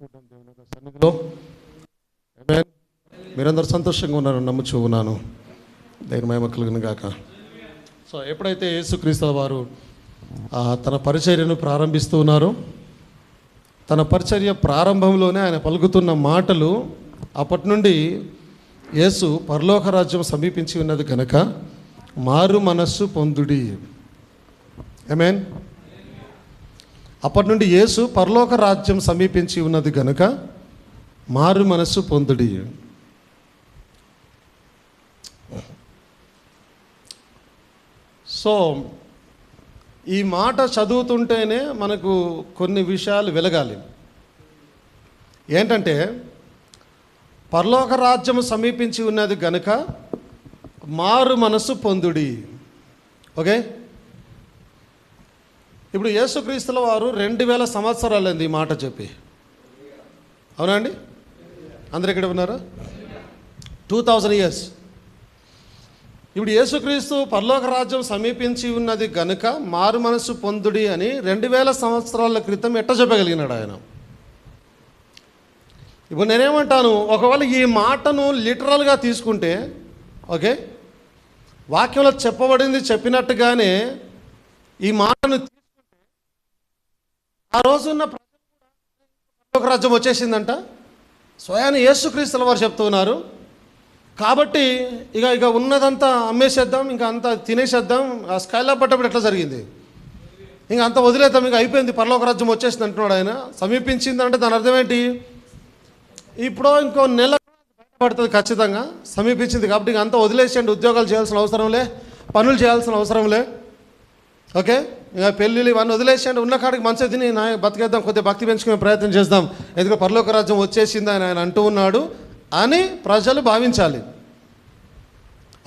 చూడడం దేవుని యొక్క సన్నిధిలో. ఆమేన్. మీరందరూ సంతోషంగా ఉన్నారని నమ్ముచూ ఉన్నాను. దేవుని మహిమ కలుగును గాక. సో ఎప్పుడైతే యేసుక్రీస్తు వారు తన పరిచర్యను ప్రారంభిస్తూ ఉన్నారో, తన పరిచర్య ప్రారంభంలోనే ఆయన పలుకుతున్న మాటలు, అప్పటి నుండి యేసు పరలోక రాజ్యం సమీపించి ఉన్నది కనుక మారు మనస్సు పొందుడి. ఆమేన్. అప్పటి నుండి యేసు పరలోక రాజ్యం సమీపించి ఉన్నది కనుక మారు మనస్సు పొందుడి. సో ఈ మాట చదువుతుంటేనే మనకు కొన్ని విషయాలు వెలగాలి. ఏంటంటే, పరలోక రాజ్యం సమీపించి ఉన్నది గనుక మారు మనస్సు పొందుడి. ఓకే, ఇప్పుడు యేసుక్రీస్తుల వారు 2000 సంవత్సరాలైంది ఈ మాట చెప్పి. అవునా అండి? అందరు ఇక్కడ ఉన్నారా? 2000 years. ఇప్పుడు యేసుక్రీస్తు పరలోక రాజ్యం సమీపించి ఉన్నది గనుక మారు మనస్సు పొందుడి అని 2000 సంవత్సరాల క్రితం ఎట్ట చెప్పగలిగినాడు ఆయన? ఇప్పుడు నేనేమంటాను, ఒకవేళ ఈ మాటను లిటరల్గా తీసుకుంటే, ఓకే, వాక్యంలో చెప్పబడింది చెప్పినట్టుగానే ఈ మాటను తీసుకుంటే ఆ రోజున్న ప్రజలు కూడా పరలోక రాజ్యం వచ్చేసిందంట. స్వయాన్ని యేసుక్రీస్తుల వారు చెప్తూ ఉన్నారు. కాబట్టి ఇక ఉన్నదంతా అమ్మేసేద్దాం, ఇంకా అంతా తినేసేద్దాం. ఆ స్కైలాబ్ పట్టప్పుడు ఎట్లా జరిగింది? ఇంకా అంతా వదిలేద్దాం, ఇంకా అయిపోయింది, పరలోక రాజ్యం వచ్చేసింది అంటున్నాడు ఆయన. సమీపించింది అంటే దాని అర్థం ఏంటి? ఇప్పుడు ఇంకో నెల బయటపడుతుంది ఖచ్చితంగా, సమీపించింది కాబట్టి ఇంక అంతా వదిలేసేయండి. ఉద్యోగాలు చేయాల్సిన అవసరం లే, పనులు చేయాల్సిన అవసరం లే, ఓకే, ఇక పెళ్ళిళ్ళు ఇవన్నీ వదిలేసేయండి. ఉన్న కాడికి మంచిగా తిని బతికేద్దాం, కొద్దిగా భక్తి పెంచుకునే ప్రయత్నం చేద్దాం, ఎందుకంటే పరలోక రాజ్యం వచ్చేసింది అని ఆయన అంటూ ఉన్నాడు అని ప్రజలు భావించాలి.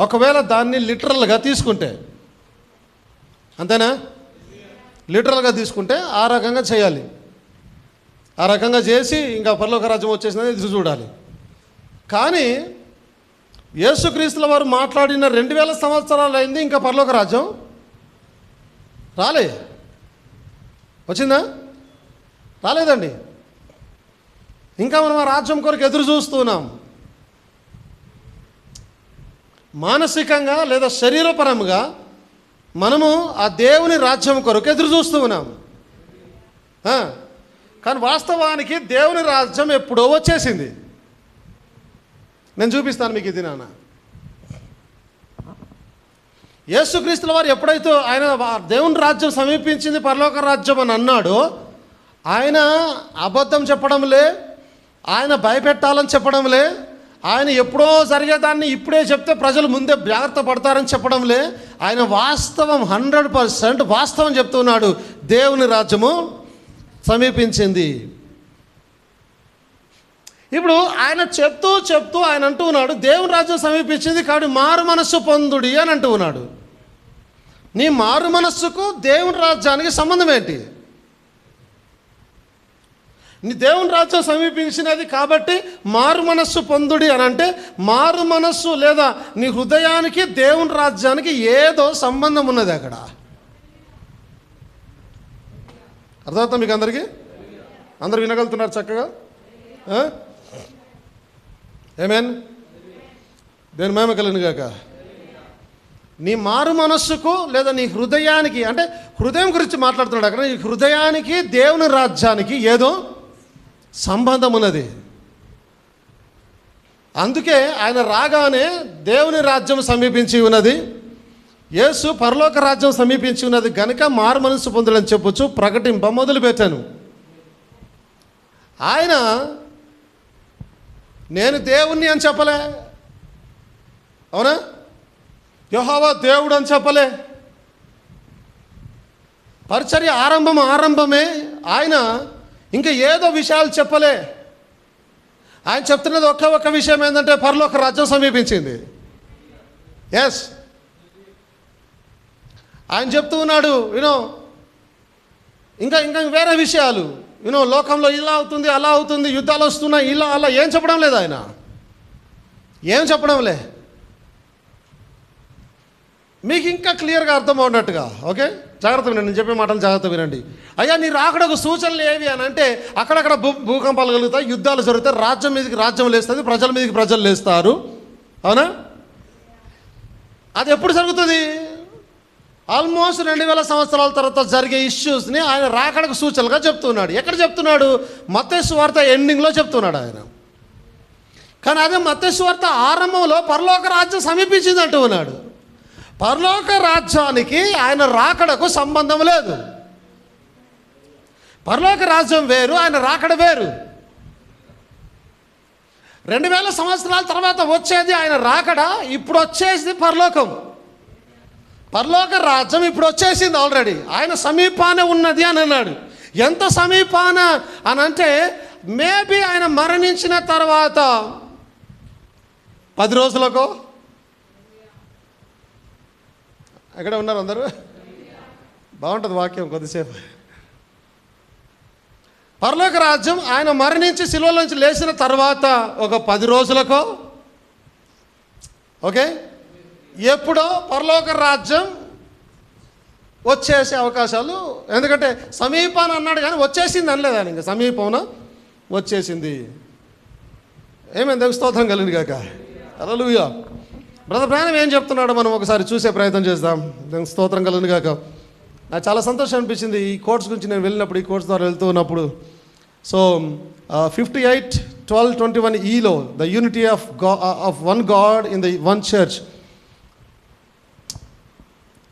ఒకవేళ దాన్ని లిటరల్గా తీసుకుంటే, అంతేనా? లిటరల్గా తీసుకుంటే ఆ రకంగా చేయాలి. ఆ రకంగా చేసి ఇంకా పరలోక రాజ్యం వచ్చేసిందని ఎదురు చూడాలి. కానీ యేసుక్రీస్తుల వారు మాట్లాడిన 2000 సంవత్సరాలు అయింది, ఇంకా పరలోక రాజ్యం రాలే. వచ్చిందా? రాలేదండి. ఇంకా మనం ఆ రాజ్యం కొరకు ఎదురు చూస్తున్నాం. మానసికంగా లేదా శరీరపరంగా మనము ఆ దేవుని రాజ్యం కొరకు ఎదురు చూస్తూ ఉన్నాం. కానీ వాస్తవానికి దేవుని రాజ్యం ఎప్పుడో వచ్చేసింది. నేను చూపిస్తాను మీకు ఇది. నాన్న, యేసుక్రీస్తుల వారు ఎప్పుడైతే ఆయన దేవుని రాజ్యం సమీపించింది, పరలోక రాజ్యం అని అన్నాడో, ఆయన అబద్ధం చెప్పడంలే, ఆయన భయపెట్టాలని చెప్పడంలే, ఆయన ఎప్పుడో జరిగేదాన్ని ఇప్పుడే చెప్తే ప్రజలు ముందే జాగ్రత్త పడతారని చెప్పడంలే, ఆయన వాస్తవం 100% వాస్తవం చెప్తున్నాడు. దేవుని రాజ్యము సమీపించింది. ఇప్పుడు ఆయన చెప్తూ ఆయన అంటూ ఉన్నాడు, దేవుని రాజ్యం సమీపించింది కాబట్టి మారు మనస్సు పొందుడి అని అంటూ ఉన్నాడు. నీ మారు మనస్సుకు దేవుని రాజ్యానికి సంబంధం ఏంటి? నీ దేవుని రాజ్యం సమీపించినది కాబట్టి మారు మనస్సు పొందుడి అని అంటే, మారు మనస్సు లేదా నీ హృదయానికి దేవుని రాజ్యానికి ఏదో సంబంధం ఉన్నది అక్కడ. అర్థమవుతా మీకు అందరికీ? అందరు వినగలుగుతున్నారు చక్కగా? ఆమేన్. దేని మహిమ కలుగును గాక. నీ మారు మనస్సుకు లేదా నీ హృదయానికి, అంటే హృదయం గురించి మాట్లాడుతున్నాడు అక్కడ. నీ హృదయానికి దేవుని రాజ్యానికి ఏదో సంబంధం ఉన్నది. అందుకే ఆయన రాగానే దేవుని రాజ్యం సమీపించి ఉన్నది, యేసు పరలోక రాజ్యం సమీపించి ఉన్నది కనుక మారు మనస్సు పొందులని చెప్పొచ్చు, ప్రకటింప మొదలుపెట్టాను. ఆయన నేను దేవుణ్ణి అని చెప్పలే, అవునా? యెహోవా దేవుడు అని చెప్పలే. పరిచర్య ఆరంభమే. ఆయన ఇంకా ఏదో విషయాలు చెప్పలే. ఆయన చెప్తున్నది ఒక్క విషయం ఏంటంటే పరలోక రాజ్యం సమీపించింది. ఎస్, ఆయన చెప్తూ ఉన్నాడు. ఇంకా వేరే విషయాలు, లోకంలో ఇలా అవుతుంది, అలా అవుతుంది, యుద్ధాలు వస్తున్నాయి, ఇలా అలా ఏం చెప్పడం లేదు. ఆయన ఏం చెప్పడం లే. మీకు ఇంకా క్లియర్గా అర్థం అవునట్టుగా, ఓకే. జాగ్రత్త వినండి, నేను చెప్పే మాటలు జాగ్రత్త వినండి. అయ్యా నీ రాకడకు సూచనలు ఏవి అని అంటే అక్కడక్కడ భూకంపాలు కలుగుతాయి, యుద్ధాలు జరుగుతాయి, రాజ్యం మీదకి రాజ్యం లేస్తుంది, ప్రజల మీదకి ప్రజలు లేస్తారు. అవునా? అది ఎప్పుడు జరుగుతుంది? ఆల్మోస్ట్ 2000 సంవత్సరాల తర్వాత జరిగే ఇష్యూస్ని ఆయన రాకడకు సూచనలుగా చెప్తున్నాడు. ఎక్కడ చెప్తున్నాడు? మత్తయి సువార్త ఎండింగ్లో చెప్తున్నాడు ఆయన. కానీ అదే మత్తయి సువార్త ఆరంభంలో పరలోక రాజ్యం సమీపించింది అంటూ ఉన్నాడు. పరలోక రాజ్యానికి ఆయన రాకడకు సంబంధం లేదు. పరలోక రాజ్యం వేరు, ఆయన రాకడ వేరు. 2000 సంవత్సరాల తర్వాత వచ్చేది ఆయన రాకడ, ఇప్పుడు వచ్చేసి పరలోకం. పరలోక రాజ్యం ఇప్పుడు వచ్చేసింది ఆల్రెడీ, ఆయన సమీపాన ఉన్నది అని అన్నాడు. ఎంత సమీపాన అని అంటే మేబీ ఆయన మరణించిన తర్వాత 10 రోజులకో. ఎక్కడ ఉన్నారు అందరూ? బాగుంటుంది వాక్యం కొద్దిసేపు. పరలోక రాజ్యం ఆయన మరణించి శిలువలో నుంచి లేచిన తర్వాత ఒక 10 రోజులకో, ఓకే, ఎప్పుడో పరలోక రాజ్యం వచ్చేసే అవకాశాలు. ఎందుకంటే సమీపాన అన్నాడు కానీ వచ్చేసింది అనలేదు ఆయన. ఇంకా సమీపంన వచ్చేసింది. ఏమైంది? దేవునికి స్తోత్రం కలిగింది కాక. హల్లెలూయా. బ్రదర్ బ్రానమ్ ఏం చెప్తున్నాడో మనం ఒకసారి చూసే ప్రయత్నం చేద్దాం. దేవునికి స్తోత్రం కలిగింది కాక. నాకు చాలా సంతోషం అనిపించింది ఈ కోర్స్ గురించి నేను వెళ్ళినప్పుడు, ఈ కోర్స్ ద్వారా వెళ్తూ ఉన్నప్పుడు. So 58:12-21 the unity of one God in the one church,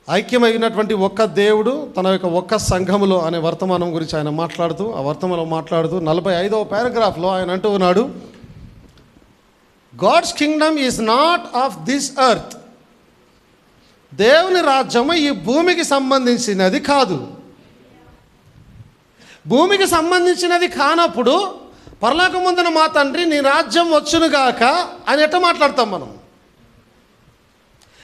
ఐక్యమైనటువంటి ఒక్క దేవుడు తన యొక్క ఒక్క సంఘములో అనే వర్తమానం గురించి ఆయన మాట్లాడుతూ, ఆ వర్తమానం మాట్లాడుతూ 45వ పారాగ్రాఫ్లో ఆయన అంటూ ఉన్నాడు, God's kingdom is not of this earth. దేవుని రాజ్యము ఈ భూమికి సంబంధించినది కాదు. భూమికి సంబంధించినది కానప్పుడు పరలోకమందున మా తండ్రి నీ రాజ్యం వచ్చునుగాక అని ఎట్లా మాట్లాడతాం మనం?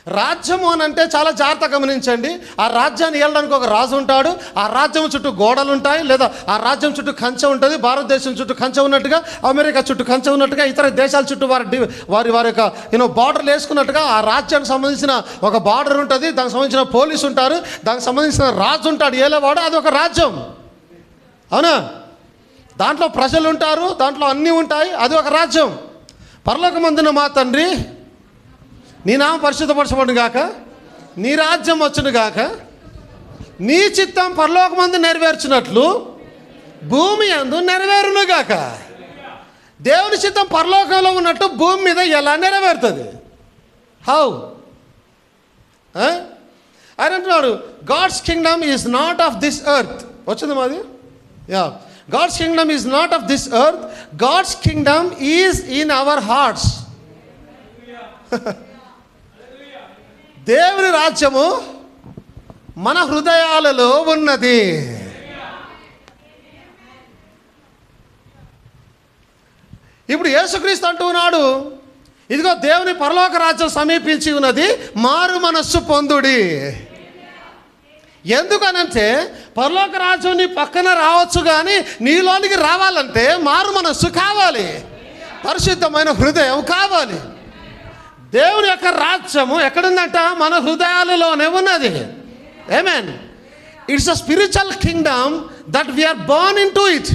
రాజ్యము అని అంటే చాలా జాగ్రత్త గమనించండి. ఆ రాజ్యాన్ని ఏలడానికి ఒక రాజు ఉంటాడు, ఆ రాజ్యం చుట్టూ గోడలు ఉంటాయి, లేదా ఆ రాజ్యం చుట్టూ కంచె ఉంటుంది. భారతదేశం చుట్టూ కంచె ఉన్నట్టుగా, అమెరికా చుట్టూ కంచె ఉన్నట్టుగా, ఇతర దేశాల చుట్టూ వారి యొక్క బార్డర్లు వేసుకున్నట్టుగా ఆ రాజ్యానికి సంబంధించిన ఒక బార్డర్ ఉంటుంది, దానికి సంబంధించిన పోలీసు ఉంటారు, దానికి సంబంధించిన రాజు ఉంటాడు, ఏలేవాడు. అది ఒక రాజ్యం. అవునా? దాంట్లో ప్రజలు ఉంటారు, దాంట్లో అన్నీ ఉంటాయి, అది ఒక రాజ్యం. పరలోకమందున మా తండ్రి నీ నామం పరిశుద్ధపరచబడును గాక, నీ రాజ్యం వచ్చును గాక, నీ చిత్తం పరలోకమందు నెరవేర్చినట్లు భూమి యందు నెరవేరును గాక. దేవుని చిత్తం పరలోకంలో ఉన్నట్టు భూమి మీద ఎలా నెరవేరుతుంది? హౌ? ఆయన అంటున్నాడు God's kingdom is not of this earth. వచ్చింది మాది? Yeah. God's kingdom is not of this earth, God's kingdom is in our hearts. దేవుని రాజ్యము మన హృదయాలలో ఉన్నది. ఇప్పుడు యేసుక్రీస్తు అంటున్నాడు, ఇదిగో దేవుని పరలోక రాజ్యం సమీపించి ఉన్నది, మారు మనస్సు పొందుడి. ఎందుకనంటే పరలోక రాజ్యం నీ పక్కన రావచ్చు, కానీ నీలోనికి రావాలంటే మారు మనస్సు కావాలి, పరిశుద్ధమైన హృదయం కావాలి. దేవుని యొక్క రాజ్యము ఎక్కడుందంట? మన హృదయాలలోనే ఉన్నది. ఆమేన్. It's a spiritual kingdom that we are born into it.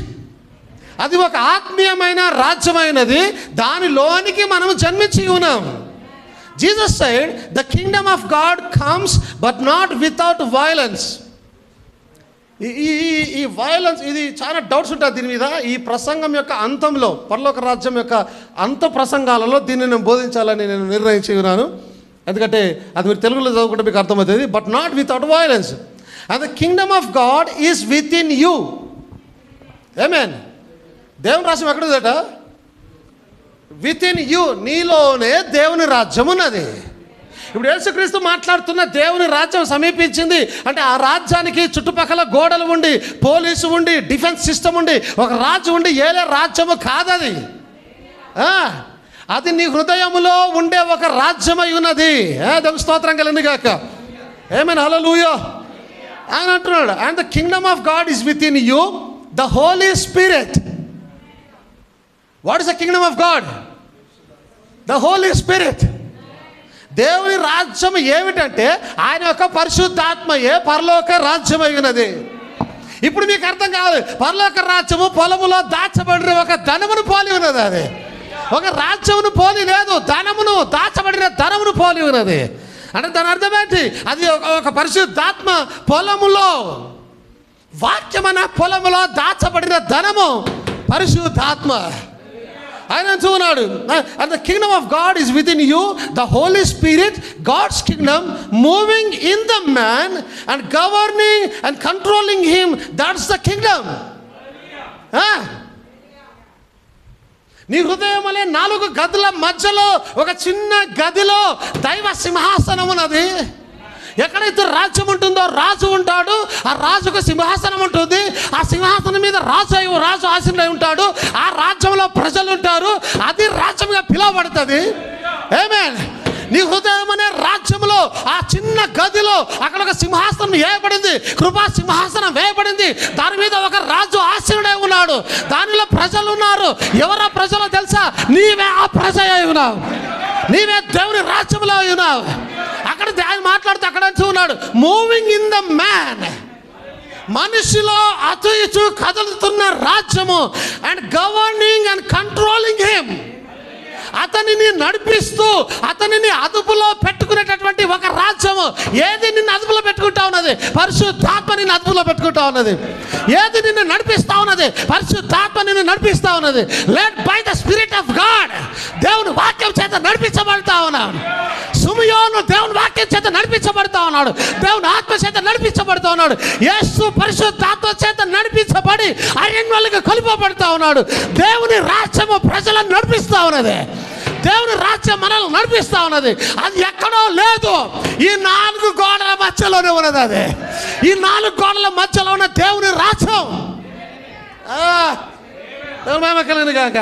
అది ఒక ఆత్మీయమైన రాజ్యమైనది, దానిలోనికి మనం జన్మించి ఉన్నాం. Jesus said the kingdom of God comes but not without violence. ఈ వైలెన్స్, ఇది చాలా డౌట్స్ ఉంటుంది దీని మీద. ఈ ప్రసంగం యొక్క అంతంలో, పరలోక రాజ్యం యొక్క అంత ప్రసంగాలలో దీన్ని నేను బోధించాలని నేను నిర్ణయించి ఉన్నాను. ఎందుకంటే అది మీరు తెలుగులో చదువుకుంటే మీకు అర్థమవుతుంది. But not without violence. And the kingdom of God is within you. Amen. దేవుని రాజ్యం ఎక్కడుందట? With in you. నీలోనే దేవుని రాజ్యం ఉన్నది. ఇప్పుడు యేసుక్రీస్తు మాట్లాడుతున్న దేవుని రాజ్యం సమీపించింది అంటే ఆ రాజ్యానికి చుట్టుపక్కల గోడలు ఉండి, పోలీసు ఉండి, డిఫెన్స్ సిస్టమ్ ఉండి, ఒక రాజు ఉండి ఏలే రాజ్యము కాదది. అది నీ హృదయములో ఉండే ఒక రాజ్యమై ఉన్నది. దేవుని స్తోత్రం కలిగింది గాక. ఆమేన్. హల్లెలూయా. ఆయన అంటున్నాడు, and the kingdom of God is within you, the Holi Spirit. What is the kingdom of God? The Holi Spirit. దేవుని రాజ్యం ఏమిటంటే ఆయన యొక్క పరిశుద్ధాత్మయే పరలోక రాజ్యం అయినది. ఇప్పుడు మీకు అర్థం కాదు, పరలోక రాజ్యము పొలములో దాచబడిన ఒక ధనమును పోలి ఉన్నది. అది ఒక రాజ్యమును పోలి లేదు, ధనమును దాచబడిన ధనమును పోలి ఉన్నది. అంటే దాని అర్థం ఏంటి? అది ఒక పరిశుద్ధాత్మ పొలములో, వాక్యమైన పొలములో దాచబడిన ధనము పరిశుద్ధాత్మ. ఆయన చూన్నాడు, and the kingdom of God is within you, the Holy Spirit, God's kingdom moving in the man and governing and controlling him. That's the kingdom. నీ హృదయం అనే 4 గదుల మధ్యలో ఒక చిన్న గదిలో దైవ సింహాసనం ఉన్నది. ఎక్కడైతే రాజ్యం ఉంటుందో రాజు ఉంటాడు, ఆ రాజుకు సింహాసనం ఉంటుంది. ఆ సింహాసనం మీద రాజు ఆసీనుడై ఉంటాడు. ఆ రాజ్యంలో ప్రజలు ఉంటారు. అది రాజ్యంగా పిలువబడుతుంది. ఆమేన్. నీ హృదయం అనే రాజ్యంలో ఆ చిన్న గదిలో అక్కడ ఒక సింహాసనం వేయబడింది, కృపా సింహాసనం వేయబడింది. దాని మీద ఒక రాజు ఆసీనుడై ఉన్నాడు. దానిలో ప్రజలు ఉన్నారు. ఎవరో ప్రజలో తెలుసా? నీవే ఆ ప్రజ అయి ఉన్నావు. నీవే దేవుని రాజ్యంలో ఉన్నావు. అక్కడ ఆయన మాట్లాడుతూ అక్కడ ఉన్నాడు, మూవింగ్ ఇన్ ద మ్యాన్, మనిషిలో అటు ఇటు కదులుతున్న రాజ్యము, and governing and controlling him, అతనిని నడిపిస్తూ అతనిని అదుపులో పెట్టుకునేటటువంటి ఒక రాజ్యము. ఏది నిన్ను అదుపులో పెట్టుకుంటా ఉన్నది? పరిశుద్ధాత్మ నిన్ను అదుపులో పెట్టుకుంటా ఉన్నది. ఏది నిన్ను నడిపిస్తా ఉన్నది? పరిశుద్ధాత్మ నిన్ను నడిపిస్తా ఉన్నది. Led by the spirit of God, దేవుని వాక్యం చేత నడిపించబడతా ఉన్నాడు. సుమయోను దేవుని వాక్యం చేత నడిపించబడతా ఉన్నాడు. దేవుని ఆత్మ చేత నడిపించబడతా ఉన్నాడు. యేసు పరిశుద్ధాత్మ చేత నడిపించబడి అరణ్యాలకు కొలిపబడతా ఉన్నాడు. దేవుని రాజ్యము ప్రజలను నడిపిస్తా ఉన్నది. దేవుని రాజ్యం మనల్ని నడిపిస్తా ఉన్నది. అది ఎక్కడో లేదు, ఈ 4 గోడల మధ్యలోనే ఉన్నది. అది ఈ 4 గోడల మధ్యలో ఉన్న దేవుని రాజ్యం. దేవుని కాక.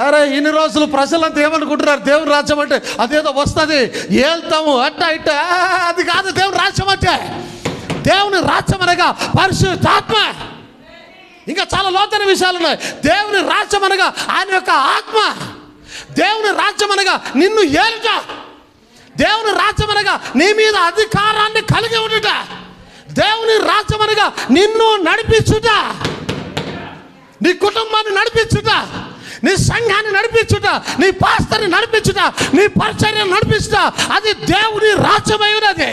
అరే ఇన్ని రోజులు ప్రజలంతా ఏమనుకుంటున్నారు? దేవుని రాజ్యం అంటే అదేదో వస్తుంది, ఏళ్తాము అట్ట ఇట్ట. అది కాదు దేవుని రాజ్యం అంటే. దేవుని రాజ్యం అనగా పరిశుద్ధాత్మ. ఇంకా చాలా లోతైన విషయాలు ఉన్నాయి. దేవుని రాజ్యం అనగా ఆయన యొక్క ఆత్మ. దేవుని రాజ్యం అనగా నిన్ను ఏలుట. దేవుని రాజ్యం అనగా నీ మీద అధికారాన్ని కలిగి ఉండుట. దేవుని రాజ్యం అనగా నిన్ను నడిపించుట, నీ కుటుంబాన్ని నడిపించుట, నీ సంఘాన్ని నడిపించుట, నీ పాస్టర్ని నడిపించుట, నీ పరిచర్యను నడిపించుట. అది దేవుని రాజ్యమై ఉన్నది.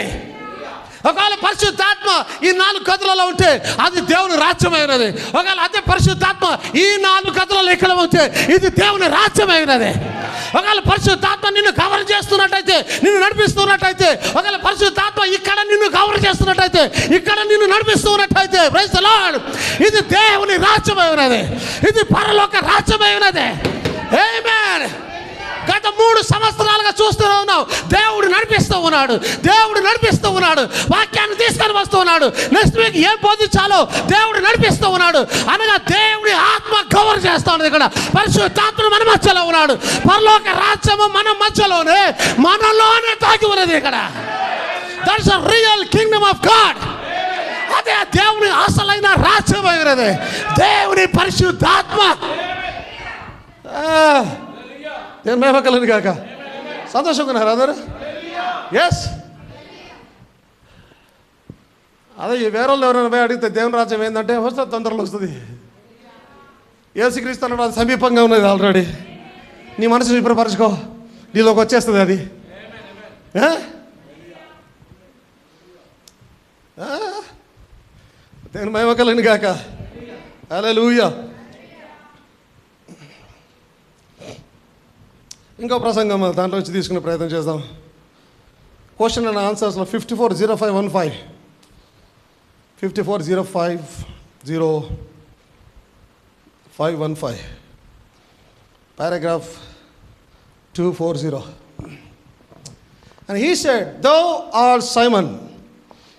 ఒకవేళ పరిశుద్ధాత్మ ఈ 4 గదులలో ఉంటే అది దేవుని రాజ్యమై ఉన్నది. ఒకవేళ అదే పరిశుద్ధాత్మ ఈ 4 గదులలో ఇక్కడ ఉంటే ఇది దేవుని రాజ్యమై ఉన్నది. ఒకవేళ పరిశుద్ధాత్మ నిన్ను కవర్ చేస్తున్నట్టయితే, నిన్ను నడిపిస్తున్నట్టయితే, ఒకవేళ పరిశుద్ధాత్మ ఇక్కడ నిన్ను కవర్ చేస్తున్నట్టయితే, ఇక్కడ నిన్ను నడిపిస్తున్నట్టయితే, ప్రైజ్ ది లార్డ్, ఇది దేవుని రాజ్యమై ఉన్నది. ఇది పరలోక రాజ్యమై ఉన్నది. ఆమేన్. గత 3 సంవత్సరాలుగా చూస్తూ ఉన్నావు, దేవుడు నడిపిస్తూ ఉన్నాడు. దేవుడు నడిపిస్తూ ఉన్నాడు. వాక్యాన్ని తీసుకొని వస్తూ ఉన్నాడు. నెక్స్ట్ వీక్ ఏం బోధించాలో దేవుడు నడిపిస్తూ ఉన్నాడు. అనగా దేవుడి ఆత్మ కవర్ చేస్తా ఉన్నది. ఇక్కడ పరిశుద్ధాత్మ మన మధ్యలో ఉన్నాడు. పరలోక రాజ్యము మన మధ్యలోనే, మనలోనే తాకి ఉన్నది. ఇక్కడ that's a real Kingdom of God. అదే దేవుని అసలైన రాజ్యం అయినది, దేవుని పరిశుద్ధాత్మ. నేను మేమకలను కాక. సంతోషంగా ఉన్నారు అందరు? ఎస్. అదే ఈ వేరే వాళ్ళు ఎవరైనా పోయి అడిగితే దేవుని రాజ్యం ఏంటంటే వస్తుంది, తొందరలో వస్తుంది. యేసుక్రీస్తు అన్నాడు, అది సమీపంగా ఉన్నది ఆల్రెడీ. నీ మనసు శుభ్రపరచుకో, నీలోకి వచ్చేస్తుంది అది. దేవుని మేమకలను కాక. హల్లెలూయా. ఇంకో ప్రసంగం దాంట్లో వచ్చి తీసుకునే ప్రయత్నం చేద్దాం. క్వశ్చన్ అండ్ ఆన్సర్స్లో 540515 54050515 paragraph 240. And he said, "Thou art Simon,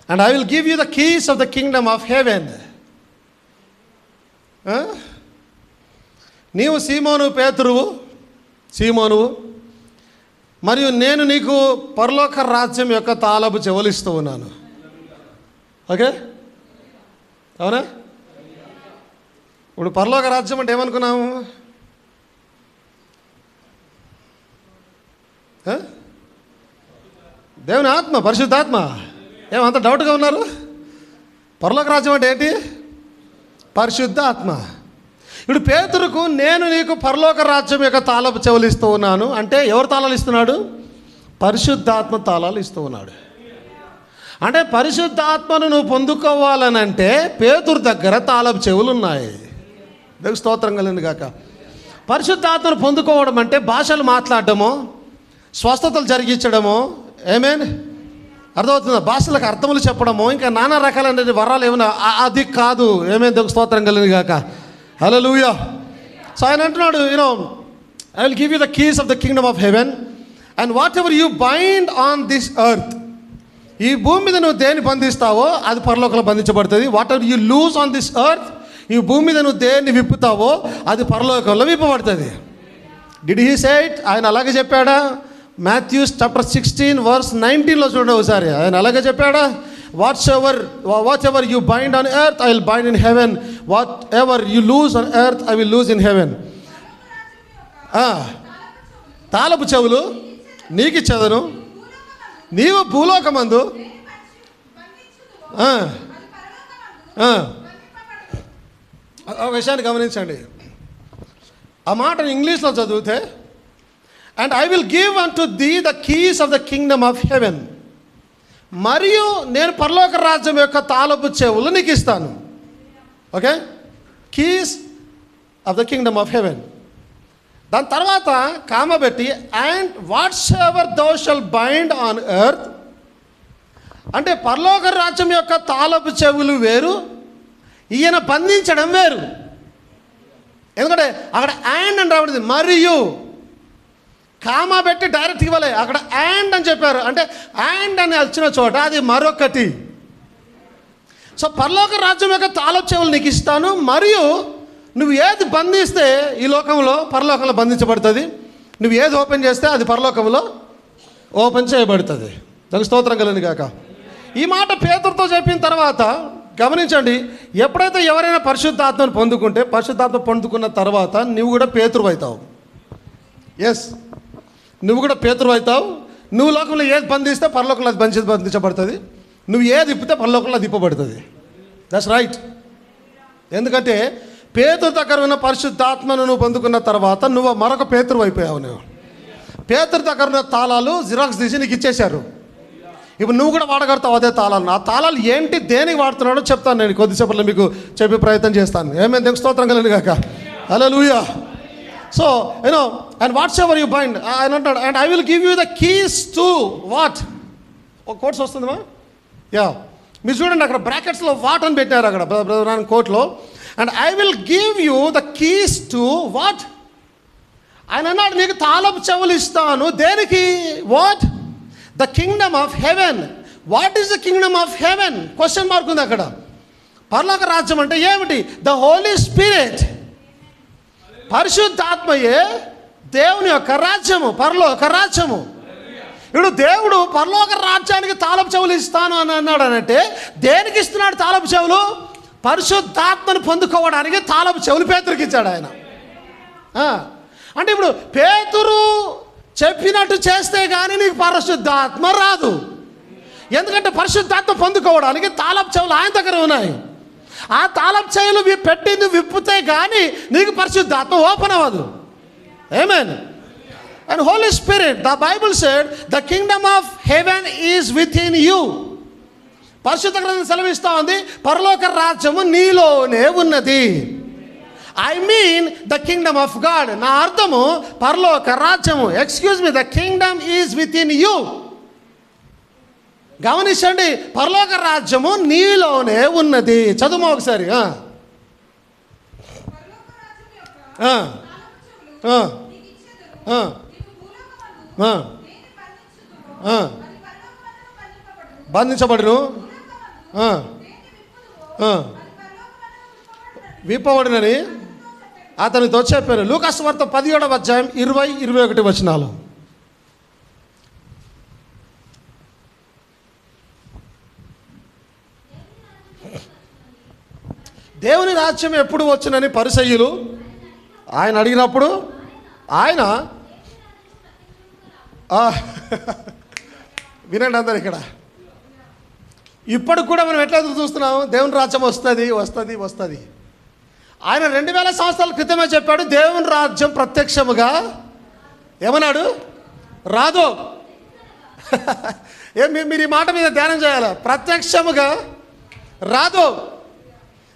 and I will give you the keys of the kingdom of heaven." నీవు సీమోనువు మరియు నేను నీకు పరలోక రాజ్యం యొక్క తాళపు చెవులిస్తూ ఉన్నాను. ఓకే, అవునా? ఇప్పుడు పరలోక రాజ్యం అంటే ఏమనుకున్నాము? దేవుని ఆత్మ, పరిశుద్ధాత్మ. ఏమంత డౌట్గా ఉన్నారు? పరలోక రాజ్యం అంటే ఏంటి? పరిశుద్ధ ఆత్మ. ఇప్పుడు పేతురుకు నేను నీకు పరలోక రాజ్యం యొక్క తాళపు చెవులు ఇస్తూ ఉన్నాను అంటే ఎవరు తాళాలు ఇస్తున్నాడు? పరిశుద్ధాత్మ తాళాలు ఇస్తూ ఉన్నాడు. అంటే పరిశుద్ధాత్మను నువ్వు పొందుకోవాలనంటే పేతురు దగ్గర తాళపు చెవులు ఉన్నాయి. దేవుని స్తోత్రం కలుగును గాక. పరిశుద్ధాత్మను పొందుకోవడం అంటే భాషలు మాట్లాడడమో, స్వస్థతలు జరిగించడమో, ఆమేన్, అర్థమవుతుందా? భాషలకు అర్థములు చెప్పడమో, ఇంకా నానా రకాలైన వరాలు ఏమైనా, అది కాదు. ఆమేన్, దేవుని స్తోత్రం కలుగును గాక. హల్లెలూయా. సో ఆయన అంటున్నాడు, I will give you the keys of the kingdom of heaven and whatever you bind on this earth. ఈ భూమి మీద నువ్వు దేన్ని బంధిస్తావో అది పరలోకంలో బంధించబడుతుంది. Whatever you loose on this earth, ఈ భూమి మీద నువ్వు దేన్ని విప్పుతావో అది పరలోకంలో విప్పబడుతుంది. Did he say it? ఆయన అలాగే చెప్పాడా? మాథ్యూస్ చాప్టర్ 16 వర్స్ 19లో చూడండి ఒకసారి. ఆయన అలాగే చెప్పాడా? Whatever you bind on earth I will bind in heaven, whatever you loose on earth I will loose in heaven. తాళపు చెవులు నీకు ఇచ్చేదను, నీవు భూలోకమందు ఒక విషయాన్ని గమనించండి. ఆ మాటను ఇంగ్లీష్లో చదివితే, and I will give unto thee the keys of the kingdom of heaven, మరియు నేను పరలోక రాజ్యం యొక్క తాళపు చెవులు నీకు ఇస్తాను. Okay, keys of the kingdom of heaven. దాని తర్వాత కామ పెట్టి, and whatsoever thou shall bind on earth, అంటే పరలోక రాజ్యం యొక్క తాళపు చెవులు వేరు, ఈయన బంధించడం వేరు. ఎందుకంటే అక్కడ అండ్ అని రావడింది, మరియు కామా పెట్టి డైరెక్ట్ ఇవ్వలే, అక్కడ అండ్ అని చెప్పారు. అంటే అండ్ అని వచ్చిన చోట అది మరొకటి. సో పరలోక రాజ్యం యొక్క తాళపు చెవులు నీకు ఇస్తాను, మరియు నువ్వు ఏది బంధిస్తే ఈ లోకంలో పరలోకంలో బంధించబడుతుంది, నువ్వు ఏది ఓపెన్ చేస్తే అది పరలోకంలో ఓపెన్ చేయబడుతుంది. దానికి స్తోత్రం కలుగును గాక. ఈ మాట పేతురుతో చెప్పిన తర్వాత గమనించండి, ఎప్పుడైతే ఎవరైనా పరిశుద్ధాత్మను పొందుకుంటే, పరిశుద్ధాత్మ పొందుకున్న తర్వాత నువ్వు కూడా పేతురు అవుతావు. ఎస్, నువ్వు కూడా పేతురు అవుతావు. నువ్వు లోకంలో ఏది బంధిస్తే పరలోకంలో అది బంధించబడుతుంది, నువ్వు ఏది ఇప్పితే పరలోకంలో అది ఇప్పబడుతుంది. That's right. ఎందుకంటే పేతురు దగ్గర ఉన్న పరిశుద్ధాత్మను నువ్వు పొందుకున్న తర్వాత నువ్వు మరొక పేతురు అయిపోయావు. నువ్వు పేతురు దగ్గర ఉన్న తాళాలు జిరాక్స్ తీసి నీకు ఇచ్చేశారు. ఇప్పుడు నువ్వు కూడా వాడగలుగుతావు అదే తాళాలను. ఆ తాళాలు ఏంటి, దేనికి వాడుతున్నాడో చెప్తాను నేను కొద్దిసేపట్లో, మీకు చెప్పే ప్రయత్నం చేస్తాను. ఏమైనా దేవునికి స్తోత్రం కలుగును గాక. Hallelujah. So and whatsoever you bind, ఆయన అంటాడు, and I will give you the keys to what. ఒక కోట్స్ వస్తుందమ్మా, యా, మీరు చూడండి అక్కడ బ్రాకెట్స్లో వాట్ అని పెట్టారు అక్కడ కోట్లో. And I will give you the keys to what. ఆయన అన్నాడు, నీకు తాళపు చెవులు ఇస్తాను. దేనికి? What? The kingdom of heaven. What is the kingdom of heaven? Question mark ఉంది అక్కడ. పరలోక రాజ్యం అంటే ఏమిటి? The Holi spirit. పరిశుద్ధాత్మయే దేవుని యొక్క రాజ్యము, పరలోక రాజ్యము. ఇప్పుడు దేవుడు పరలోక రాజ్యానికి తాళపు చెవులు ఇస్తాను అని అన్నాడు. అనంటే దేనికి ఇస్తున్నాడు తాళపు చెవులు? పరిశుద్ధాత్మను పొందుకోవడానికి తాళపు చెవులు పేతురుకి ఇచ్చాడు ఆయన. అంటే ఇప్పుడు పేతురు చెప్పినట్టు చేస్తే కానీ నీకు పరిశుద్ధాత్మ రాదు. ఎందుకంటే పరిశుద్ధాత్మ పొందుకోవడానికి తాళపు చెవులు ఆయన దగ్గర ఉన్నాయి. ఆ తాళపు చెవులు పెట్టి నువ్వు విప్పితే కానీ నీకు పరిశుద్ధాత్మ ఓపెన్ అవ్వదు. Amen. And holy spirit, the Bible said the kingdom of heaven is within you. పరిశుద్ధ గ్రంథం సెలవిస్తూ ఉంది, పరలోక రాజ్యము నీలోనే ఉన్నది. I mean the kingdom of God. నా అర్థము పరలోక రాజ్యము, excuse me, the kingdom is within you. గమనించండి, పరలోక రాజ్యము నీలోనే ఉన్నది. చదువు ఒకసారి. బంధించబడును, విప్పబడినని అతనితో చెప్పాను. లూకాసు వార్త 17వ అధ్యాయం 20-21 వచనాలు. దేవుని రాజ్యం ఎప్పుడు వచ్చునని పరిసయ్యులు ఆయన అడిగినప్పుడు ఆయన వినండి అందరు ఇక్కడ. ఇప్పటికి కూడా మనం ఎట్లా ఎదురు చూస్తున్నాం? దేవుని రాజ్యం వస్తుంది వస్తుంది వస్తుంది. ఆయన 2000 సంవత్సరాల క్రితమే చెప్పాడు, దేవుని రాజ్యం ప్రత్యక్షముగా ఏమన్నాడు? రాదు. మీరు ఈ మాట మీద ధ్యానం చేయాలి. ప్రత్యక్షముగా రాదు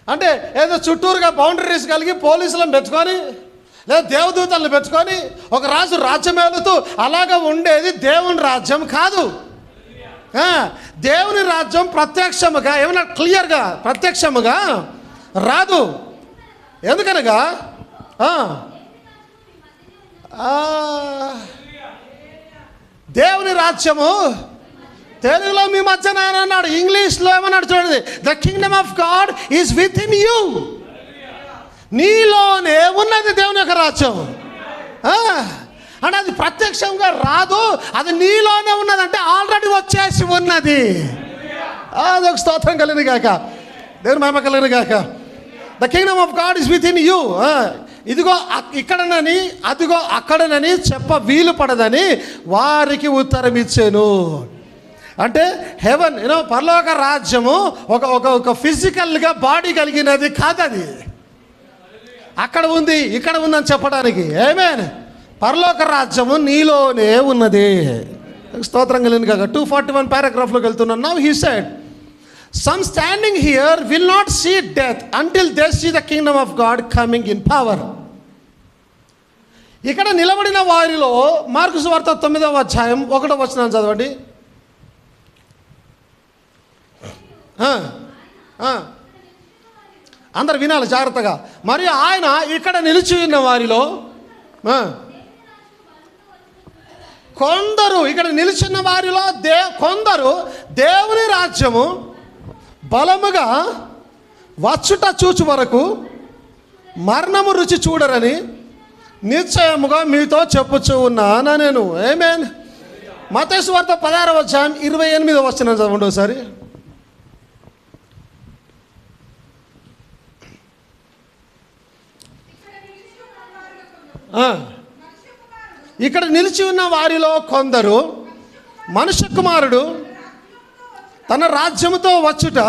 అంటే ఏదో చుట్టూరుగా బౌండరీస్ కలిగి పోలీసులను పెట్టుకొని లేదా దేవదూతలను పెట్టుకొని ఒక రాజు రాజ్యం ఏలుతూ అలాగా ఉండేది దేవుని రాజ్యం కాదు. దేవుని రాజ్యం ప్రత్యక్షముగా ఏమన్నా క్లియర్గా ప్రత్యక్షముగా రాదు. ఎందుకనగా దేవుని రాజ్యము తెలుగులో మీ మధ్యన అన్నాడు, ఇంగ్లీష్లో ఏమన్నాడు చూడండి, the kingdom of God is within you. నీలోనే ఉన్నది దేవుని యొక్క రాజ్యం. అంటే అది ప్రత్యక్షంగా రాదు, అది నీలోనే ఉన్నదంటే ఆల్రెడీ వచ్చేసి ఉన్నది. అదొక స్తోత్రం కలిగిన గాక, దేవుని మహిమ కలిగిన గాక. The kingdom of God is within you. ఇదిగో ఇక్కడనని అదిగో అక్కడనని చెప్ప వీలు పడదని వారికి ఉత్తరం ఇచ్చాను. అంటే హెవెన్ పరలోక రాజ్యము ఒక ఫిజికల్గా బాడీ కలిగినది కాదు, అది అక్కడ ఉంది ఇక్కడ ఉందని చెప్పడానికి. ఆమేన్. పరలోక రాజ్యము నీలోనే ఉన్నది. స్తోత్రం కలిగిన కాక. 241 పారాగ్రాఫ్లోకి వెళ్తున్నాను. Now he said, some standing here will not see death until they see the kingdom of God coming in power. ఇక్కడ నిలబడిన వారిలో మార్కు సువార్త 9వ అధ్యాయం 1వ వచనం చదవండి. అందరు వినాలి జాగ్రత్తగా. మరియు ఆయన ఇక్కడ నిలిచి ఉన్న వారిలో కొందరు, ఇక్కడ నిలిచిన వారిలో కొందరు దేవుని రాజ్యము బలముగా వచ్చుట చూచు వరకు మరణము రుచి చూడరని నిశ్చయముగా మీతో చెప్పుచూ ఉన్నాను నేను. ఆమేన్. మత్తయి సువార్త 16వ అధ్యాయం 28వ వచనం చదవండి ఒకసారి. ఇక్కడ నిలిచి ఉన్న వారిలో కొందరు మనుష్య కుమారుడు తన రాజ్యముతో వచ్చుట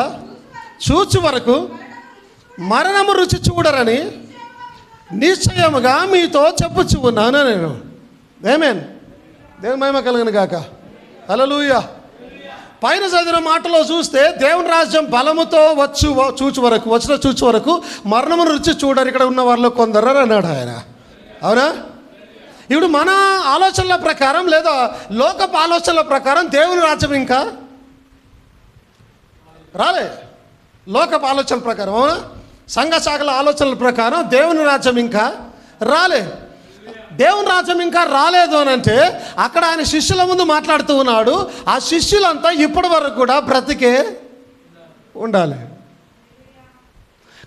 చూచు వరకు మరణము రుచి చూడరని నిశ్చయముగా మీతో చెప్పుచూ ఉన్నాను నేను. ఆమేన్. దేవుని మహిమ కలుగును గాక. హల్లెలూయా. పైన చదివిన మాటలో చూస్తే దేవుని రాజ్యం బలముతో చూచు వరకు మరణమును రుచి చూడరు ఇక్కడ ఉన్న వారిలో కొందరు అన్నాడు ఆయన. అవునా? ఇప్పుడు మన ఆలోచనల ప్రకారం లేదా లోకపు ఆలోచనల ప్రకారం దేవుని రాజ్యం ఇంకా రాలే. లోకపు ఆలోచనల ప్రకారం, అవునా, సంఘ శాఖల ఆలోచనల ప్రకారం దేవుని రాజ్యం ఇంకా రాలే. దేవుని రాజ్యం ఇంకా రాలేదు అని అంటే అక్కడ ఆయన శిష్యుల ముందు మాట్లాడుతూ ఉన్నాడు. ఆ శిష్యులంతా ఇప్పటి వరకు కూడా బ్రతికే ఉండాలి.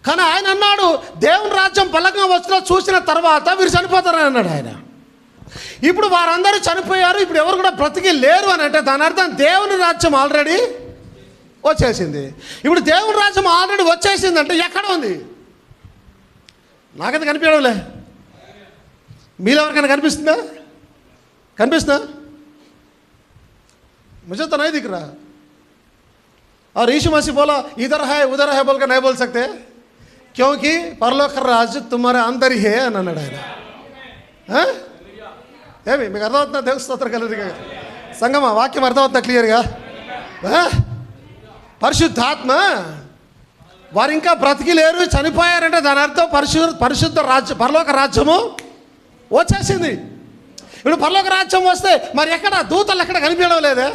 కానీ ఆయన అన్నాడు, దేవుని రాజ్యం బలంగా వచ్చినా చూసిన తర్వాత వీరు చనిపోతారని అన్నాడు ఆయన. ఇప్పుడు వారందరూ చనిపోయారు, ఇప్పుడు ఎవరు కూడా బ్రతికి లేరు అని అంటే దాని అర్థం దేవుని రాజ్యం ఆల్రెడీ వచ్చేసింది. ఇప్పుడు దేవుని రాజ్యం ఆల్రెడీ వచ్చేసింది అంటే ఎక్కడ ఉంది? నాకైతే కనిపించడంలే. మీలో ఎవరికైనా కనిపిస్తుందా? मुझे तो नहीं दिख रहा. और यीशु मसीह बोला इधर है उधर है बोल कर नहीं बोल सकते क्योंकि परलोक राज तुम्हारे अंदर ही है అని అన్నాడు ఆయన. ఏమి మీకు అర్థమవుతుందా? దేవుని స్తోత్రం కలుగుతుంది. సంగమా వాక్యం అర్థమవుతుందా క్లియర్గా? పరిశుద్ధాత్మ వారు ఇంకా బ్రతికి లేరు, చనిపోయారంటే దాని అర్థం పరిశుద్ధ రాజ్యం పరలోక రాజ్యము వచ్చేసింది. ఇప్పుడు పరలోక రాజ్యం వస్తే మరి ఎక్కడ దూతలు ఎక్కడ కనిపించడం లేదే,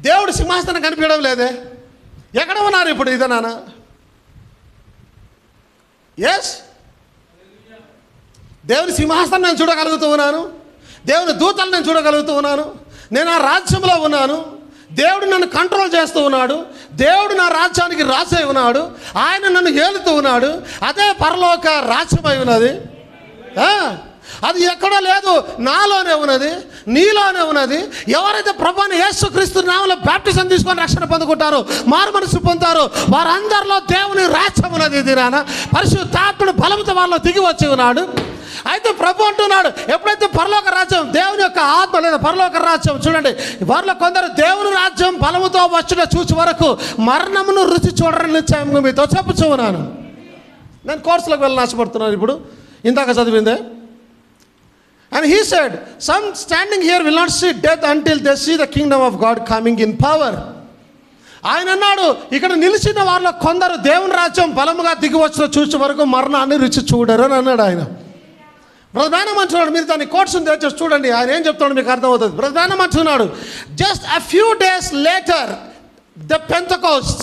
దేవుడు సింహాసనం కనిపించడం లేదే, ఎక్కడ ఉన్నారు ఇప్పుడు? ఇదే నాన్న. ఎస్, దేవుని సింహాసనం నేను చూడగలుగుతూ ఉన్నాను, దేవుని దూతలు నేను చూడగలుగుతూ ఉన్నాను, నేను ఆ రాజ్యంలో ఉన్నాను, దేవుడు నన్ను కంట్రోల్ చేస్తూ ఉన్నాడు, దేవుడు నా రాజ్యానికి రాజై ఉన్నాడు, ఆయన నన్ను ఏలుతూ ఉన్నాడు. అదే పరలోక రాజ్యమై ఉన్నది. అది ఎక్కడో లేదు, నాలోనే ఉన్నది, నీలోనే ఉన్నది. ఎవరైతే ప్రభువైన యేసుక్రీస్తు నామములో బాప్టిజం తీసుకొని రక్షణ పొందుకుంటారో, మారు మనసు పొందుతారో వారందరిలో దేవుని రాజ్యం ఉన్నది. దినాన పరిశుద్ధాత్ముడు బలముతో వాళ్ళలో దిగి వచ్చి ఉన్నాడు. అయితే ప్రభు అంటున్నాడు, ఎప్పుడైతే పరలోక రాజ్యం, దేవుని యొక్క ఆత్మ లేదా పరలోక రాజ్యం, చూడండి, వారిలో కొందరు దేవుని రాజ్యం బలముతో వచ్చుట చూసి వరకు మరణమును రుచి చూడరని నిశ్చయంగా మీతో చెప్పుచున్నాను. నేను కోర్సులకు వెళ్ళి ఆశపడుతున్నాను ఇప్పుడు, ఇందాక చదివిందే. And he said, some standing here will not see death until they see the kingdom of God coming in power. ఆయన అన్నాడు, ఇక్కడ నిలిచిన వారిలో కొందరు దేవుని రాజ్యం బలముగా దిగి వచ్చిన చూసే వరకు మరణాన్ని రుచి చూడరు అని అన్నాడు ఆయన. ప్రధానం అంటున్నాడు, మీరు దాన్ని కోట్స్ తెచ్చి చూడండి, ఆయన ఏం చెప్తున్నాడు మీకు అర్థమవుతుంది. ప్రధానం అంటున్నాడు, just a few days later the Pentecost,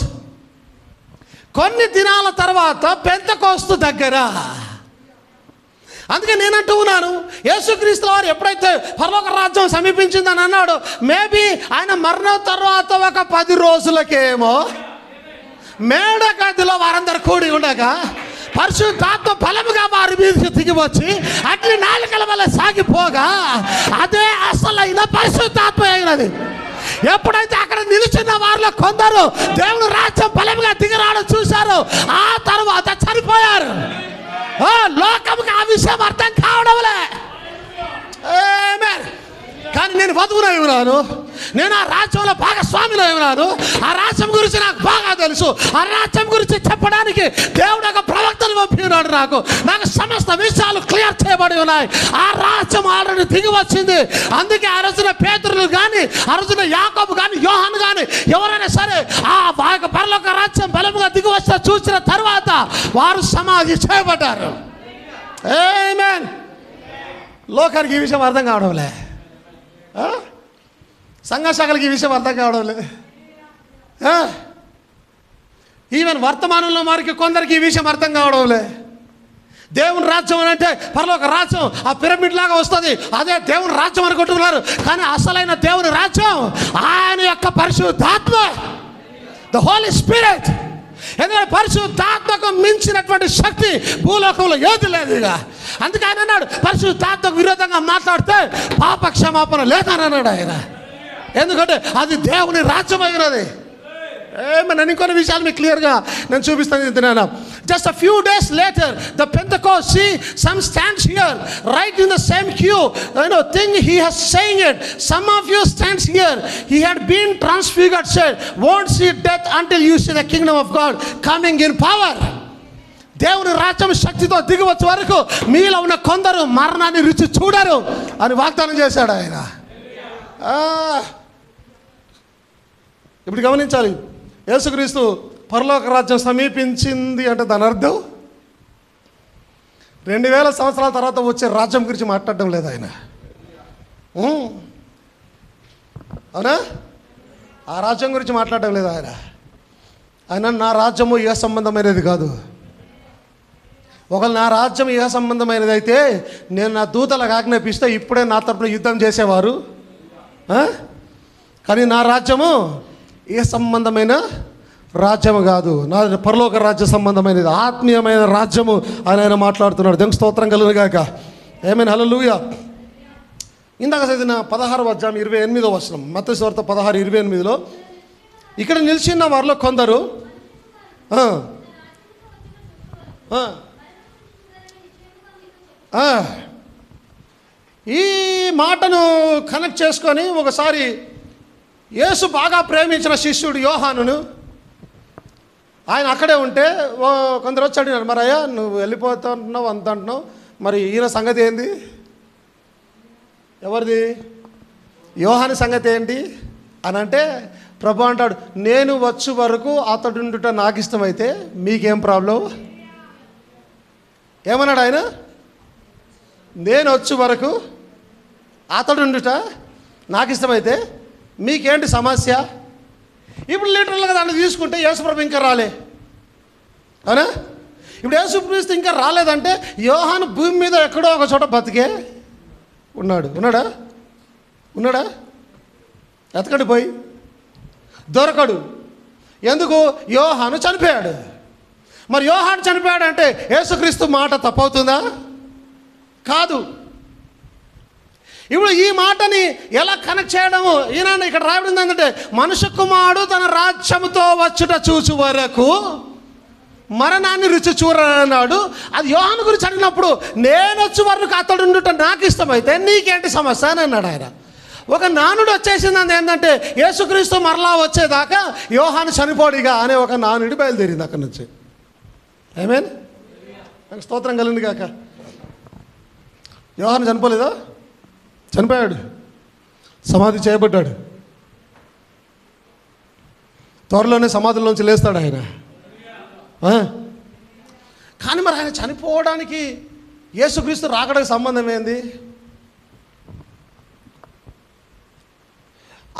కొన్ని దినాల తర్వాత పెంతెకోస్తు దగ్గర. అందుకే నేనంటూ ఉన్నాను, యేసుక్రీస్తు వారు ఎప్పుడైతే పరలోక రాజ్యం సమీపించిందని అన్నాడు, మేబీ ఆయన మరణం తర్వాత ఒక 10 రోజులకేమో మేడ గదిలో వారందరూ కూడి ఉండగా పరిశుద్ధాత్మ బలముగా వారి మీదకి దిగి వచ్చి అగ్ని నాలుకల వల్ల సాగిపోగా అదే అసలైన పరిశుద్ధాత్మ అయినది. ఎప్పుడైతే అక్కడ నిలిచిన వారిలో కొందరు దేవుని రాజ్యం బలముగా దిగిరావడం చూశారు, ఆ తర్వాత చనిపోయారు. లోకముకి ఆ విషయం అర్థం కావడంలే. కానీ నేను వధువునై ఉన్నాను, నేను ఆ రాజ్యంలో భాగస్వామిలో ఉన్నాను, ఆ రాజ్యం గురించి నాకు బాగా తెలుసు. ఆ రాజ్యం గురించి చెప్పడానికి దేవుడు ఒక ప్రవక్తను పంపినాడు. నాకు సమస్త విషయాలు క్లియర్ చేయబడి ఉన్నాయి. ఆ రాజ్యం ఆల్రెడీ దిగి వచ్చింది. అందుకే ఆ రోజున పేతురులు కానీ, ఆ రోజున యాకోబు కానీ, యోహాను కానీ ఎవరైనా సరే ఆ పరలోక రాజ్యం బలముగా దిగి వచ్చి చూసిన తర్వాత వారు సమాధి చేయబడ్డారు. ఆమేన్. లోకానికి ఈ విషయం అర్థం కావడంలే, సంఘ శాఖలకి ఈ విషయం అర్థం కావడంలే. ఈవెన్ వర్తమానంలో వారికి కొందరికి ఈ విషయం అర్థం కావడంలే. దేవుని రాజ్యం అని అంటే పరలోక రాజ్యం ఆ పిరమిడ్ లాగా వస్తుంది, అదే దేవుని రాజ్యం అనుకుంటున్నారు. కానీ అసలైన దేవుని రాజ్యం ఆయన యొక్క పరిశుద్ధాత్మ, ద హోలీ స్పిరిట్. ఎందుకంటే పరిశుద్ధాత్మకు మించినటువంటి శక్తి భూలోకంలో ఏది లేదు. ఇక అందుకే ఆయన అన్నాడు, పరిశుద్ధాత్మకు విరోధంగా మాట్లాడితే పాప క్షమాపణ లేదని అన్నాడు ఆయన. ఎందుకంటే అది దేవుని రాజ్యం అయినది. నేను ఇంకొన్ని విషయాలు మీకు క్లియర్గా నేను చూపిస్తాను. Just a few days later the Pentecost, see, some stands here right in the same queue, thing he has saying it. Some of you stands here, he had been transfigured, said, won't see death until you see the kingdom of God coming in power. దేవుని రాజ్యం శక్తితో దిగి వచ్చే వరకు మీలో ఉన్న కొందరు మరణాన్ని రుచి చూడరు అని వాగ్దానం చేశాడు ఆయన. ఇప్పుడు గమనించాలి, యేసుక్రీస్తు పరలోక రాజ్యం సమీపించింది అంటే దాని అర్థం 2000 సంవత్సరాల తర్వాత వచ్చే రాజ్యం గురించి మాట్లాడడం లేదు ఆయన. అవునా? ఆ రాజ్యం గురించి మాట్లాడడం లేదు ఆయన. ఆయన నా రాజ్యము ఏ సంబంధమైనది కాదు. ఒకవేళ నా రాజ్యం ఏ సంబంధమైనది అయితే నేను నా దూతలకు ఆజ్ఞాపిస్తే ఇప్పుడే నా తరపున యుద్ధం చేసేవారు. కానీ నా రాజ్యము ఏ సంబంధమైన రాజ్యము కాదు, నా పరలోక రాజ్య సంబంధమైనది, ఆత్మీయమైన రాజ్యము అని ఆయన మాట్లాడుతున్నాడు. దేవునికి స్తోత్రం కలుగును గాక. ఆమేన్, హల్లెలూయా. ఇందాక చదివిన 16వ అధ్యాయం 28వ వచనం, మత్తయి సువార్త 16:28లో ఇక్కడ నిలిచిన వారిలో కొందరు ఈ మాటను కనెక్ట్ చేసుకొని ఒకసారి యేసు బాగా ప్రేమించిన శిష్యుడు యోహానును, ఆయన అక్కడే ఉంటే కొందరు వచ్చి అడిగినారు, మరి అయ్యా నువ్వు వెళ్ళిపోతున్నావు అంత అంటున్నావు, మరి ఈయన సంగతి ఏంది, ఎవరిది యోహాను సంగతి ఏంటి అని అంటే ప్రభు అంటాడు, నేను వచ్చు వరకు అతడుండుట నాకు ఇష్టమైతే మీకేం ప్రాబ్లం. ఏమన్నాడు ఆయన? నేను వచ్చు వరకు అతడుండుట నాకు ఇష్టమైతే మీకేంటి సమస్య? ఇప్పుడు లీటర్లుగా దాన్ని తీసుకుంటే యేసుప్రభు ఇంకా రాలే, అవునా? ఇప్పుడు యేసుక్రీస్తు ఇంకా రాలేదంటే యోహాను భూమి మీద ఎక్కడో ఒక చోట బతికే ఉన్నాడా? ఎతకడు, పోయి దొరకడు. ఎందుకు? యోహాను చనిపోయాడు. మరి యోహాను చనిపోయాడు అంటే యేసుక్రీస్తు మాట తప్పవుతుందా? కాదు. ఇప్పుడు ఈ మాటని ఎలా కనెక్ట్ చేయడము? ఈయన ఇక్కడ రాయబడింది ఏంటంటే, మనుష్య కుమారుడు తన రాజ్యముతో వచ్చుట చూసు వరకు మరణాన్ని రుచి చూడన్నాడు. అది యోహాను గురించి అడిగినప్పుడు నేను వచ్చే వరకు అతడు ఉండుట నాకు ఇష్టమైతే నీకేంటి సమస్య అని అన్నాడు ఆయన. ఒక నానుడు వచ్చేసింది ఏంటంటే యేసుక్రీస్తు మరలా వచ్చేదాకా యోహాను చనిపోడిగా అనే ఒక నానుడి బయలుదేరింది అక్కడి నుంచి. ఆమేన్. స్తోత్రం కలిగింది కాక. యోహాను చనిపోలేదా? చనిపోయాడు, సమాధి చేయబడ్డాడు. త్వరలోనే సమాధిలోంచి లేస్తాడు ఆయన. కానీ మరి ఆయన చనిపోవడానికి యేసుక్రీస్తు రాకడానికి సంబంధం ఏంది?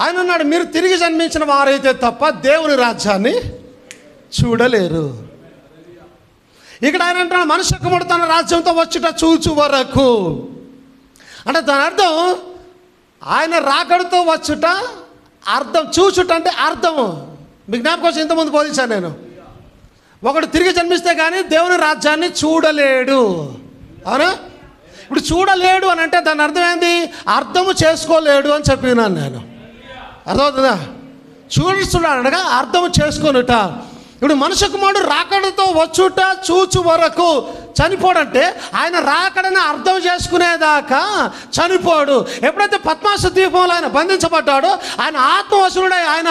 ఆయన అన్నాడు, మీరు తిరిగి జన్మించిన వారైతే తప్ప దేవుని రాజ్యాన్ని చూడలేరు. ఇక్కడ ఆయన అంటున్నాడు, మనుష్య కుమారుడు తన రాజ్యంతో వచ్చుట చూచు వరకు. అంటే దాని అర్థం ఆయన రాకడితో వచ్చుట, అర్థం చూచుట అంటే అర్థము. మీ జ్ఞాపకం కోసం ఇంతకుముందు బోధించాను నేను. ఒకడు తిరిగి జన్మిస్తే కానీ దేవుని రాజ్యాన్ని చూడలేడు. అవునా? ఇప్పుడు చూడలేడు అని అంటే దాని అర్థం ఏంది? అర్థము చేసుకోలేడు అని చెప్పినాను నేను. అర్థమవుతుందా? చూడనగా అర్థము చేసుకొనుట. ఇప్పుడు మనుష్య కుమారుడు రాకడతో వచ్చుట చూచు వరకు చనిపోడంటే ఆయన రాకడని అర్థం చేసుకునేదాకా చనిపోడు. ఎప్పుడైతే పద్మాసు ద్వీపంలో ఆయన బంధించబడ్డాడో ఆయన ఆత్మవశుడై ఆయన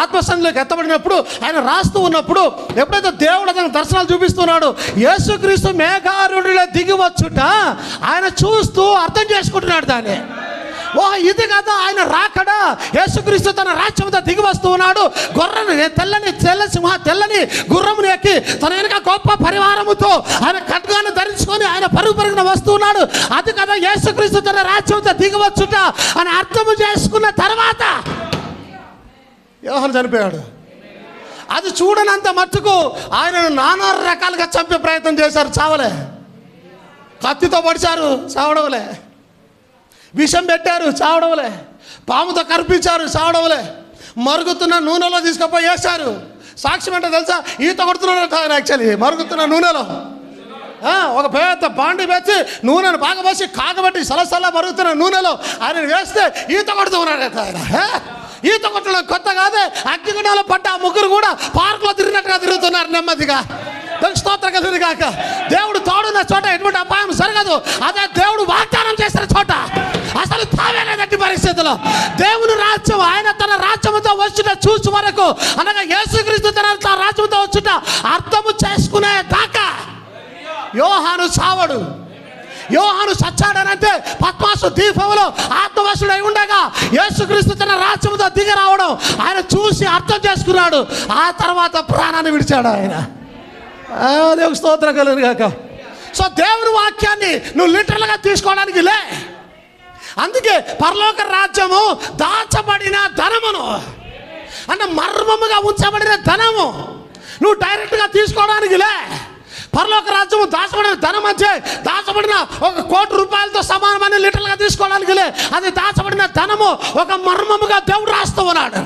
ఆత్మసన్నిలోకి ఎత్తబడినప్పుడు ఆయన రాస్తూ ఉన్నప్పుడు ఎప్పుడైతే దేవుడు అతను దర్శనాలు చూపిస్తున్నాడు, యేసుక్రీస్తు మేఘారుడిలో దిగి వచ్చుట ఆయన చూస్తూ అర్థం చేసుకుంటున్నాడు దాన్ని. ఇది కదా ఆయన రాకడ. యేసుక్రీస్తు తన రాజ్యంతో దిగి వస్తూ ఉన్నాడు. తెల్లని గుర్రముని ఎక్కి తన వెనుక గొప్ప పరివారముతో ఆయన ఖడ్గాన్ని ధరించుకొని ఆయన పరుగున వస్తూ ఉన్నాడు. అది కదా యేసుక్రీస్తు తన రాజ్యంతో దిగి వచ్చుట అని అర్థము చేసుకున్న తర్వాత యోహాను చనిపోయాడు. అది చూడనంత మట్టుకు ఆయనను నానా రకాలుగా చంపే ప్రయత్నం చేశారు, చావలే. కత్తితో పొడిచారు, చావడంలే. విషం పెట్టారు, చావడంలే. పాముతో కరిపించారు, చావడంలే. మరుగుతున్న నూనెలో తీసుకుపోయి వేశారు. సాక్ష్యం ఏంటో తెలుసా? ఈత కొడుతున్నాడు ఆయన. యాక్చువల్లీ మరుగుతున్న నూనెలో ఒక పెద్ద బాండి వేసి నూనెను బాగా పోసి కాగబెట్టి సలసలా మరుగుతున్న నూనెలో ఆయన వేస్తే ఈత కొడుతూ ఉన్నాడు ఆయన. ఈత కొట్టడం కొత్త కాదే. అగ్నిగుండంలో పడ్డ ఆ ముగ్గురు కూడా పార్కులో తిరిగినట్టుగా తిరుగుతున్నారు నెమ్మదిగా. స్తోత్రం కలిగిన కాక. దేవుడు తోడున్న చోట ఎటువంటి అపాయం జరగదు. అదే దేవుడు వాగ్దానం చేసిన చోట అసలు తావేలేదట్టి పరిస్థితుల్లో దేవుని రాజ్యం ఆయన తన రాజ్యంతో వచ్చుట చూసు వరకు, అనగా యేసుక్రీస్తు తన రాజ్యంతో వచ్చుట అర్థము చేసుకునే దాకా యోహాను చావడు. యోహాను చచ్చాడనంటే పద్మాసు ద్వీపంలో ఆత్మవశుడై ఉండగా యేసుక్రీస్తు తన రాజ్యంతో దిగి రావడం ఆయన చూసి అర్థం చేసుకున్నాడు. ఆ తర్వాత ప్రాణాన్ని విడిచాడు ఆయన. దేవుని స్తోత్రం కలుగును గాక. సో దేవుని వాక్యాన్ని నువ్వు లిటరల్గా తీసుకోవడానికి లే. అందుకే పరలోక రాజ్యము దాచబడిన ధనమును, అంటే మర్మముగా ఉంచబడిన ధనము నువ్వు డైరెక్ట్గా తీసుకోవడానికి లే. పరలోక రాజ్యము దాచబడిన ధనం అంటే దాచబడిన 1 కోటి రూపాయలతో సమానమని లిటరల్గా తీసుకోవడానికి లే. అది దాచబడిన ధనము ఒక మర్మముగా దేవుడు రాస్తూ ఉన్నాడు.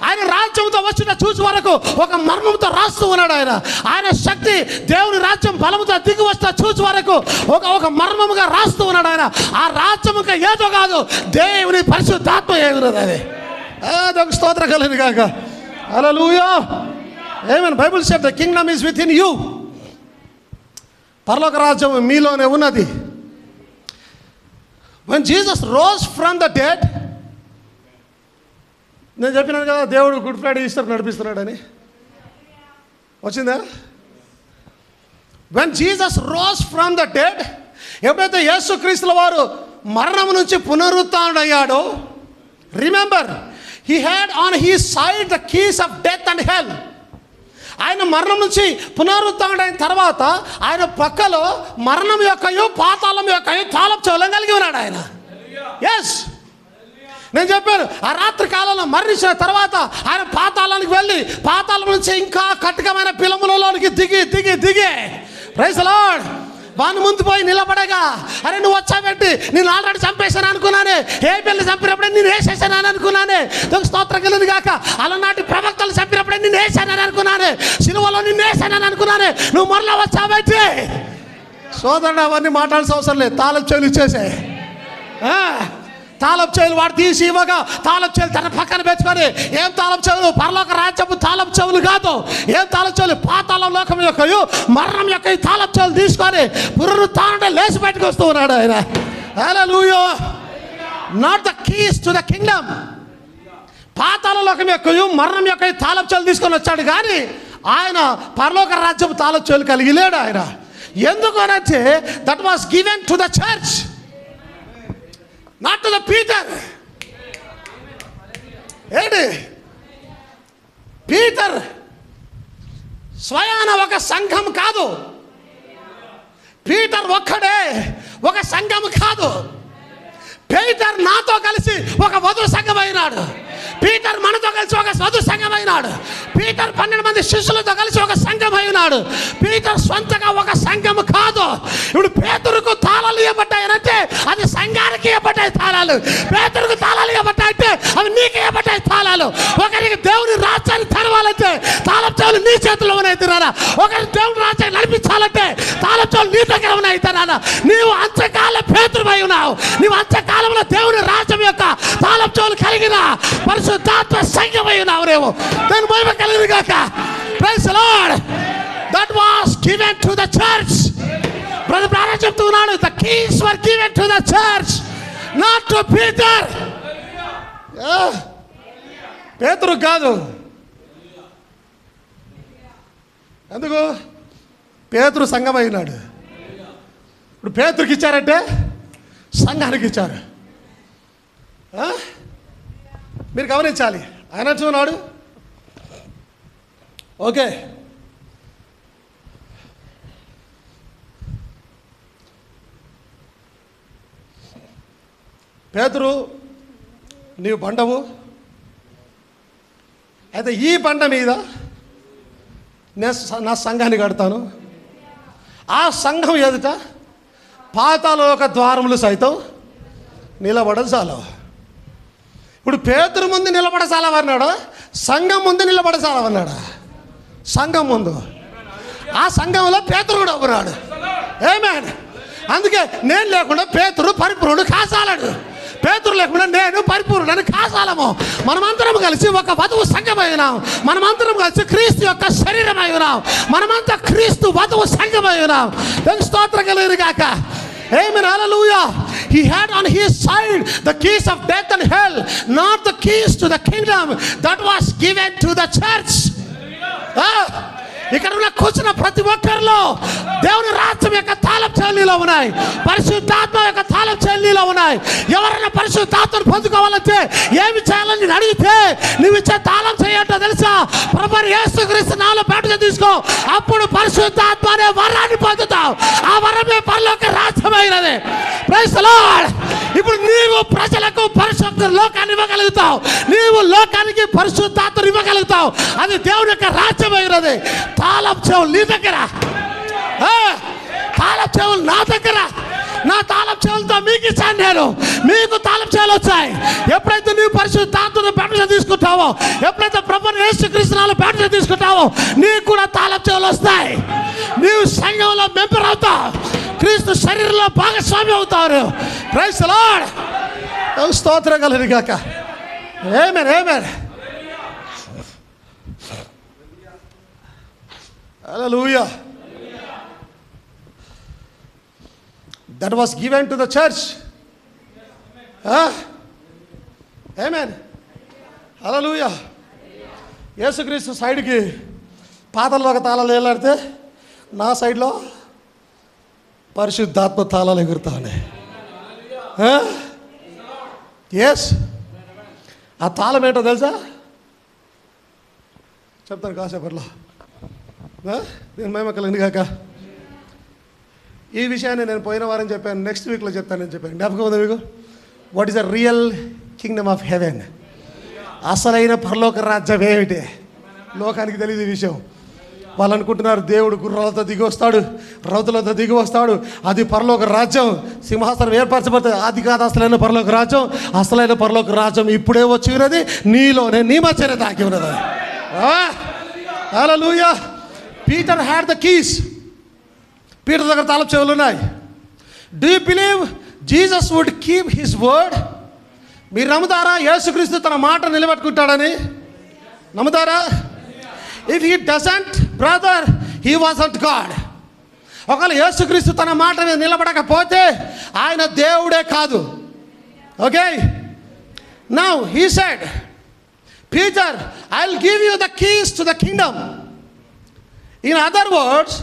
ఆయన రాజ్యంతో వచ్చిన చూసి వరకు ఒక మర్మంతో రాస్తూ ఉన్నాడు. ఆయన శక్తి దేవుని రాజ్యం బలముతో దిగి వస్తా చూసి వరకు ఒక మర్మముగా రాస్తూ ఉన్నాడు ఆయన. ఆ రాజ్యముగా ఏదో కాదు, దేవుని పరిశుద్ధాత్మ ఏమిన్నది. అది అదొక స్తోత్రం కలిగింది కాక. Hallelujah. Amen. Bible said the kingdom is within you. పరలోక రాజ్యం మీలోనే ఉన్నది. when Jesus rose from the dead, నేను చెప్పినాను కదా దేవుడు గుడ్ ఫ్రైడే ఈస్టర్ నడిపిస్తున్నాడని. వచ్చిందా? when Jesus rose from the dead, ఎప్పుడైతే యేసుక్రీస్తుల వారు మరణం నుంచి పునరుత్థానుడయ్యాడో, remember he had on his side the keys of death and hell. ఆయన మరణం నుంచి పునరుత్థానుడైన తర్వాత ఆయన పక్కలో మరణం యొక్కయు పాతాళం యొక్కయు తాళపు చెవులను కలిగి ఉన్నాడు ఆయన. ఎస్, నేను చెప్పాను ఆ రాత్రి కాలంలో మరణించిన తర్వాత ఆయన పాతాళానికి వెళ్ళి పాతాళం నుంచి ఇంకా కటకమైన పిలములలోనికి దిగి దిగి దిగి ప్రైజ్ ది లార్డ్ వాని ముందు పోయి నిలబడగా, అరే నువ్వు వచ్చాబెట్టి నేను ఆల్రెడీ చంపేశాను అనుకున్నానే, ఏ పిల్లలు చంపినప్పుడే నేను వేసేసాను అనుకున్నానే. స్తోత్రం కలిగింది కాక. అలనాటి ప్రవక్తలు చంపినప్పుడే నేను వేసానని అనుకున్నానే, సిలువలో నిన్ను వేసానని అనుకున్నానే, నువ్వు మరలా వచ్చాబెట్టి. సోదరుడు అవన్నీ మాట్లాడాల్సిన అవసరం లేదు, తాళం చెవులు ఇచ్చేసే. తాళపు చెవులు వాడు తీసి ఇవ్వగా తాళపు చెవులు తన పక్కన పెట్టుకొని, ఏం తాళపు చెవులు? పరలోక రాజ్యపు తాళపు చెవులు కాదు. ఏం తాళపు చెవులు? పాతాళ లోకం యొక్క మరణం యొక్క ఈ తాళపు చెవులు తీసుకొని పునరుత్థానం లేచి బయటకు వస్తూ ఉన్నాడు ఆయన. Hallelujah. Not the keys to the kingdom. పాతాళ లోకం యొక్క మరణం యొక్క ఈ తాళపు చెవులు తీసుకొని వచ్చాడు, కానీ ఆయన పరలోక రాజ్యపు తాళపు చెవులు కలిగి లేడు ఆయన. ఎందుకు అనంటే that was given to the church, not to the Peter. ఏంటి? పీటర్ స్వయాన ఒక సంఘం కాదు. పీటర్ ఒక్కడే ఒక సంఘం కాదు. పీటర్ నాతో కలిసి ఒక వధు సంఘం అయినాడు. పీటర్ మనతో కలిసి ఒక వధు సంఘం అయినాడు. పీటర్ 12 మంది శిష్యులతో కలిసి ఒక సంఘం అయినాడు. పీటర్ సొంతగా ఒక సంఘం కాదు. ఇప్పుడు పేతురుకు తాళాలు ఇవ్వబడ్డాయనంటే అది సంఘానికి ఇవ్వబడ్డాయి తాళాలు. పేతురుకు తాళాలు ఇవ్వబడ్డాయంటే అవి నీకు ఇవ్వబడ్డాయి తాళాలు. ఒకరికి దేవుని రాజ్యాన్ని తెరవాలంటే తాళపు చెవులు నీ చేతిలో ఉన్నాయి తినారా. ఒకరికి దేవుని రాజ్యాన్ని నడిపించాలంటే తాళపు చెవులు నీ దగ్గర ఉన్నాయి తినారా. నీవు అంత్యకాల పేతురువై ఉన్నావు. నీవు అంత్యకాలంలో దేవుని రాజ్యం యొక్క తాళపు చెవులు కలిగిన పరిశుద్ధాత్మ సంఘమై ఉన్నావు. రేవు దాని మహిమ కలిగిన గాక. Praise the Lord. That was given to the church. Brother Branham చెప్తున్నాడు, the keys were given to the church, not to Peter. పేతురు కాదు. ఎందుకు? పేతురు సంఘం అయినాడు. ఇప్పుడు పేతురుకి ఇచ్చారంటే సంఘానికి ఇచ్చారు. మీరు గమనించాలి. ఆయన చూన్నాడు. ఓకే, పేతురు నీవు బండవు, అయితే ఈ బండ మీద నా సంఘాన్ని కడతాను. ఆ సంఘం ఎదుట పాతాళలోక ద్వారములు సైతం నిలబడచాలవు. ఇప్పుడు పేతురు ముందు నిలబడచాలవన్నాడు, సంఘం ముందు నిలబడచాలవన్నాడు. సంఘం ముందు, ఆ సంఘంలో పేతురు కూడా ఉన్నాడు. ఆమేన్. అందుకే నేను లేకుండా పేతురు పరిపూర్ణుడు కాసాలడు. పేతురు లేకుండా నేను పరిపూర్ణుడని కాసాలము. మనమంతరం కలిసి ఒక వధువు సంఘమై ఉన్నాం. మనమంతరం కలిసి క్రీస్తు యొక్క శరీరమై ఉన్నాం. మనమంతా క్రీస్తు వధువు సంఘమై ఉన్నాం. దానికి స్తోత్రం కలుగును గాక. Amen. Hallelujah. He had on his side the keys of death and hell, not the keys to the kingdom that was given to the church. ఇక్కడ ఉన్న కూర్చున్న ప్రతి ఒక్కరిలో దేవుని రాజ్యం యొక్క తాళపు చెవులు ఉన్నాయి. పరిశుద్ధాత్మ యొక్క తాళపు చెవులు ఉన్నాయి. ఎవరైనా పరిశుద్ధాత్మను పొందుకోవాలంటే ఏమి చేయాలని నేను అడిగితే నువ్వు ఇచ్చే తాళం చేయంటో తెలుసా? ప్రభువు యేసుక్రీస్తు నామములో బాప్తిసం తీసుకో. అప్పుడు పరిశుద్ధాత్మ అనే వరాన్ని పొందుతావు. ఆ వరమే పరలోక రాజ్యమైనది. Praise the lord. ఇప్పుడు నీవు ప్రజలకు పరిశుద్ధ లోకాన్ని ఇవ్వగలుగుతావు. నీవు లోకానికి పరిశుద్ధాత్మను ఇవ్వగలుగుతావు. అది దేవుని యొక్క రాజ్యమైనది. తాళపు చెవులు నీ దగ్గర, తాళపు చెవులు నా దగ్గర. నా తాళపు చెవులతో మీకు ఇచ్చాను నేను. మీకు తాళపు చెవులు వచ్చాయి. ఎప్పుడైతే నీవు పరిశుద్ధాత్మను బాప్తిసం తీసుకుంటావో, ఎప్పుడైతే ప్రభువు యేసుక్రీస్తు నామములో బాప్తిసం తీసుకుంటావో, నీకు కూడా తాళపు చెవులు వస్తాయి. నీవు సంఘంలో మెంబర్ అవుతావు. క్రీస్తు శరీరంలో భాగస్వామి అవుతారు. Praise the Lord. స్తోత్రం కలుగును గాక. ఆమేన్. ఆమేన్. Hallelujah. That was given to the church. Amen. Hallelujah. యేసుక్రీస్తు సైడ్కి పాతాళలోక తాళాలు వేలాడితే నా సైడ్లో పరిశుద్ధాత్మ తాళాలు ఎగురుతానే. ఎస్. ఆ తాళం ఏంటో తెలుసా? చెప్తాను కాసేపట్లో. నేను మహిమ కలుగును గాక. ఈ విషయాన్ని నేను పోయిన వారం చెప్పాను, నెక్స్ట్ వీక్లో చెప్తానని చెప్పాను. జ్ఞాపకం ఉందా మీకు? What is the real Kingdom of haven? అసలైన పరలోక రాజ్యం ఏమిటి? లోకానికి తెలియదు ఈ విషయం. వాళ్ళు అనుకుంటున్నారు దేవుడు గుర్రాలతో దిగి వస్తాడు, రౌతులతో దిగి వస్తాడు, అది పరలోక రాజ్యం, సింహాసనం ఏర్పరచబడుతుంది. అది కాదు అసలైన పరలోక రాజ్యం. అసలైన పరలోక రాజ్యం ఇప్పుడే వచ్చి ఉన్నది, నీలోనే నీ మధ్యనే దాగి ఉన్నది. Hallelujah. Peter had the keys. Peter దగ్గర తాళపు చెవులు ఉన్నాయి. Do you believe Jesus would keep his word? మీరు నమ్ముతారా యేసుక్రీస్తు తన మాట నిలబెట్టుకుంటాడని? నమ్ముతారా? If he doesn't brother, he wasn't God. ఒకవేళ యేసుక్రీస్తు తన మాట మీద నిలబడకపోతే ఆయన దేవుడే కాదు. Okay, now he said, Peter, I will give you the keys to the kingdom. In other words,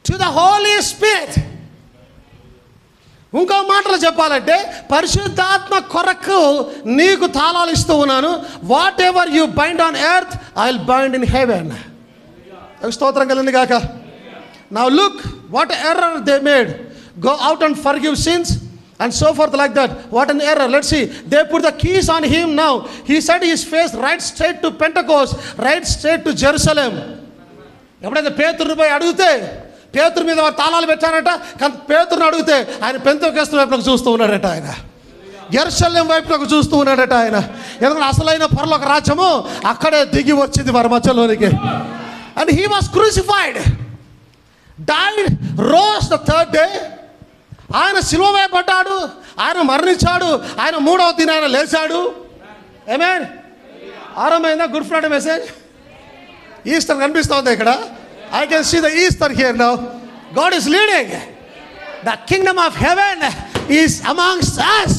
to the Holi spirit. ఇంకో మాటలు చెప్పాలంటే పరిశుద్ధాత్మ కొరకు నీకు తాళాలు ఇస్తూ ఉన్నాను. What ever you bind on earth, I will bind in haven. స్తోత్రం కలిగింది గాక. Now look what error they made. Go out and forgive since and so forth like that. What an error. Let's see, they put the keys on him. Now he set his face right straight to Pentecost, right straight to Jerusalem. ఎప్పుడైతే పేతురుని పోయి అడిగితే పేతురు మీద వారు తాళాలు పెట్టారట, కానీ పేతురుని అడిగితే ఆయన పెంతెకొస్తు వైపులకు చూస్తూ ఉన్నాడట, ఆయన యెరూషలేం వైపులకు చూస్తూ ఉన్నాడట ఆయన. ఎందుకంటే అసలైన పరలోక రాజ్యము అక్కడే దిగి వచ్చింది వారి మధ్యలోనికి. And he was crucified, died, rose the third day. ఆయన శిలువ వేయబడ్డాడు, ఆయన మరణించాడు, ఆయన 3వ దిన ఆయన లేచాడు. ఆమేన్. ఆరంభమైందా గుడ్ ఫ్రైడే మెసేజ్? ఈస్టర్ కనిపిస్తుంది ఇక్కడ. I can see the Easter here now. God is leading. The kingdom of heaven is amongst us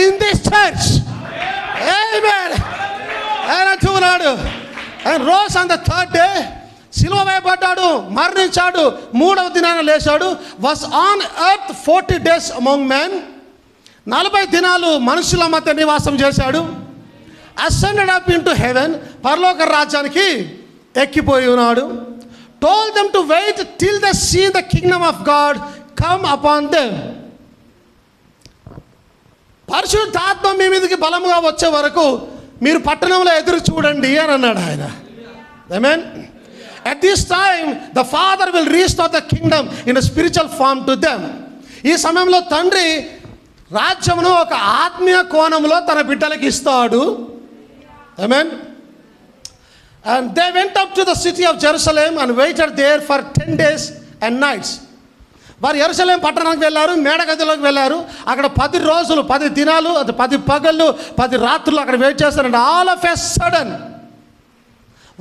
in this church. ఆమేన్. ఆయన చూడాడు. ఆయన rose on the third day, శిలువ వేయబడ్డాడు, మరణించాడు, 3వ దినాన లేచాడు. Was on earth 40 days among men. 40 దినాలు మనుషుల మధ్య నివాసం చేశాడు. అసెండెడ్ అప్ ఇంటూ హెవెన్, పరలోక రాజ్యానికి ఎక్కిపోయి ఉన్నాడు. Told them to wait till they see the kingdom of God come upon them. పరిశుద్ధాత్మ మీ మీదకి బలముగా వచ్చే వరకు మీరు పట్టణంలో ఎదురు చూడండి అని అన్నాడు ఆయన. ఆమేన్. At this time, the Father will restore the kingdom in a spiritual form to them. ఈ సమయంలో తండ్రి రాజ్యమును ఒక ఆత్మీయ కోణంలో తన బిడ్డలకు ఇస్తాడు. Amen. And they went up to the city of Jerusalem and waited there for 10 days and nights. వారు యెరూషలేం పట్టణానికి వెళ్ళారు, మేడగదిలోకి వెళ్ళారు. అక్కడ 10 రోజులు 10 దినాలు, అది 10 పగళ్ళు 10 రాత్రులు అక్కడ వెయిట్ చేస్తారండి. ఆల్ ఆఫ్ ఎ సడన్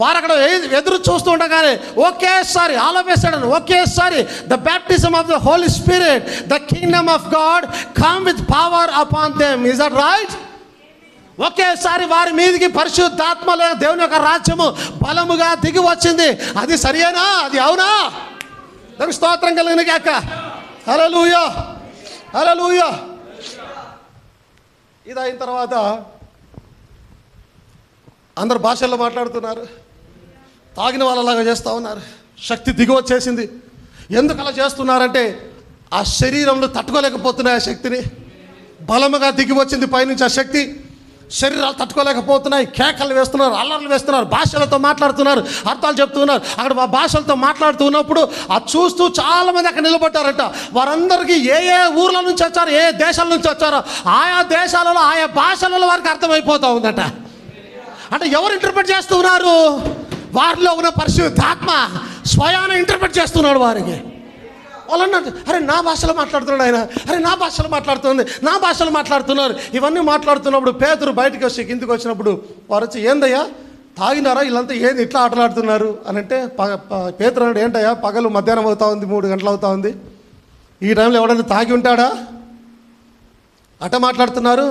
వారు అక్కడ ఎదురు చూస్తూ ఉండగానే ఒకేసారి, ఆల్ ఆఫ్ ఎ సడన్ ఒకేసారి, the baptism of the Holi spirit, the kingdom of God come with power upon them. Is that right? ఒకేసారి వారి మీదకి పరిశుద్ధాత్మలో దేవుని యొక్క రాజ్యము బలముగా దిగి వచ్చింది. అది సరియేనా? అది అవునా? దానికి స్తోత్రం కలిగిన గాక. హల్లెలూయా, హల్లెలూయా. ఇది అయిన తర్వాత అందరు భాషల్లో మాట్లాడుతున్నారు, తాగిన వాళ్ళలాగా చేస్తూ ఉన్నారు. శక్తి దిగి వచ్చేసింది. ఎందుకు అలా చేస్తున్నారంటే ఆ శరీరంలో తట్టుకోలేకపోతున్నాయి ఆ శక్తిని. బలముగా దిగి వచ్చింది పైనుంచి ఆ శక్తి. శరీరాలు తట్టుకోలేకపోతున్నాయి. కేకలు వేస్తున్నారు, అల్లర్లు వేస్తున్నారు, భాషలతో మాట్లాడుతున్నారు, అర్థాలు చెప్తున్నారు. అక్కడ ఆ భాషలతో మాట్లాడుతున్నప్పుడు అది చూస్తూ చాలామంది అక్కడ నిలబడ్డారట. వారందరికీ ఏ ఏ ఊర్ల నుంచి వచ్చారో, ఏ దేశాల నుంచి వచ్చారో ఆయా దేశాలలో ఆయా భాషలలో వారికి అర్థమైపోతూ ఉందట. అంటే ఎవరు ఇంటర్ప్రెట్ చేస్తున్నారు? వారిలో ఉన్న పరిశుద్ధాత్మ స్వయాన ఇంటర్ప్రెట్ చేస్తున్నాడు వారికి. వాళ్ళు అన్నారు, అరే నా భాషలో మాట్లాడుతున్నాడు ఆయన, అరే నా భాషలో మాట్లాడుతుంది, నా భాషలో మాట్లాడుతున్నారు. ఇవన్నీ మాట్లాడుతున్నప్పుడు పేతురు బయటకు వచ్చి కిందికి వచ్చినప్పుడు వారు వచ్చి, ఏందయ్యా తాగినారా వీళ్ళంతా, ఏంది ఇట్లా ఆటలాడుతున్నారు అని అంటే పేతురు అన్నాడు, ఏంటయ్యా పగలు మధ్యాహ్నం అవుతా ఉంది, 3 గంటలు అవుతా ఉంది, ఈ టైంలో ఎవడన్నా తాగి ఉంటాడా? అట మాట్లాడుతున్నారు.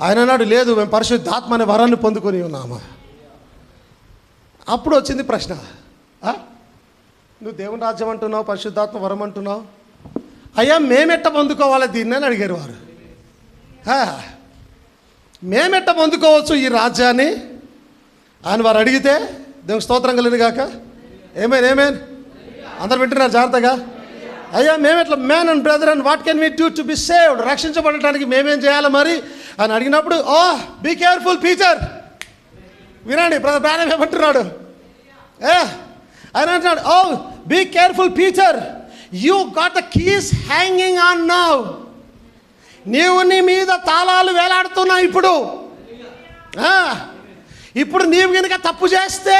ఆయన అన్నాడు, లేదు మేము పరిశుద్ధాత్మ అనే వరాన్ని పొందుకొని ఉన్నామా. అప్పుడు వచ్చింది ప్రశ్న, నువ్వు దేవుని రాజ్యం అంటున్నావు, పరిశుద్ధాత్మ వరం అంటున్నావు, అయ్యా మేమెట్ట పొందుకోవాలి దీన్ని అని అడిగారు వారు. మేమెట్ట పొందుకోవచ్చు ఈ రాజ్యాన్ని అని వారు అడిగితే, దేవుని స్తోత్రం కలిగిన గాక. ఏమేన్ అందరు వింటున్నారు జాగ్రత్తగా. అయ్యా మేమెట్లా, man and brother and what can we do to be saved, రక్షించబడటానికి మేమేం చేయాలి మరి అని అడిగినప్పుడు, ఓ బీ కేర్ఫుల్ పీటర్. వినండి బ్రదర్ బ్రానమ్ ఏమంటున్నాడు. ఆయన అంటున్నాడు, oh be careful Peter, you got the keys hanging on now. నీవు నీ మీద తాళాలు వేలాడుతున్నావు ఇప్పుడు. ఇప్పుడు నీవు కనుక తప్పు చేస్తే,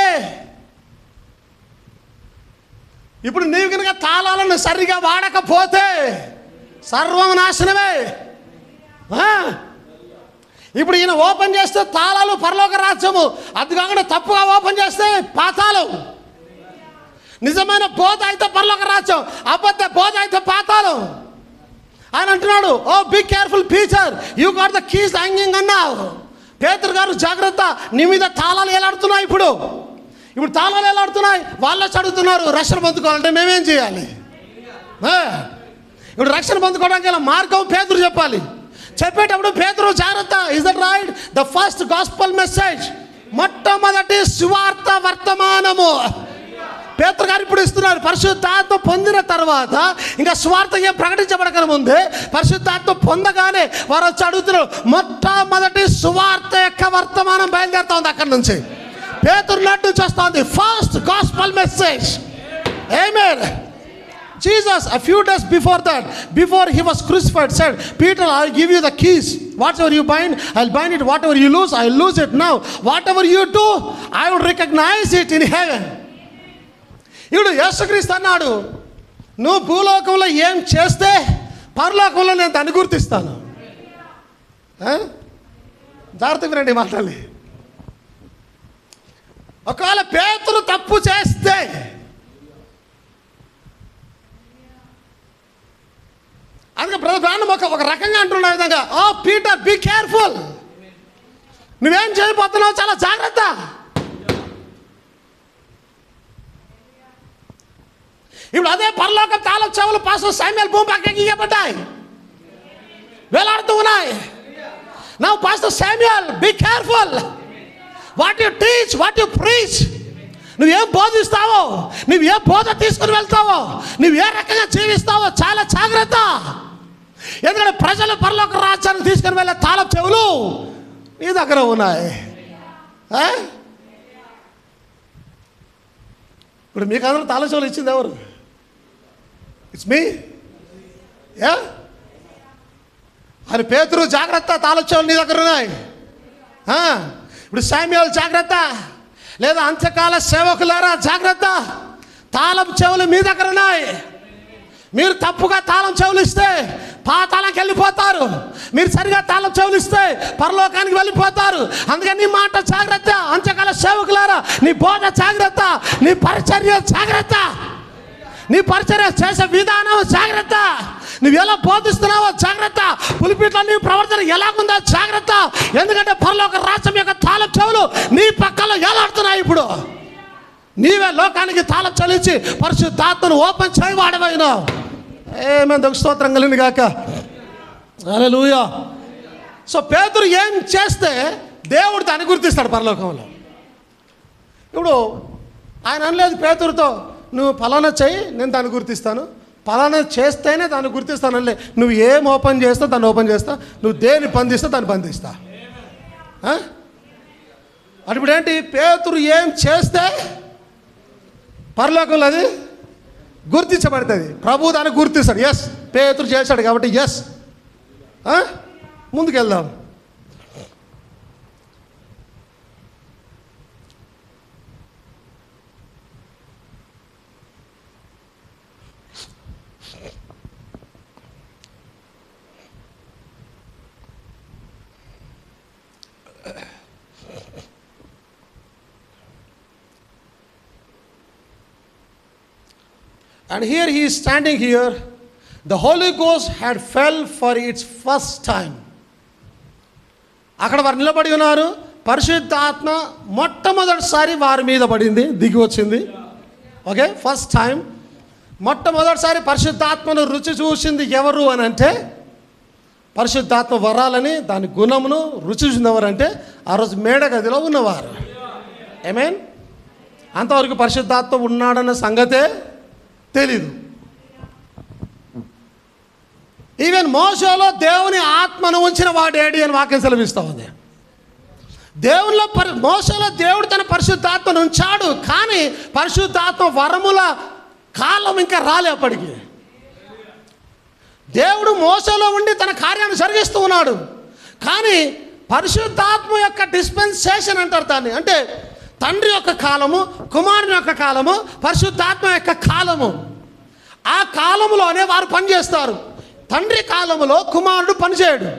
ఇప్పుడు నీవు కనుక తాళాలను సరిగా వాడకపోతే, సర్వనాశనమే. ఇప్పుడు ఈయన ఓపెన్ చేస్తే తాళాలు పరలోక రాజ్యము, అది కాకుండా తప్పుగా ఓపెన్ చేస్తే పాతాళం. నిజమైన బోధ అయితే పరలోక రాజ్యం, అబద్ధ బోధ అయితే పాతాళం. ఆయన అంటున్నాడు, oh be careful Peter, you got the keys hanging అన్నావు. పేతురు గారు జాగ్రత్త, నీ మీద తాళాలు ఎలాడుతున్నాయి. ఇప్పుడు తాళాలు ఎలాడుతున్నాయి. వాళ్ళే చదువుతున్నారు రక్షణ పొందుకోవాలంటే మేమేం చేయాలి? ఇప్పుడు రక్షణ పొందుకోవడానికి గల మార్గం పేతురు చెప్పాలి. చెప్పేటప్పుడు పేతురు జాగ్రత్త, is that right? The first gospel message, మొట్టమొదటి సువార్త వర్తమానము పేతురు గారు ఇప్పుడు ఇస్తున్నారు. పరిశుద్ధాత్మ పొందిన తర్వాత ఇంకా సువార్త ఏం ప్రకటించబడక ముందే పరిశుద్ధాత్మ పొందగానే వారు వచ్చి అడుగుతున్నారు. మొట్టమొదటి సువార్త యొక్క వర్తమానం బయలుదేరుతా ఉంది అక్కడి నుంచి. పేతురు నడ్డు చేస్తోంది first gospel message. Amen. Jesus, a few days before that, before he was crucified, said, Peter, I'll give you the keys. Whatever you bind, I'll bind it. Whatever you lose, I'll lose it. Now, whatever you do, I will recognize it in heaven. ఇప్పుడు యేసుక్రీస్తు అన్నాడు, నువ్వు భూలోకంలో ఏం చేస్తే పరలోకంలో నేను దాన్ని గుర్తిస్తాను. జాగ్రత్త వినండి మాట్లాడి. ఒకవేళ పేతురు తప్పు చేస్తే అందుకే బ్రదర్ ఒక రకంగా అంటున్న విధంగా, ఓ పీటర్ బీ కేర్ఫుల్, నువ్వేం చేయబోతున్నావు చాలా జాగ్రత్త. ఇప్పుడు అదే పరలోక తాళం చెవులు పాస్టర్ శామ్యూయల్ భూమి పక్కకి ఇవ్వబడ్డాయి, వేలాడుతూ ఉన్నాయి. Now pastor Samuel be careful what you teach, what you preach. నువ్వేం బోధిస్తావో, నువ్వు ఏ బోధ తీసుకుని వెళ్తావో, నువ్వు ఏ రకంగా జీవిస్తావో చాలా జాగ్రత్త. ఎందుకంటే ప్రజలు పరలోక రాజ్యాన్ని తీసుకుని వెళ్ళే తాళం చెవులు నీ దగ్గర ఉన్నాయి. ఇప్పుడు మీకు అందరూ తాళం చెవులు ఇచ్చింది ఎవరు? It's me. అని పేతురు జాగ్రత్త, తాళం చెవులు నీ దగ్గర ఉన్నాయి. ఇప్పుడు శామ్యూయల్ జాగ్రత్త, లేదా అంత్యకాల సేవకులారా జాగ్రత్త, తాళం చెవులు మీ దగ్గర ఉన్నాయి. మీరు తప్పుగా తాళం చెవులు ఇస్తే పాతాళానికి వెళ్ళిపోతారు, మీరు సరిగా తాళం చెవులు ఇస్తే పరలోకానికి వెళ్ళిపోతారు. అందుకని నీ మాట జాగ్రత్త, అంత్యకాల సేవకులారా నీ బోధ జాగ్రత్త, నీ పరిచర్య జాగ్రత్త, నీ పరిచర్య చేసే విధానం జాగ్రత్త, నువ్వు ఎలా బోధిస్తున్నావో జాగ్రత్త, పులిపీట్లో నీ ప్రవర్తన ఎలాగుందో జాగ్రత్త. ఎందుకంటే పరలోక రాజ్యం యొక్క తాళం చెవులు నీ పక్కలో ఎలాడుతున్నాయి. ఇప్పుడు నీవే లోకానికి తాళం చెల్లించి పరిశుద్ధాత్మను ఓపెన్ చేయవాడమైనావు. ఏమేం స్తోత్రం కలిగింది గాక. హల్లెలూయా. సో పేతురు ఏం చేస్తే దేవుడు దాన్ని గుర్తిస్తాడు పరలోకంలో. ఇప్పుడు ఆయన అనలేదు పేతురుతో, నువ్వు ఫలానా చెయ్యి నేను దాన్ని గుర్తిస్తాను, ఫలానా చేస్తేనే దాన్ని గుర్తిస్తాను అనలే. నువ్వు ఏం ఓపెన్ చేస్తావు దాన్ని ఓపెన్ చేస్తా, నువ్వు దేన్ని బంధిస్తావు దాన్ని బంధిస్తా. అది ఇప్పుడు ఏంటి? పేతురు ఏం చేస్తే పరలోకంలో అది గుర్తించబడుతుంది. ప్రభు దాన్ని గుర్తిస్తాడు. ఎస్, పేతురు చేశాడు కాబట్టి ఎస్, ముందుకెళ్దాం. And here he is standing here. The Holy Ghost had fell for its first time. అక్కడ వారు నిలబడి ఉన్నారు. పరిశుద్ధాత్మ మొట్టమొదటిసారి వారి మీద పడింది, దిగి వచ్చింది. Okay, first time. మొట్టమొదటిసారి పరిశుద్ధాత్మను రుచి చూసింది ఎవరు అని అంటే, పరిశుద్ధాత్మ వరాలని దాని గుణమును రుచి చూసింది ఎవరంటే ఆ రోజు మేడగదిలో ఉన్నవారు. ఆమేన్. అంతవరకు పరిశుద్ధాత్మ ఉన్నాడన్న సంగతే తెలీదు. ఈవెన్ మోషేలో దేవుని ఆత్మను ఉంచిన వాడేడి అని వాక్యం సెలవిస్తూ ఉంది. దేవునిలో మోషేలో దేవుడు తన పరిశుద్ధాత్మను ఉంచాడు, కానీ పరిశుద్ధాత్మ వరముల కాలం ఇంకా రాలేపటికి. దేవుడు మోషేలో ఉండి తన కార్యాన్ని జరిగిస్తూ ఉన్నాడు, కానీ పరిశుద్ధాత్మ యొక్క డిస్పెన్సేషన్ అంటారు దాన్ని. అంటే తండ్రి యొక్క కాలము, కుమారుని యొక్క కాలము, పరిశుద్ధాత్మ యొక్క కాలము. ఆ కాలంలోనే వారు పనిచేస్తారు. తండ్రి కాలంలో కుమారుడు పనిచేయడు,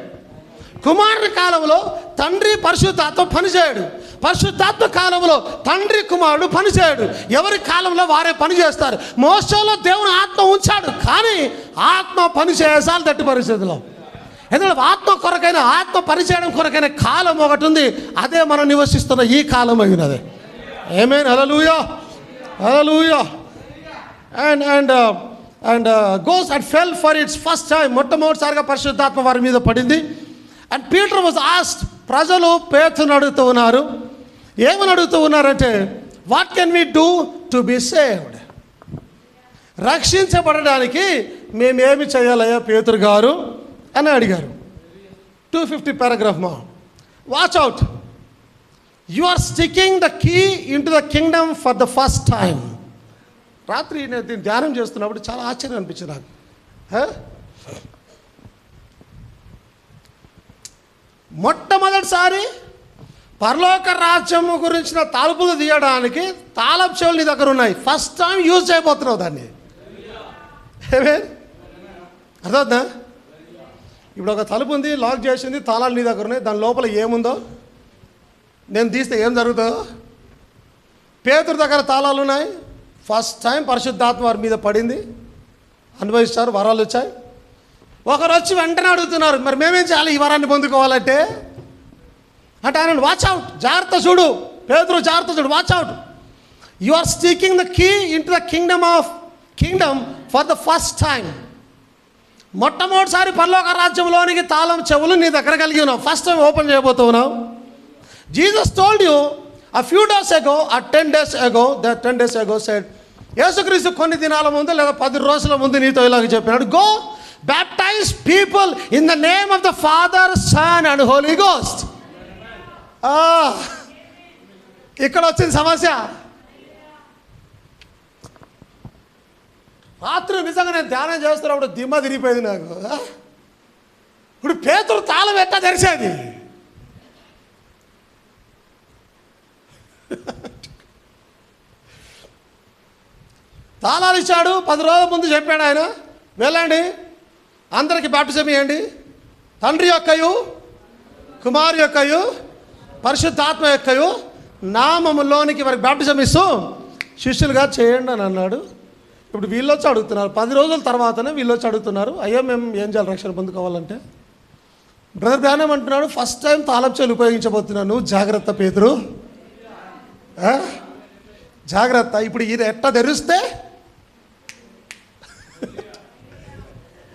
కుమారుడి కాలంలో తండ్రి పరిశుద్ధాత్మ పనిచేయడు, పరిశుద్ధాత్మ కాలంలో తండ్రి కుమారుడు పనిచేయడు. ఎవరి కాలంలో వారే పని చేస్తారు. మోసలో దేవుని ఆత్మ ఉంచాడు, కానీ ఆత్మ పని చేసాలి తట్టి పరిస్థితిలో. ఎందుకంటే ఆత్మ పనిచేయడం కొరకైన కాలం ఒకటి ఉంది. అదే మనం నివసిస్తున్న ఈ కాలం అయినది. ఆమేన్. హల్లెలూయా, హల్లెలూయా. అండ్ గోస్ and fell for its first time. మొట్టమొదటిసారిగా పరిశుద్ధాత్మ వారి మీద పడింది. And Peter was asked. ప్రజలు పేతురుని అడుగుతూ ఉన్నారు. ఏమని అడుగుతూ ఉన్నారంటే, what can we do to be saved? రక్షించబడడానికి మేమేమి చేయాలయ్యా పేతురు గారు అని అడిగారు. 250 పారాగ్రాఫ్ మా. Watch out, you are sticking the key into the kingdom for the first time. రాత్రి నేను దీన్ని ధ్యానం చేస్తున్నప్పుడు చాలా ఆశ్చర్యం అనిపించింది నాకు. మొట్టమొదటిసారి పరలోక రాజ్యము గురించిన తలుపులు తీయడానికి తాళపు చెవులు నీ దగ్గర ఉన్నాయి. ఫస్ట్ టైం యూజ్ చేయబోతున్నావు దాన్ని. అర్థమవుతుందా? ఇప్పుడు ఒక తలుపు ఉంది, లాక్ చేసింది, తాళాలు నీ దగ్గర ఉన్నాయి. దాని లోపల ఏముందో నేను తీస్తే ఏం జరుగుతుందో. పేతురు దగ్గర తాళాలు ఉన్నాయి. ఫస్ట్ టైం పరిశుద్ధాత్మ వారి మీద పడింది, అనుభవిస్తారు, వరాలు వచ్చాయి. ఒకరు వచ్చి వెంటనే అడుగుతున్నారు, మరి మేమేం చేయాలి ఈ వరాన్ని పొందుకోవాలంటే? అంటే ఆయన వాచ్ అవుట్, జాగ్రత్త చూడు పేతురు, జాగ్రత్త చూడు, watch out. You are sticking the key into the kingdom for the first time. మొట్టమొదటిసారి పరలోక రాజ్యంలోనికి తాళం చెవులు నీ దగ్గర కలిగి ఉన్నావు. ఫస్ట్ టైం ఓపెన్ చేయబోతున్నావు. Jesus told you a few days ago or 10 days ago, that 10 days ago said, యేసుక్రీస్తు కొన్ని దినాల ముందు లేదా 10 రోజుల ముందు నీతో ఇలాగ చెప్పినాడు, go baptize people in the name of the Father, Son and Holy Ghost. ఇక్కడ వచ్చింది సమస్య. రాత్రి నిజంగా నేను ధ్యానం చేస్తున్నప్పుడు దిమ్మ తిరిగిపోయింది నాకు. ఇప్పుడు పేతురు తాళం ఎట్టా తెరిచేది? తాళాలు ఇచ్చాడు. 10 రోజుల ముందు చెప్పాడు ఆయన, వెళ్ళండి అందరికి బాప్టిజం ఇవ్వండి, తండ్రి యొక్కయు కుమారు యొక్కయు పరిశుద్ధాత్మ యొక్కయు నామములోనికి వారికి బాప్టిజం ఇస్తూ శిష్యులుగా చేయండి అని అన్నాడు. ఇప్పుడు వీళ్ళు వచ్చి అడుగుతున్నారు, 10 రోజుల తర్వాతనే వీళ్ళు వచ్చి అడుగుతున్నారు, అయ్యో మేము ఏం చేయాలి రక్షణ పొందుకోవాలంటే? బ్రదర్ బ్రానమ్ అంటున్నాడు, ఫస్ట్ టైం తాళం చెవులు ఉపయోగించబోతున్నాను, జాగ్రత్త పేతురు, జాగ్రత్త. ఇప్పుడు ఇది ఎట్లా తెరిస్తే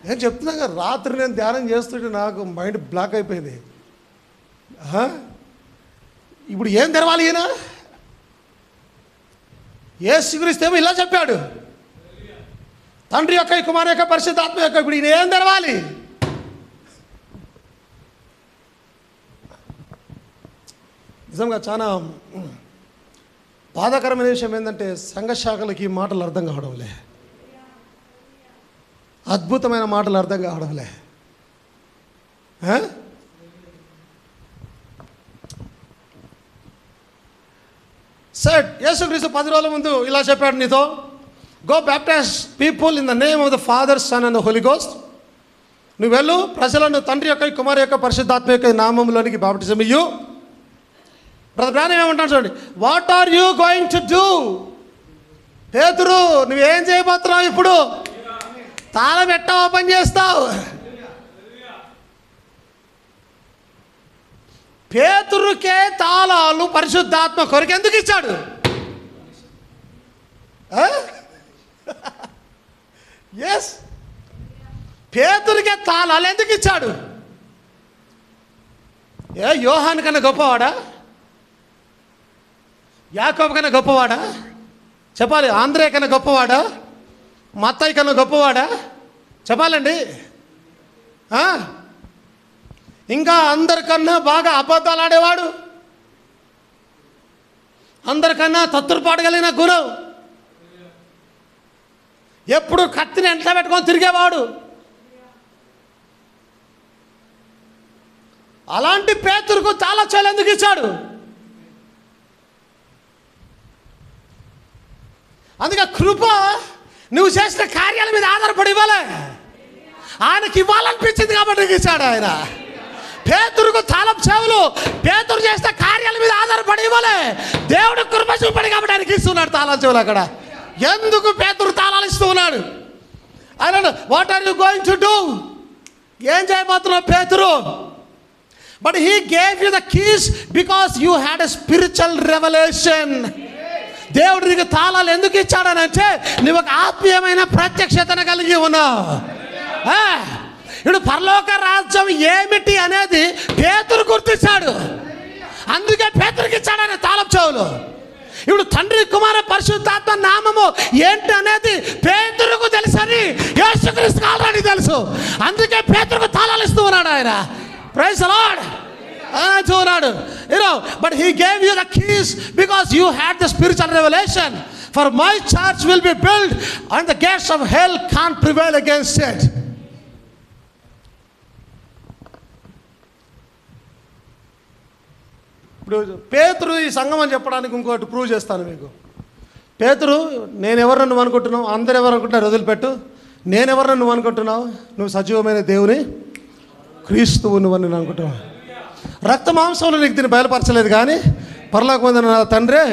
నేను చెప్తున్నా కదా, రాత్రి నేను ధ్యానం చేస్తుంటే నాకు మైండ్ బ్లాక్ అయిపోయింది. ఇప్పుడు ఏం తెరవాలి ఈయన? యేసుక్రీస్తు ఇలా చెప్పాడు, తండ్రి యొక్క కుమారు యొక్క పరిశుద్ధాత్మ యొక్క. ఇప్పుడు ఈయన ఏం తెరవాలి? నిజంగా చాలా బాధాకరమైన విషయం ఏంటంటే, సంఘ శాఖలకి ఈ మాటలు అర్థం కావడంలే, అద్భుతమైన మాటలు అర్థం కావడంలే. సెట్ యేసుక్రీస్తు 10 రోజుల ముందు ఇలా చెప్పాడు నీతో, go baptize people in the name of the Father, Son and Holy Ghost. నువ్వు వెళ్ళు, ప్రజలను తండ్రి యొక్క కుమారు యొక్క పరిశుద్ధాత్మ యొక్క నామంలోనికి బాప్టిజం ఇయ్యు. బ్రదర్ బ్రానమ్ ఏమంటాడు చూడండి, what are you going to do? పేతురు నువ్వేం చేయబోతున్నావు? ఇప్పుడు తాళం ఎట్ట ఓపెన్ చేస్తావు? పేతురుకే తాళాలు పరిశుద్ధాత్మ కొరకు ఎందుకు ఇచ్చాడు? ఎస్, పేతురుకే తాళాలు ఎందుకు ఇచ్చాడు? యోహాను కన్నా గొప్పవాడా? యాకోబు కన్నా గొప్పవాడా? చెప్పాలి. ఆంధ్రే కన్నా గొప్పవాడా? మత్తయి కన్నా గొప్పవాడా? చెప్పాలండి. ఇంకా అందరికన్నా బాగా అబద్ధాలు ఆడేవాడు, అందరికన్నా తత్తురుపాడగలిగిన గుణం, ఎప్పుడు కత్తిని ఎంట పెట్టుకొని తిరిగేవాడు. అలాంటి పేతురుకు చాలా చేలు ఎందుకు ఇచ్చాడు? అందుకే కృప నువ్వు చేసిన కార్యాల మీద ఆధారపడి ఇవ్వాలి. ఆయనకి ఇవ్వాలనిపించింది కాబట్టి ఇచ్చాడు ఆయన. పేతురుకు తాళపు చెవులు పేతురు చేసిన కార్యాల మీద ఆధారపడి ఇవ్వలే, దేవుడు కృప చూపడి కాబట్టి ఆయనకి ఇస్తున్నాడు తాళపు చెవులు. అక్కడ ఎందుకు పేతురు తాళాలు ఇస్తూ ఉన్నాడు? ఆయన what are you going to do? ఏం చేయబోతున్నావు పేతురు? But he gave you the keys because you had a spiritual revolution. దేవుడు నీకు తాళాలు ఎందుకు ఇచ్చాడనంటే నువ్వు ఒక ఆత్మీయమైన ప్రత్యక్షతను కలిగి ఉన్నావు. ఇప్పుడు పరలోక రాజ్యం ఏమిటి అనేది పేతురు గుర్తించాడు, అందుకే పేతురుకి ఇచ్చాడు ఆయన తాళపు చెవులు. ఇప్పుడు తండ్రి కుమార పరిశుద్ధాత్మ నామము ఏంటి అనేది పేతురుకు తెలుసని యేసుక్రీస్తుకు ఆల్రెడీ తెలుసు, అందుకే పేతురుకు తాళాలు ఇస్తూ ఉన్నాడు ఆయన. Praise the lord. చూన్నాడు, but he gave you the keys because you had the spiritual revelation. For my church will be built and the gates of hell can't prevail against it. ఇప్పుడు పేతురు ఈ సంఘం అని చెప్పడానికి ఇంకోటి ప్రూవ్ చేస్తాను మీకు. పేతురు నేనెవరు నువ్వు అనుకుంటున్నావు? అందరు ఎవరు అనుకుంటున్నారు? వదిలిపెట్టు. నేనెవరు నువ్వు అనుకుంటున్నావు? నువ్వు సజీవమైన దేవుని క్రీస్తువు నువ్వు అని అనుకుంటున్నావు. రక్త మాంసంలో నీకు దీన్ని బయలుపరచలేదు, కానీ పరలోకమందున్న నా తండ్రే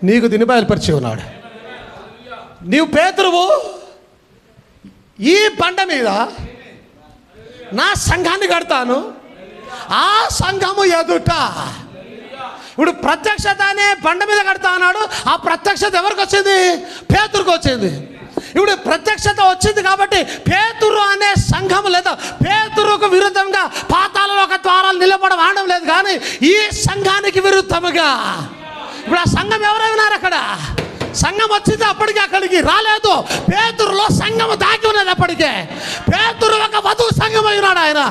నీకు దీన్ని బయలుపరిచి ఉన్నాడు. నీవు పేతురువు, ఈ బండ మీద నా సంఘాన్ని కడతాను, ఆ సంఘము ఎదుట. ఇప్పుడు ప్రత్యక్షత అనే బండ మీద కడతా అన్నాడు. ఆ ప్రత్యక్షత ఎవరికి వచ్చింది? పేతురుకు వచ్చింది. ఇప్పుడు ప్రత్యక్షత వచ్చింది కాబట్టి పేతురు అనే సంఘం లేదా పేతురుకు విరుద్ధంగా పాతాళంలో ఒక ద్వారాలు నిలబడడం లేదు, కానీ ఈ సంఘానికి విరుద్ధముగా ఇప్పుడు ఆ సంఘం ఎవరైనారు? అక్కడ సంఘం వచ్చింది, అప్పటికి అక్కడికి రాలేదు. పేతురులో సంఘము దాగి ఉన్నది. అప్పటికే పేతురు ఒక వధువు సంఘం అయినాడు ఆయన.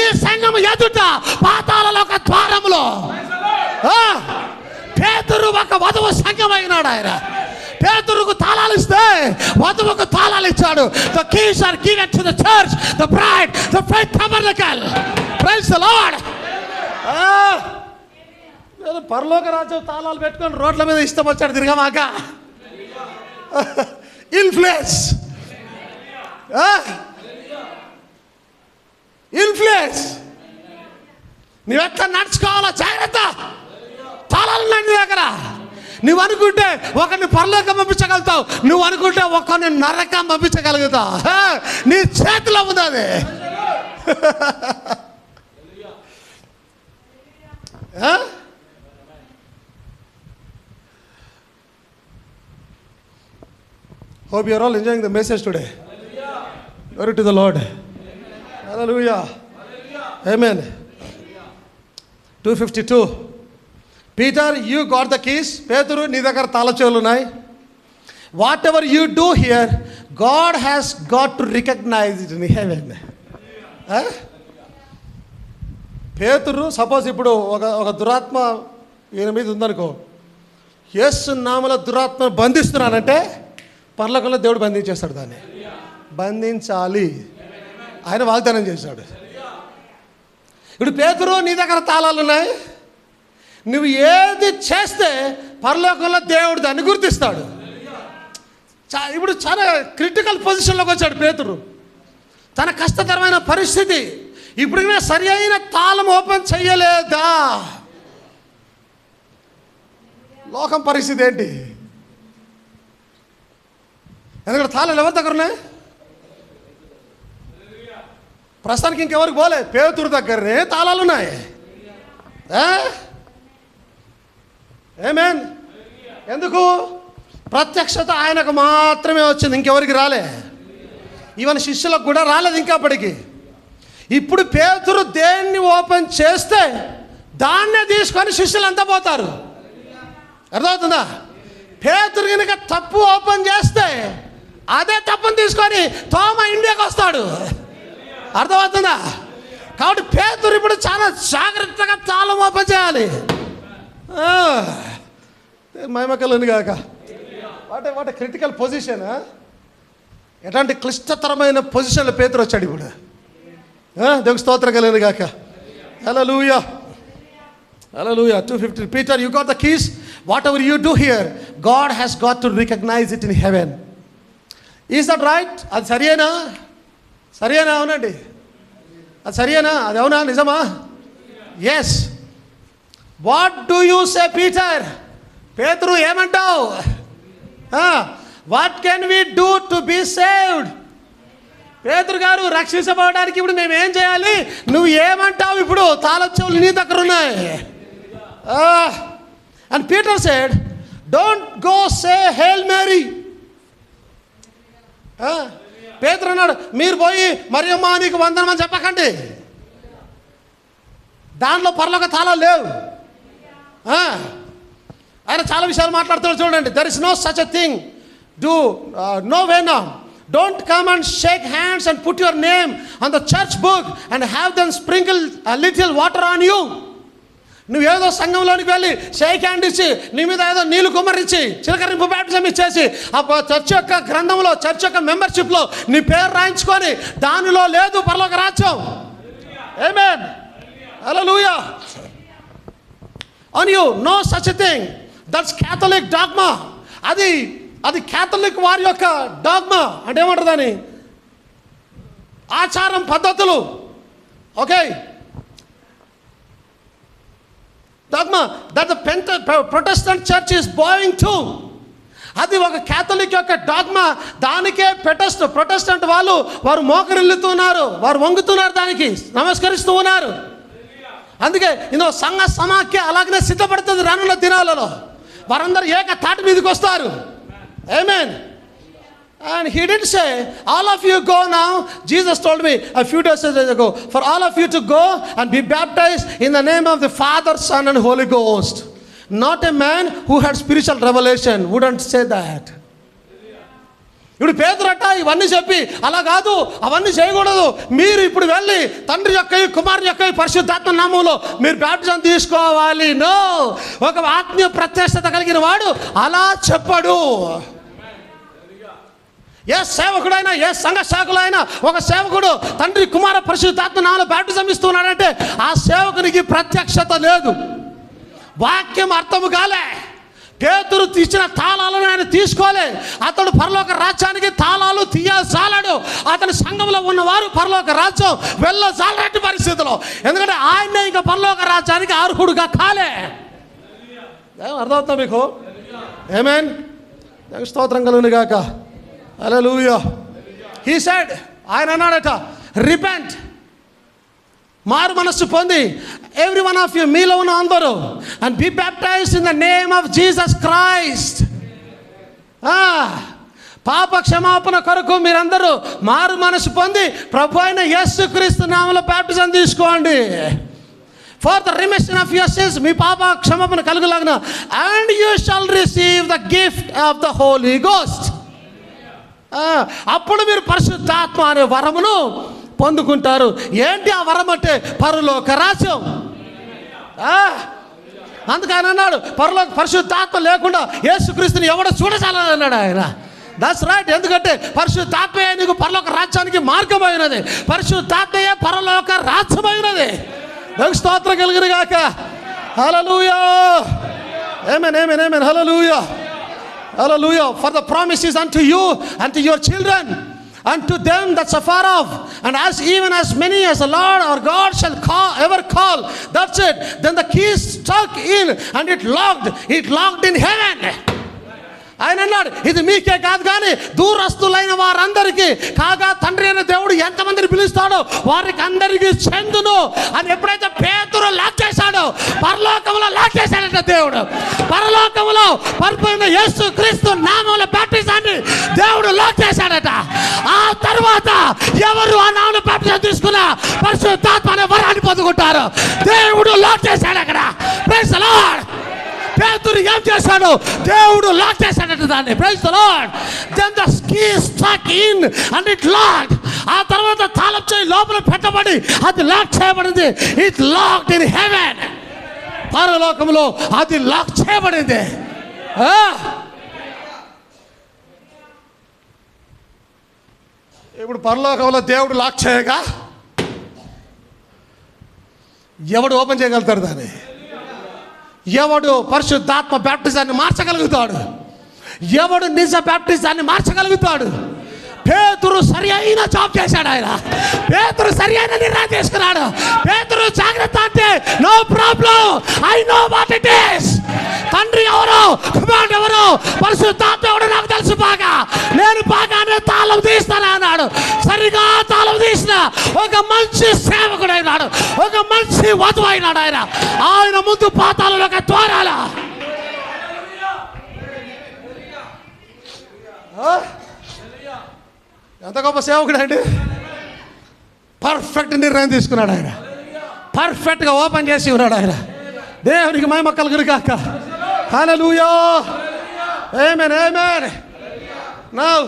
ఈ సంఘం ఎదుట పాతాళంలో ఒక ద్వారములో పేతురు ఒక వధువు సంఘం అయినాడు ఆయన. పేతురుకు తాళాలు ఇస్తే వధువుకు తాళాలు ఇచ్చాడు. The keys are given to the church, the bride, the faith tabernacle. Praise the Lord. పరలోక రాజ్యం తాళాలు పెట్టుకొని రోడ్ల మీద ఇష్టం వచ్చాడు తిరగమాక. ఇన్ఫ్లుయెన్స్ ఇన్ఫ్లుయెన్స్ నువ్వెట్లా నడుచుకోవాలో జాగ్రత్త. తాళాలు నీ దగ్గర. నువ్వు అనుకుంటే ఒకరిని పరలోకం పంపించగలుగుతావు, నువ్వు అనుకుంటే ఒకరిని నరకం పంపించగలుగుతావు. నీ చేతిలో ఉంది అది. Hope you are all enjoying the message today. Glory to the Lord. Hallelujah. Amen. 252. Peter, you got the keys. పేతురు, నీ దగ్గర తాళచెవులు ఉన్నాయి. Whatever you do here, God has got to recognize it in heaven. పేతురు suppose ఇప్పుడు ఒక దురాత్మ ఈయన మీద ఉందనుకో, యేసు నామములో దురాత్మను బంధిస్తున్నానంటే పరలోకంలో దేవుడు బంధించేస్తాడు. దాన్ని బంధించాలి ఆయన వాగ్దానం చేశాడు. ఇప్పుడు పేతురు, నీ దగ్గర తాళాలు ఉన్నాయి. నువ్వు ఏది చేస్తే పరలోకంలో దేవుడు దాన్ని గుర్తిస్తాడు. ఇప్పుడు చాలా క్రిటికల్ పొజిషన్లోకి వచ్చాడు పేతురు. తన కష్టతరమైన పరిస్థితి. ఇప్పుడు సరి అయిన తాళం ఓపెన్ చెయ్యలేదా? లోకం పరిస్థితి ఏంటి? ఎందుకంటే తాళాలు ఎవరి దగ్గర ఉన్నాయి? ప్రస్తుతానికి ఇంకెవరికి పోలే, పేతురు దగ్గరనే తాళాలు ఉన్నాయి. ఆమేన్. ఎందుకు? ప్రత్యక్షత ఆయనకు మాత్రమే వచ్చింది, ఇంకెవరికి రాలే. ఈవెన్ శిష్యులకు కూడా రాలేదు ఇంకా అప్పటికి. ఇప్పుడు పేతురు దేన్ని ఓపెన్ చేస్తే దాన్నే తీసుకొని శిష్యులు అంతా పోతారు. అర్థమవుతుందా? పేతురు కనుక తప్పు ఓపెన్ చేస్తే అదే తప్పుని తీసుకొని తోమ ఇండియాకి వస్తాడు. అర్థమవుతుందా? కాబట్టి పేతురు ఇప్పుడు చాలా జాగ్రత్తగా తాళం ఓపెన్ చేయాలి. మహిమకలుని కాక వాట్ క్రిటికల్ పొజిషన్. ఎట్లాంటి క్లిష్టతరమైన పొజిషన్లో పేతురు వచ్చాడు ఇప్పుడు. దేవునికి స్తోత్రం కలుగును గాక. హల్లెలూయా, హల్లెలూయా. 250. Peter, you got the keys. Whatever you do here, God has got to recognize it in heaven. Is that right? అది సరియేనా? సరియేనా? అవునండి, అది సరియేనా? అది అవునా? నిజమా? Yes. What do you say Peter? పేతురు ఏమంటావు? What can we do to be saved? పేతురు గారు, రక్షించబడడానికి ఇప్పుడు మేము ఏం చేయాలి? నువ్వు ఏమంటావు? ఇప్పుడు తాళం చెవులు నీ దగ్గర ఉన్నాయి. And Peter said, don't go say Hail Mary. పేతురు అన్నాడు, మీరు పోయి మరియమ్మ నీకు వందనమని చెప్పకండి. దాంట్లో పరలోక తాళాలు లేవు. ఆయన చాలా విషయాలు మాట్లాడుతున్నాడు చూడండి. There is no such a thing. Do no way now. Don't come and shake hands and put your name on the church book and have them sprinkle a little water on you. నువ్వేదో సంఘంలోనికి వెళ్ళి shake hand ఇచ్చి నీ మీద ఏదో నీళ్లు కుమ్మరించి చిలకరింపు baptism ఇచ్చేసి ఆ church యొక్క గ్రంథంలో, చర్చ్ యొక్క మెంబర్షిప్లో నీ పేరు రాయించుకొని దానిలో లేదు పరలోక రాజ్యం. ఆమేన్, హల్లెలూయా. On you, no such a thing. That's Catholic dogma. అది క్యాథలిక్ వారి యొక్క డాగ్మా. అంటే ఏమంటారు దాన్ని? ఆచారం, పద్ధతులు. Okay, dogma that the Protestant church is Boeing to. అది ఒక క్యాథలిక్ యొక్క డాగ్మా. దానికే ప్రొటెస్టెంట్ వారు మోకరిల్లుతున్నారు, వారు వంగుతున్నారు, దానికి నమస్కరిస్తూ ఉన్నారు. అందుకే ఇందులో సంఘ సమాఖ్య అలాగనే సిద్ధపడుతుంది. రానున్న దినాలలో వారందరూ ఏక తాటి మీదకి వస్తారు. Amen. And he didn't say, all of you go now. Jesus told me a few days ago, for all of you to go and be baptized in the name of the Father, Son and Holy Ghost. Not a man who had spiritual revelation wouldn't say that. ఇప్పుడు పేతురట ఇవన్నీ చెప్పి అలా కాదు, అవన్నీ చేయకూడదు, మీరు ఇప్పుడు వెళ్ళి తండ్రి యొక్క కుమారుని యొక్క పరిశుద్ధాత్మ నామములో మీరు బ్యాప్టిజం తీసుకోవాలి. నో, ఒక ఆత్మీయ ప్రత్యక్షత కలిగిన వాడు అలా చెప్పడు. ఏ సేవకుడైనా, ఏ సంఘ శాఖలైనా ఒక సేవకుడు తండ్రి కుమార పరిశుద్ధాత్మ నామములో బ్యాప్టిజం ఇస్తున్నాడంటే ఆ సేవకునికి ప్రత్యక్షత లేదు, వాక్యం అర్థము కాలే. పేతురు ఇచ్చిన తాళాలను ఆయన తీసుకోలే. అతడు పరలోక రాజ్యానికి తాళాలు తీయజాలడు. అతని సంఘంలో ఉన్నవారు పరలోక రాజ్యం వెళ్ళజాలటి పరిస్థితిలో, ఎందుకంటే ఆయనే ఇంకా పరలోక రాజ్యానికి అర్హుడుగా కాలే. అర్థమవుతుందా మీకు? ఆమేన్, స్తోత్రం కలుగును గాక. హల్లెలూయా. హీ సెడ్, ఆయన అన్నాడట, రిపెంట్, మారు మనస్సు పొంది, ఎవ్రీ వన్ ఆఫ్ యూ, మీలో ఉన్న అందరూ, and be baptized in the name of Jesus Christ. పాప క్షమాపణ కొరకు మీరందరూ మారు మనసు పొంది ప్రభు అయిన యేసుక్రీస్తు నామములో బ్యాప్టిజం తీసుకోండి. For the remission of your sins, మీ పాప క్షమాపణ కలుగులాగున, and you shall receive the gift of the holy ghost. అప్పుడు మీరు పరిశుద్ధాత్మ అనే వరమును పొందుకుంటారు. ఏంటి ఆ వరం అంటే? పరలోక రాజ్యం. అందుకని అన్నాడు, పరలోక పరిశుద్ధాత్మ లేకుండా యేసుక్రీస్తుని ఎవడో చూడచాలని అన్నాడు ఆయన. That's right. ఎందుకంటే పరిశుద్ధాత్మయే నీకు పరలోక రాజ్యానికి మార్గమైనది, పరిశుద్ధాత్మయే పరలోక రాజ్యమైనది. స్తోత్రం కలుగును గాక. హల్లెలూయా. ఆమేన్, ఆమేన్, ఆమేన్. హల్లెలూయా, హల్లెలూయా. For the promise is unto you and to your children and to them that suffer off, and even as many as the Lord our God shall ever call. That's it. Then the keys stuck in and it locked in heaven. ఆయన అన్నాడు, ఇది మీకే కాదు కానీ దూరస్తులైన వారందరికీ కాగా తండ్రి అయిన దేవుడు ఎంతమందిని పిలుస్తాడో వారికి అందరికీ చెందును అని ఎప్పుడైతే పేతురు లాక్ చేశాడో, పరలోకంలో లాక్ చేశాడట దేవుడు. పరలోకంలో పరిపూర్ణ యేసుక్రీస్తు నామములో బ్యాప్టిజాన్ని దేవుడు లాక్ చేశాడట. ఆ తర్వాత ఎవరు ఆ నామములో బ్యాప్టిజం తీసుకున్నా పరిశుద్ధాత్మ అనే వరాన్ని పొందుకుంటారు. దేవుడు లాక్ చేశాడు అక్కడ. Praise the Lord. పేతురు ఏం చేశాడు? దేవుడు లాక్ చేశాడట దాన్ని. Praise the Lord. Then the key stuck in and it locked. ఆ తర్వాత తాళం చేయి లోపల పెట్టబడి అది లాక్ చేయబడింది. It locked in heaven. పరలోకంలో అది లాక్ చేయబడింది. ఇప్పుడు పరలోకంలో దేవుడు లాక్ చేయగా ఎవడు ఓపెన్ చేయగలుగుతాడు దాన్ని? ఎవడు పరిశుద్ధాత్మ బ్యాప్టిజాన్ని మార్చగలుగుతాడు? ఎవడు నిజ బ్యాప్టిజాన్ని మార్చగలుగుతాడు? పేతురు సరి అయిన జాబ్ చేశాడు. ఆయన పేతురు సరి అయిన నిర్ణయం తీసుకున్నాడు. పేతురు జాగ్రత్త అంటే no problem, I know what it is. తండ్రి ఎవరు, కుమారుడు ఎవరు, పరిశుద్ధాత్మ ఎవరు నాకు తెలుసు బాగా, నేను బాగానే తాళం తీస్తాను అన్నాడు. సరిగా తాళం తీసిన ఒక మంచి సేవకుడు అయినాడు, ఒక మంచి వధువు అయినాడు. ఆయన ముందు పాతాళంలో ఒక ద్వారాల ఎంత గొప్ప సేవకుడు అండి. పర్ఫెక్ట్ నిర్ణయం తీసుకున్నాడు. ఆయన పర్ఫెక్ట్గా ఓపెన్ చేసి ఉన్నాడు. ఆయన దేవునికి మహిమ కలుగును గాక. హల్లెలూయా, ఆమేన్, ఆమేన్. నౌ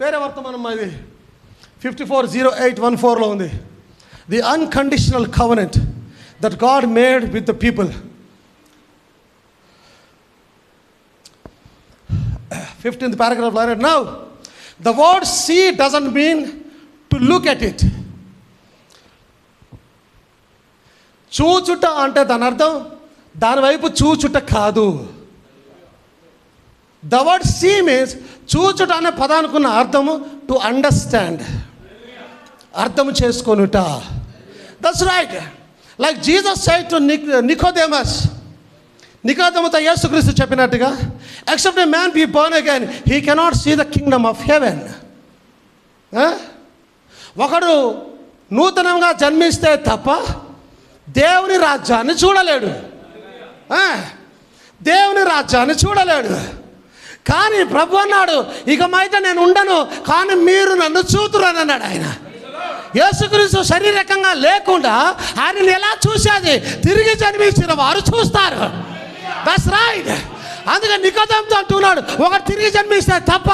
వేరే వర్తమానం ఇది 54:08:14లో ఉంది. The unconditional covenant that God made with the people. 15th paragraph. Now the word see doesn't mean to look at it. చూచుట అంటే దాని అర్థం దాని వైపు చూచుట కాదు. ద వర్డ్ సీ మీన్స్ చూచుట అనే పదానికున్న అర్థము టు అండర్స్టాండ్, అర్థం చేసుకొనుట. That's right. Like Jesus said to Nicodemus, నికోదేముతో యేసుక్రీస్తు చెప్పినట్టుగా, except a man be born again he cannot see the kingdom of heaven. ఒకడు నూతనంగా జన్మిస్తే తప్ప దేవుని రాజ్యాన్ని చూడలేడు, దేవుని రాజ్యాన్ని చూడలేడు. కానీ ప్రభు అన్నాడు, ఇక మైట నేను ఉండను, కానీ మీరు నన్ను చూతురు అని అన్నాడు. ఆయన యేసుక్రీస్తు శారీరకంగా లేకుండా ఆయనని ఎలా చూసేది? తిరిగి జన్మించిన వారు చూస్తారు. That's right. అందుకని నికోదేముతో అంటున్నాడు, ఒకటి తిరిగి జన్మిస్తే తప్ప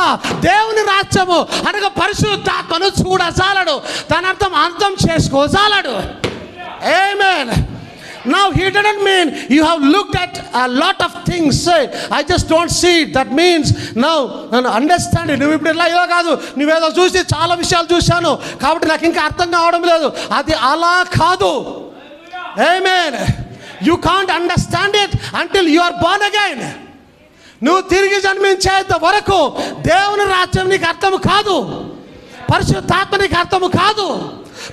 దేవుని రాజ్యము అనగా పరిశుద్ధాత్మను చూడజాలడు, దాని అర్థం చేసుకోజాలడు. Amen. Now he didn't mean you have looked at a lot of things, say I just don't see it. That means now understand it. నువ్వు ఇప్పుడు ఇలా కాదు, నువ్వేదో చూసి చాలా విషయాలు చూశాను కాబట్టి నాకు ఇంకా అర్థం కావడం లేదు, అది అలా కాదు. Amen. You can't understand it until you are born again. నువ్వు తిరిగి జన్మించేంత వరకు దేవుని రాజ్యం నీకు అర్థం కాదు, పరిశుద్ధాత్మ నీకు అర్థం కాదు.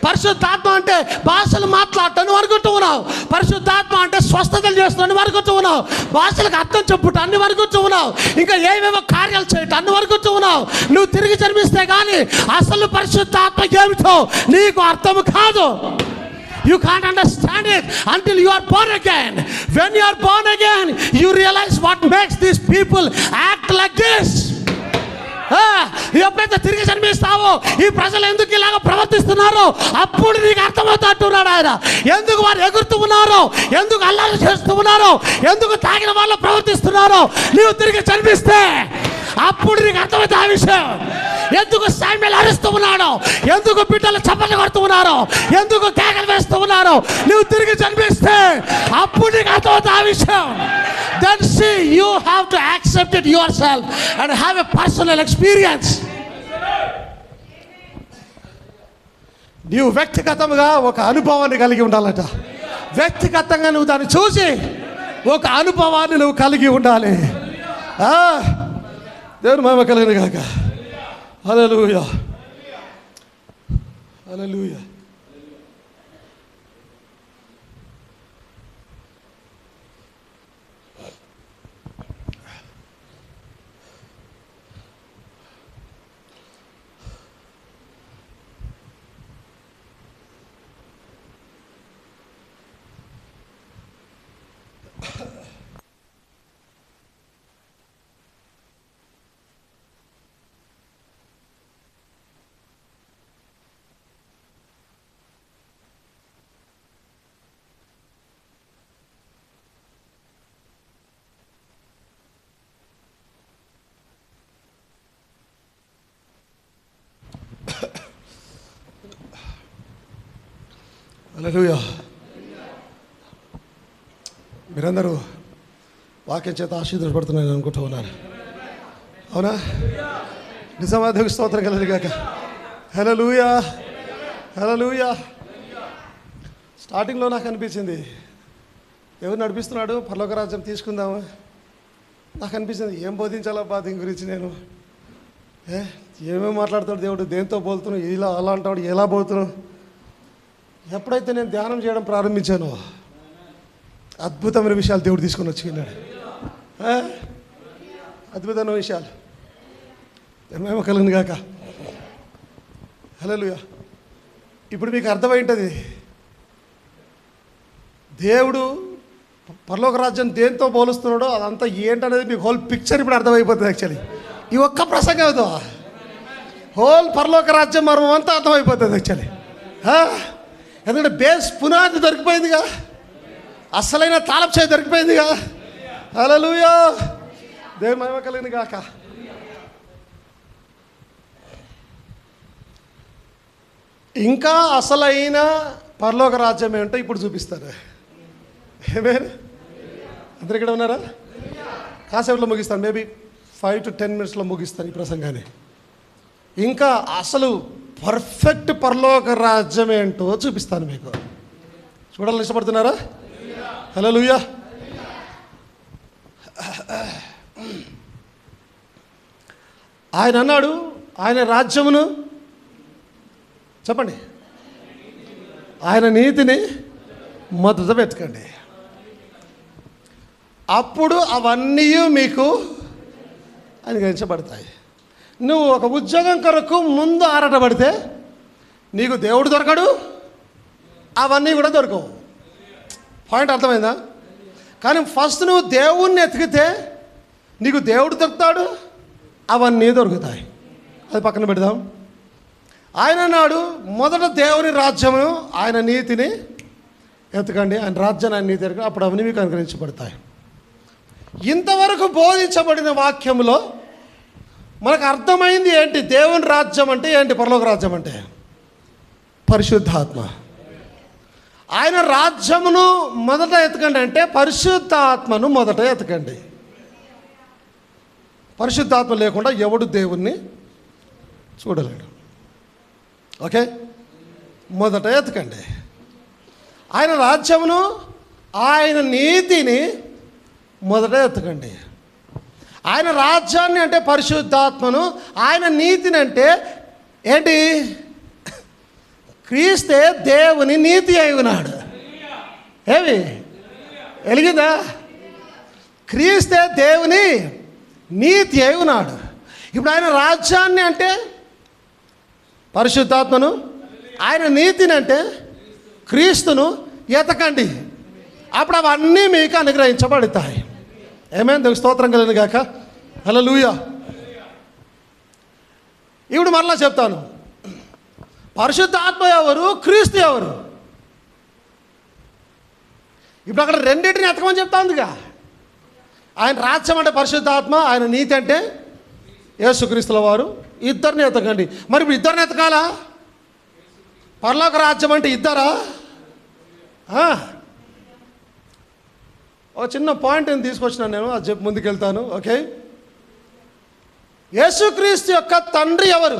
పరిశుద్ధాత్మ అంటే భాషలు మాట్లాడటం అనుకుంటూ ఉన్నావు, పరిశుద్ధాత్మ అంటే స్వస్థతలు చేస్తున్నాను అనుకుంటూ ఉన్నావు, భాషలకు అర్థం చెప్పుట అన్ని వరకుతూ ఉన్నావు, ఇంకా ఏమేమో కార్యాలు చేయటం అన్ని వరకుతూ ఉన్నావు. నువ్వు తిరిగి జన్మిస్తే కానీ అసలు పరిశుద్ధాత్మ ఏమిటో నీకు అర్థం కాదు. You can't understand it until you are born again. When you are born again, you realize what makes these people act like this. ఎప్పుడైతే తిరిగి జన్మిస్తావో ఈ ప్రజలు ఎందుకు ఇలాగ ప్రవర్తిస్తున్నారో అప్పుడు నీకు అర్థమవుతా అంటున్నాడు ఆయన. ఎందుకు వారు ఎగురుతూ ఉన్నారో, ఎందుకు అల్లరి చేస్తూ ఉన్నారో, ఎందుకు తాగిన వాళ్ళు ప్రవర్తిస్తున్నారో నీవు తిరిగి జన్మిస్తే అప్పుడు నీకు అర్థమైతే ఆ విషయం. ఎందుకు సామ్యుయేలు అరుస్తూ ఉన్నాడో, ఎందుకు బిడ్డలు చప్పట్లు కొడుతూ ఉన్నారో, ఎందుకు కేకలు వేస్తూ ఉన్నారో నువ్వు తిరిగి జన్మిస్తే అప్పుడు నీకు అర్థమవుతా ఆ విషయం. Then see, you have to accept it yourself and have a personal experience. నీవు వ్యక్తిగతంగా ఒక అనుభవాన్ని కలిగి ఉండాలట. వ్యక్తిగతంగా నువ్వు దాన్ని చూసి ఒక అనుభవాన్ని నువ్వు కలిగి ఉండాలి. దేవుని మహిమ కలుగును గాక. హల్లెలూయా, హల్లెలూయా. హల్లెలూయా. మీరందరూ వాక్యం చేత ఆశీర్వదించబడుతున్నారని అనుకుంటూ ఉన్నారు, అవునా? నిజమా? దేవునికి స్తోత్రం కలుగును గాక. హల్లెలూయా, హల్లెలూయా. స్టార్టింగ్లో నాకు అనిపించింది, ఎవరు నడిపిస్తున్నాడు పరలోక రాజ్యం తీసుకుందామా? నాకు అనిపించింది ఏం బోధించాలబ్బా దీని గురించి నేను. ఏమేమి మాట్లాడతాడు దేవుడు, దేంతో పోతున్నావు, ఇలా అలా అంటాడు, ఎలా పోతున్నావు. ఎప్పుడైతే నేను ధ్యానం చేయడం ప్రారంభించానో అద్భుతమైన విషయాలు దేవుడు తీసుకొని వచ్చినాడు. అద్భుతమైన విషయాలు ఏమేమో కలిగింది కాక. హల్లెలూయా. ఇప్పుడు మీకు అర్థమైంటుంది దేవుడు పరలోక రాజ్యం దేంతో పోలుస్తున్నాడో అదంతా ఏంటనేది మీకు హోల్ పిక్చర్ ఇప్పుడు అర్థమైపోతుంది. యాక్చువల్లీ ఈ ఒక్క ప్రసంగం ఏదో హోల్ పరలోక రాజ్యం మర్మం అంతా అర్థమైపోతుంది యాక్చువల్లీ. ఎందుకంటే బేస్ పునాది దొరికిపోయిందిగా, అసలైన తాళపు చేయి దొరికిపోయిందిగా. హల్లెలూయా. దేవుని మహిమ కలిగింది కాక. ఇంకా అసలైన పరలోక రాజ్యం ఏంటో ఇప్పుడు చూపిస్తారు. ఏమేనా అందరు ఇక్కడ ఉన్నారా? కాసేపులో ముగిస్తాను, మేబీ 5 to 10 minutes ముగిస్తాను ఈ ప్రసంగాన్ని. ఇంకా అసలు పర్ఫెక్ట్ పరలోక రాజ్యం ఏంటో చూపిస్తాను మీకు. చూడాలని ఇష్టపడుతున్నారా? హల్లెలూయా. ఆయన అన్నాడు, ఆయన రాజ్యమును చెప్పండి, ఆయన నీతిని మొదట వెతకండి, అప్పుడు అవన్నీ మీకు అనుగ్రహించబడతాయి. నువ్వు ఒక ఉద్యోగం కొరకు ముందు ఆరాటపడితే నీకు దేవుడు దొరకడు, అవన్నీ కూడా దొరకవు. పాయింట్ అర్థమైందా? కానీ ఫస్ట్ నువ్వు దేవుణ్ణి ఎతికితే నీకు దేవుడు దొరుకుతాడు, అవన్నీ దొరుకుతాయి. అది పక్కన పెడదాం. ఆయన అన్నాడు, మొదట దేవుని రాజ్యమును ఆయన నీతిని ఎతకండి, ఆయన రాజ్యాన్ని ఆయన నీతి ఎతకండి, అప్పుడు అవన్నీ మీకు అనుగ్రహించబడతాయి. ఇంతవరకు బోధించబడిన వాక్యంలో మనకు అర్థమైంది ఏంటి? దేవుని రాజ్యం అంటే ఏంటి? పరలోక రాజ్యం అంటే పరిశుద్ధాత్మ. ఆయన రాజ్యమును మొదట ఎతకండి అంటే పరిశుద్ధాత్మను మొదట ఎతకండి. పరిశుద్ధాత్మ లేకుండా ఎవడు దేవుణ్ణి చూడలేడు. ఓకే, మొదట ఎతకండి ఆయన రాజ్యమును, ఆయన నీతిని మొదట ఎతకండి. ఆయన రాజ్యాన్ని అంటే పరిశుద్ధాత్మను, ఆయన నీతిని అంటే ఏంటి? క్రీస్తే దేవుని నీతి అయి ఉన్నాడు. ఏమి వెలిగిందా? క్రీస్తే దేవుని నీతి అయి ఉన్నాడు. ఇప్పుడు ఆయన రాజ్యాన్ని అంటే పరిశుద్ధాత్మను, ఆయన నీతిని అంటే క్రీస్తును ఎతకండి, అప్పుడు అవన్నీ మీకు అనుగ్రహించబడతాయి. ఏమేం దేవుని స్తోత్రం కలిగిన గాక. హల్లెలూయా. ఇప్పుడు మరలా చెప్తాను, పరిశుద్ధాత్మ ఎవరు, క్రీస్తు ఎవరు? ఇప్పుడు అక్కడ రెండింటిని ఎతకమని చెప్తా ఉందిగా. ఆయన రాజ్యం అంటే పరిశుద్ధాత్మ, ఆయన నీతి అంటే యేసుక్రీస్తుల వారు. ఇద్దరిని ఎతకండి. మరి ఇప్పుడు ఇద్దరిని ఎతకాలా? పరలోక రాజ్యం అంటే ఇద్దరా? ఒక చిన్న పాయింట్ నేను తీసుకొచ్చినాను, నేను అది చెప్పి ముందుకెళ్తాను. ఓకే, యేసుక్రీస్తు యొక్క తండ్రి ఎవరు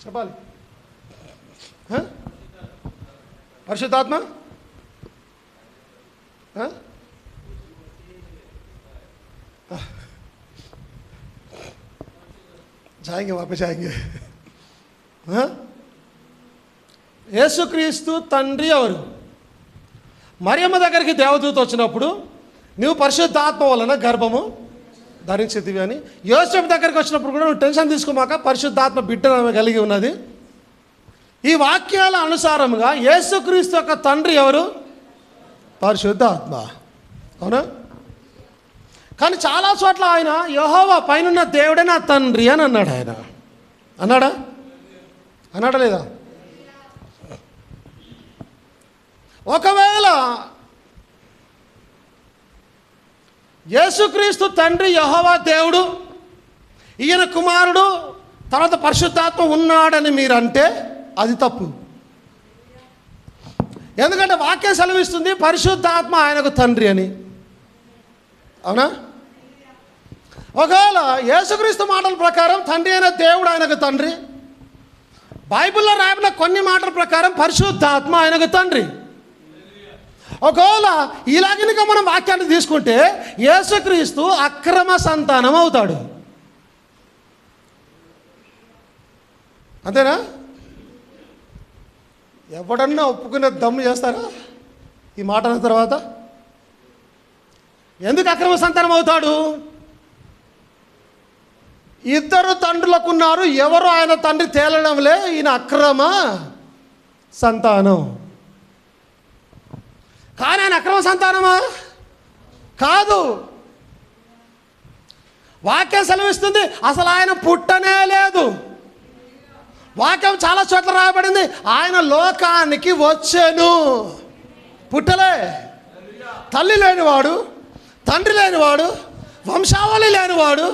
చెప్పాలి? పరిశుద్ధాత్మ. जाएंगे वापस आएंगे. యేసుక్రీస్తు తండ్రి ఎవరు? మరియమ్మ దగ్గరికి దేవదూత వచ్చినప్పుడు నువ్వు పరిశుద్ధాత్మ వలన గర్భము ధరించితివి అని, యోసేపు దగ్గరికి వచ్చినప్పుడు కూడా నువ్వు టెన్షన్ తీసుకోమాక, పరిశుద్ధాత్మ బిడ్డను కలిగి ఉన్నది. ఈ వాక్యాల అనుసారంగా యేసుక్రీస్తు యొక్క తండ్రి ఎవరు? పరిశుద్ధాత్మ. అవునా? కానీ చాలా చోట్ల ఆయన యెహోవా పైనున్న దేవుడే నా తండ్రి అని అన్నాడు. ఆయన అన్నాడా లేదా? ఒకవేళ యేసుక్రీస్తు తండ్రి యెహోవా దేవుడు, ఈయన కుమారుడు, తర్వాత పరిశుద్ధాత్మ ఉన్నాడని మీరంటే అది తప్పు. ఎందుకంటే వాక్యం సెలవిస్తుంది పరిశుద్ధాత్మ ఆయనకు తండ్రి అని. అవునా? ఒకవేళ యేసుక్రీస్తు మాటల ప్రకారం తండ్రి అయిన దేవుడు ఆయనకు తండ్రి, బైబిల్లో రాయబడిన కొన్ని మాటల ప్రకారం పరిశుద్ధాత్మ ఆయనకు తండ్రి. ఒకవేళ ఇలాగనుక మనం వాక్యాన్ని తీసుకుంటే యేసుక్రీస్తు అక్రమ సంతానం అవుతాడు. అంతేనా? ఎవడన్నా ఒప్పుకునే దమ్ము చేస్తారా ఈ మాట అన్న తర్వాత? ఎందుకు అక్రమ సంతానం అవుతాడు? ఇద్దరు తండ్రులకున్నారు, ఎవరు ఆయన తండ్రి తేలడంలే, ఈయన అక్రమ సంతానం. కానీ ఆయన అక్రమ సంతానమా? కాదు. వాక్యం సెలవిస్తుంది అసలు ఆయన పుట్టనే లేదు. వాక్యం చాలా చోట్ల రాయబడింది ఆయన లోకానికి వచ్చాను. పుట్టలే. తల్లి లేనివాడు, తండ్రి లేనివాడు, వంశావళి లేనివాడు,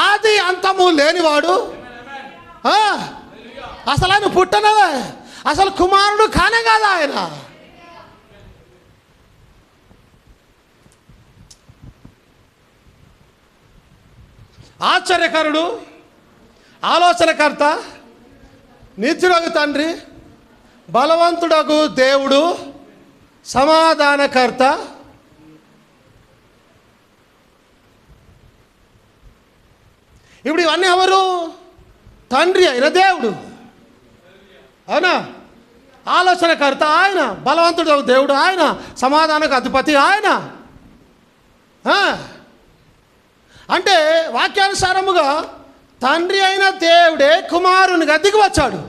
ఆది అంతము లేనివాడు, అసలు ఆయన పుట్టనవే, అసలు కుమారుడు కానే కాదు ఆయన. ఆశ్చర్యకరుడు, ఆలోచనకర్త, నిత్యుడగు తండ్రి, బలవంతుడగు దేవుడు, సమాధానకర్త. ఇప్పుడు ఇవన్నీ ఎవరు? తండ్రి అయిన దేవుడు. అవునా? ఆలోచనకర్త ఆయన, బలవంతుడు దేవుడు ఆయన, సమాధానకు అధిపతి ఆయన. అంటే వాక్యానుసారముగా తండ్రి అయిన దేవుడే కుమారునిగా దిగి వచ్చాడు.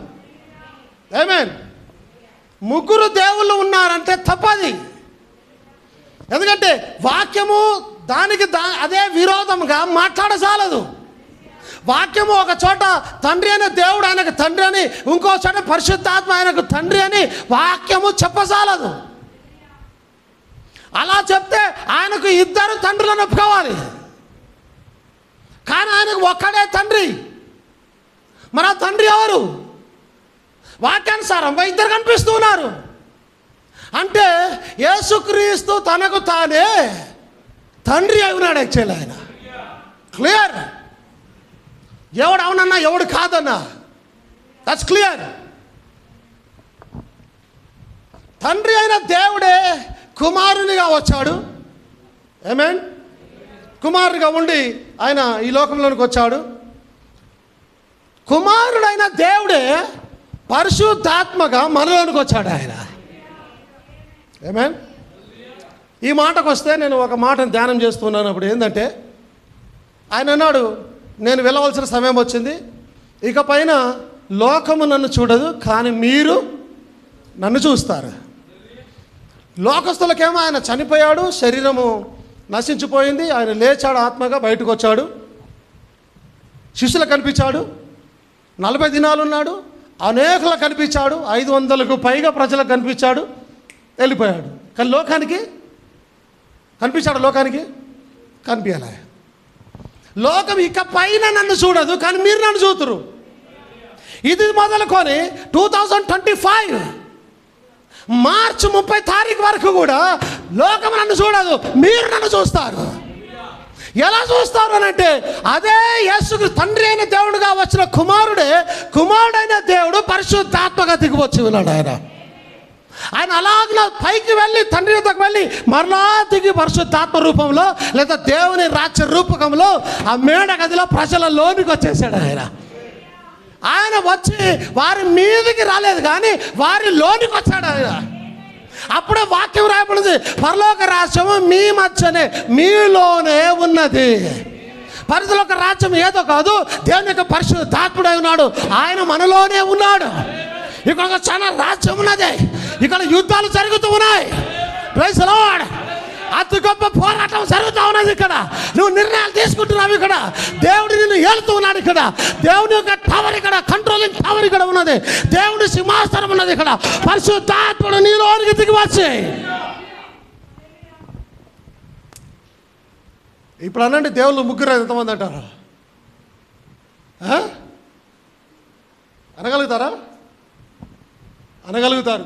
ఆమేన్. ముగ్గురు దేవుళ్ళు ఉన్నారంటే తప్పది. ఎందుకంటే వాక్యము దానికి అదే విరోధంగా మాట్లాడసాలదు. వాక్యము ఒక చోట తండ్రి అయిన దేవుడు ఆయనకు తండ్రి అని, ఇంకో చోట పరిశుద్ధాత్మ ఆయనకు తండ్రి అని వాక్యము చెప్పసాలదు. అలా చెప్తే ఆయనకు ఇద్దరు తండ్రులను ఒప్పుకోవాలి. కానీ ఆయనకు ఒక్కడే తండ్రి. మరి ఆ తండ్రి ఎవరు? వాక్యానుసారంగా ఇద్దరు కనిపిస్తూ ఉన్నారు. అంటే యేసుక్రీస్తు తనకు తానే తండ్రి అయి ఉన్నాడు. యాక్చువల్లీ ఆయన క్లియర్. ఎవడు అవునన్నా ఎవడు కాదన్నా, దట్స్ క్లియర్. తండ్రి అయిన దేవుడే కుమారునిగా వచ్చాడు. ఆమేన్. కుమారుడిగా ఉండి ఆయన ఈ లోకంలోనికి వచ్చాడు. కుమారుడైన దేవుడే పరిశుద్ధాత్మగా మనలోనికి వచ్చాడు ఆయన. ఆమేన్. ఈ మాటకు వస్తే నేను ఒక మాటను ధ్యానం చేస్తున్నాను. అప్పుడు ఏంటంటే ఆయన అన్నాడు, నేను వెళ్ళవలసిన సమయం వచ్చింది, ఇక పైన లోకము నన్ను చూడదు కానీ మీరు నన్ను చూస్తారు. లోకస్తులకేమో ఆయన చనిపోయాడు, శరీరము నశించిపోయింది, ఆయన లేచాడు, ఆత్మగా బయటకు వచ్చాడు, శిష్యులకు కనిపించాడు, 40 దినాలు ఉన్నాడు, అనేకులకు కనిపించాడు, 500కు పైగా ప్రజలకు కనిపించాడు, వెళ్ళిపోయాడు. కానీ లోకానికి కనిపించాడు. లోకానికి కనిపించాలి. లోకం ఇక పైన నన్ను చూడదు కానీ మీరు నన్ను చూతురు. ఇది మొదలుకొని 2025 మార్చి 30 తారీఖు వరకు కూడా లోకం నన్ను చూడదు, మీరు నన్ను చూస్తారు. ఎలా చూస్తారు అని అంటే అదే యేసుకు తండ్రి అయిన దేవుడుగా వచ్చిన కుమారుడైన దేవుడు పరిశుద్ధాత్మగా దిగి వచ్చి ఉన్నాడు. ఆయన అలాగ పైకి వెళ్ళి తండ్రి వద్దకు వెళ్ళి మరలా దిగి పరిశుద్ధాత్మ రూపంలో లేదా దేవుని రాజ్య రూపకంలో ఆ మేడ గదిలో ప్రజల లోనికి వచ్చేసాడు. ఆయన వచ్చి వారి మీదకి రాలేదు కానీ వారి లోనికి వచ్చాడు ఆయన. అప్పుడే వాక్యం రాయబడింది, పరలోక రాజ్యము మీ మధ్యనే మీలోనే ఉన్నది. పరలోక రాజ్యం ఏదో కాదు, దేవుని యొక్క పరిశుద్ధాత్ముడై ఉన్నాడు, ఆయన మనలోనే ఉన్నాడు. ఇక్కడ ఒక చాలా రాజ్యం ఉన్నది, ఇక్కడ యుద్ధాలు జరుగుతూ ఉన్నాయి. Praise the Lord. అతి గొప్ప పోరాటం జరుగుతూ ఉన్నది. ఇక్కడ నువ్వు నిర్ణయాలు తీసుకుంటున్నావు, ఇక్కడ దేవుడు నిన్ను ఏలుతూ ఉన్నాడు. ఇక్కడ దేవుని యొక్క టవర్, ఇక్కడ కంట్రోలింగ్ టవర్ ఇక్కడ ఉన్నది, దేవుని సింహాసనం ఉన్నది. ఇక్కడ పరిశుద్ధాత్ముడు నీలోనికి దిగి వచ్చి ఇప్పుడు అనండి, దేవుళ్ళు ముగ్గురు ఎంతమంది అంటారు? అనగలుగుతారా? అనగలుగుతారు.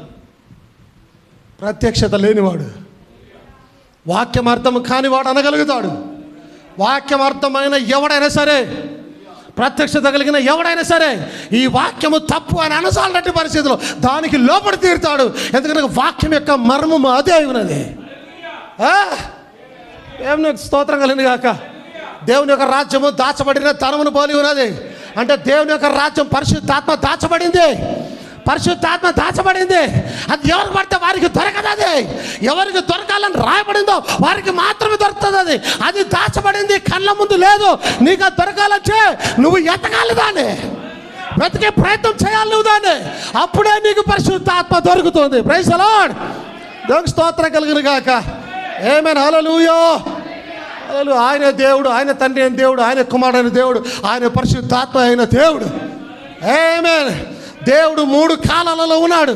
ప్రత్యక్షత లేనివాడు, వాక్యం అర్థం కానివాడు అనగలుగుతాడు. వాక్యం అర్థమైన ఎవడైనా సరే ప్రత్యక్షత కలిగిన ఎవడైనా సరే ఈ వాక్యము తప్పు అని అనసాలన్నట్టు పరిస్థితిలో దానికి లోపడి తీరుతాడు. ఎందుకంటే వాక్యం యొక్క మర్మము అదే అయి ఉన్నది. దేవుని స్తోత్రం కలిగిన గాక. దేవుని యొక్క రాజ్యము దాచబడిన ధనమును పోలి ఉన్నది. అంటే దేవుని యొక్క రాజ్యం పరిశుద్ధాత్మ దాచబడింది. పరిశుద్ధాత్మ దాచబడింది. అది ఎవరికి పడితే వారికి దొరకదు. అది ఎవరికి దొరకాలని రాయబడిందో వారికి మాత్రమే దొరుకుతుంది. అది దాచబడింది, కళ్ళ ముందు లేదు. నీకు అది దొరకాలంటే నువ్వు ఎతకాలి, దాన్ని వెతికే ప్రయత్నం చేయాలి నువ్వు దాన్ని. అప్పుడే నీకు పరిశుద్ధాత్మ దొరుకుతుంది. Praise the Lord. దేవునికి స్తోత్రం కలుగును గాక. ఆమేన్. హల్లెలూయా. హల్లెలూయా. ఆయన దేవుడు, ఆయన తండ్రి అయిన దేవుడు, ఆయన కుమారుడు అయిన దేవుడు, ఆయన పరిశుద్ధాత్మ అయిన దేవుడు. ఆమేన్. దేవుడు 3 కాలాలలో ఉన్నాడు.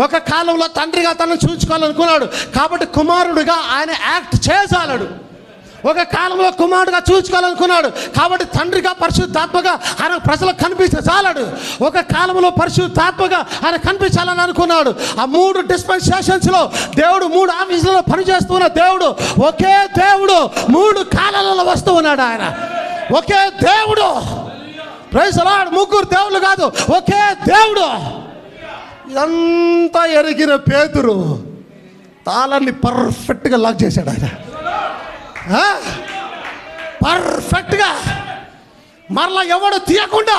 ఒక కాలంలో తండ్రిగా తనను చూసుకోవాలనుకున్నాడు కాబట్టి కుమారుడిగా ఆయన యాక్ట్ చేసాలడు. ఒక కాలంలో కుమారుడుగా చూసుకోవాలనుకున్నాడు కాబట్టి తండ్రిగా పరిశుద్ధాత్మగా ఆయన ప్రజలకు కనిపించాలడు. ఒక కాలంలో పరిశుద్ధాత్మగా ఆయన కనిపించాలని అనుకున్నాడు. ఆ 3 డిస్పెన్సేషన్స్లో దేవుడు 3 ఆఫీసులలో పనిచేస్తున్న దేవుడు ఒకే దేవుడు 3 కాలాలలో వస్తూ ఉన్నాడు. ఆయన ఒకే దేవుడు. Praise the lord. 3 దేవుళ్ళు కాదు, ఒకే దేవుడు. ఇదంతా ఎరిగిన పేతురు తాళాన్ని పర్ఫెక్ట్గా లాక్ చేశాడు. ఆయన పర్ఫెక్ట్గా మరలా ఎవడు తీయకుండా,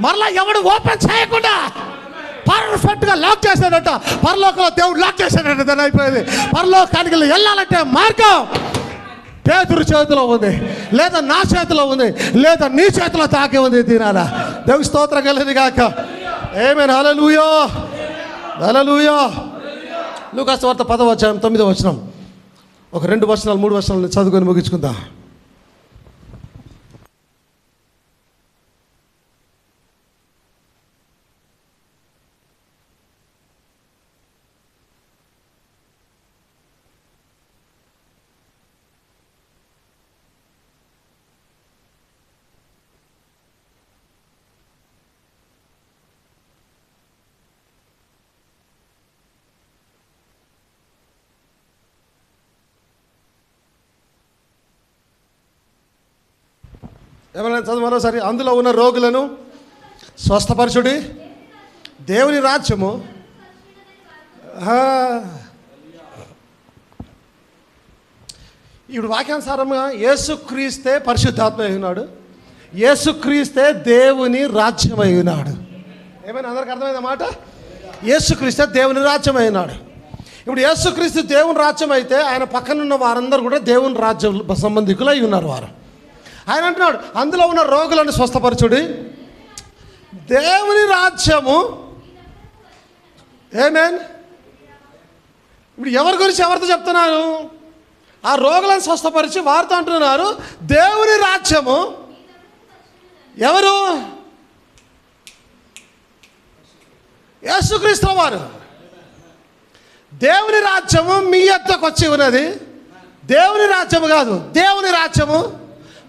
మరలా ఎవడు ఓపెన్ చేయకుండా పర్ఫెక్ట్గా లాక్ చేశాడట. పరలోకంలో దేవుడు లాక్ చేశాడట. దాని అయిపోయింది. పరలోకానికి వెళ్ళాలంటే మార్గం పేతురు చేతిలో ఉంది, లేదా నా చేతిలో ఉంది, లేదా నీ చేతిలో తాకి ఉంది. తినాలా. దేవుని స్తోత్రం కలిగింది గాక. ఆమేన్. హల్లెలూయా. హల్లెలూయా. లూకా సువార్త 10వ అధ్యాయం 9వ వచనం. ఒక 2 వచనాలు 3 వచనాలు చదువుకొని ముగించుకుందా. ఏమైనా చదువు మరోసారి. అందులో ఉన్న రోగులను స్వస్థపరచుడి, దేవుని రాజ్యము. ఇప్పుడు వాక్యానుసారంగా యేసుక్రీస్తే పరిశుద్ధాత్మ అయి ఉన్నాడు, యేసుక్రీస్తే దేవుని రాజ్యం అయి ఉన్నాడు. ఏమైనా అందరికి అర్థమైంది మాట? యేసుక్రీస్తే దేవుని రాజ్యం అయి ఉన్నాడు. ఇప్పుడు యేసుక్రీస్తు దేవుని రాజ్యం అయితే ఆయన పక్కనున్న వారందరూ కూడా దేవుని రాజ్యం సంబంధికులు అయి ఉన్నారు. వారు ఆయన అంటున్నాడు అందులో ఉన్న రోగులను స్వస్థపరచుడి, దేవుని రాజ్యము. ఆమేన్. ఇప్పుడు ఎవరి గురించి ఎవరితో చెప్తున్నారు? ఆ రోగులను స్వస్థపరిచి వారితో అంటున్నారు దేవుని రాజ్యము. ఎవరు? యేసుక్రీస్తు వారు. దేవుని రాజ్యము మీ యొద్దకు వచ్చి ఉన్నది. దేవుని రాజ్యము కాదు, దేవుని రాజ్యము.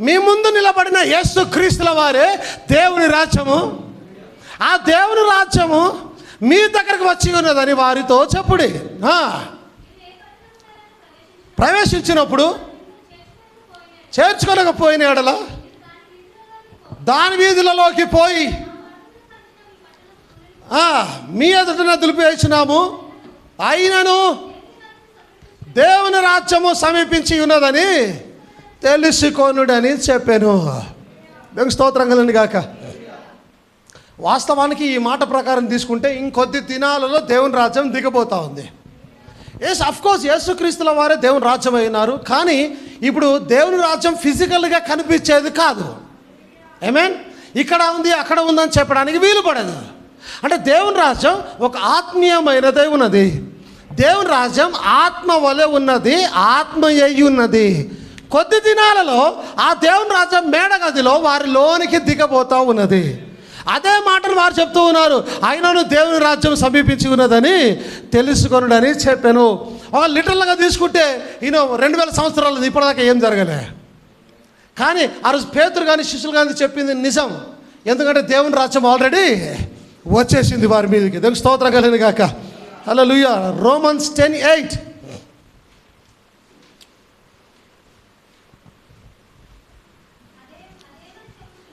మీ ముందు నిలబడిన యేసుక్రీస్తుల వారే దేవుని రాజ్యము. ఆ దేవుని రాజ్యము మీ దగ్గరకు వచ్చి ఉన్నదని వారితో చెప్పుడి. ప్రవేశించినప్పుడు చేర్చుకోలేకపోయిన ఎడల దాని వీధులలోకి పోయి మీ ఎదుటనే దులిపేసినాము, అయినను దేవుని రాజ్యము సమీపించి ఉన్నదని తెలుసుకోనుడని చెప్పాను. దేవుని స్తోత్రం కలండి గాక. వాస్తవానికి ఈ మాట ప్రకారం తీసుకుంటే ఇంకొద్ది దినాలలో దేవుని రాజ్యం దిగబోతా ఉంది. అఫ్కోర్స్ యేసుక్రీస్తుల వారే దేవుని రాజ్యం అయినారు. కానీ ఇప్పుడు దేవుని రాజ్యం ఫిజికల్గా కనిపించేది కాదు. ఆమేన్. ఇక్కడ ఉంది అక్కడ ఉందని చెప్పడానికి వీలు పడదు. అంటే దేవుని రాజ్యం ఒక ఆత్మీయమైనదే ఉన్నది. దేవుని రాజ్యం ఆత్మ వలె ఉన్నది, ఆత్మ అయి ఉన్నది. కొద్ది దినాలలో ఆ దేవుని రాజ్యం మేడగదిలో వారిలోనికి దిగబోతూ ఉన్నది. అదే మాటను వారు చెప్తూ ఉన్నారు. అయినను దేవుని రాజ్యం సమీపించి ఉన్నదని తెలుసుకొనుడని చెప్పాను. ఒక లిటరల్గా తీసుకుంటే 2000 సంవత్సరాలు ఇప్పటిదాకా ఏం జరగలే. కానీ ఆ రోజు పేతురు కానీ శిష్యులు కానీ చెప్పింది నిజం. ఎందుకంటే దేవుని రాజ్యం ఆల్రెడీ వచ్చేసింది వారి మీదకి. దేవుని స్తోత్రం కలిగింది గాక. హల్లెలూయా. రోమన్స్ 10:8.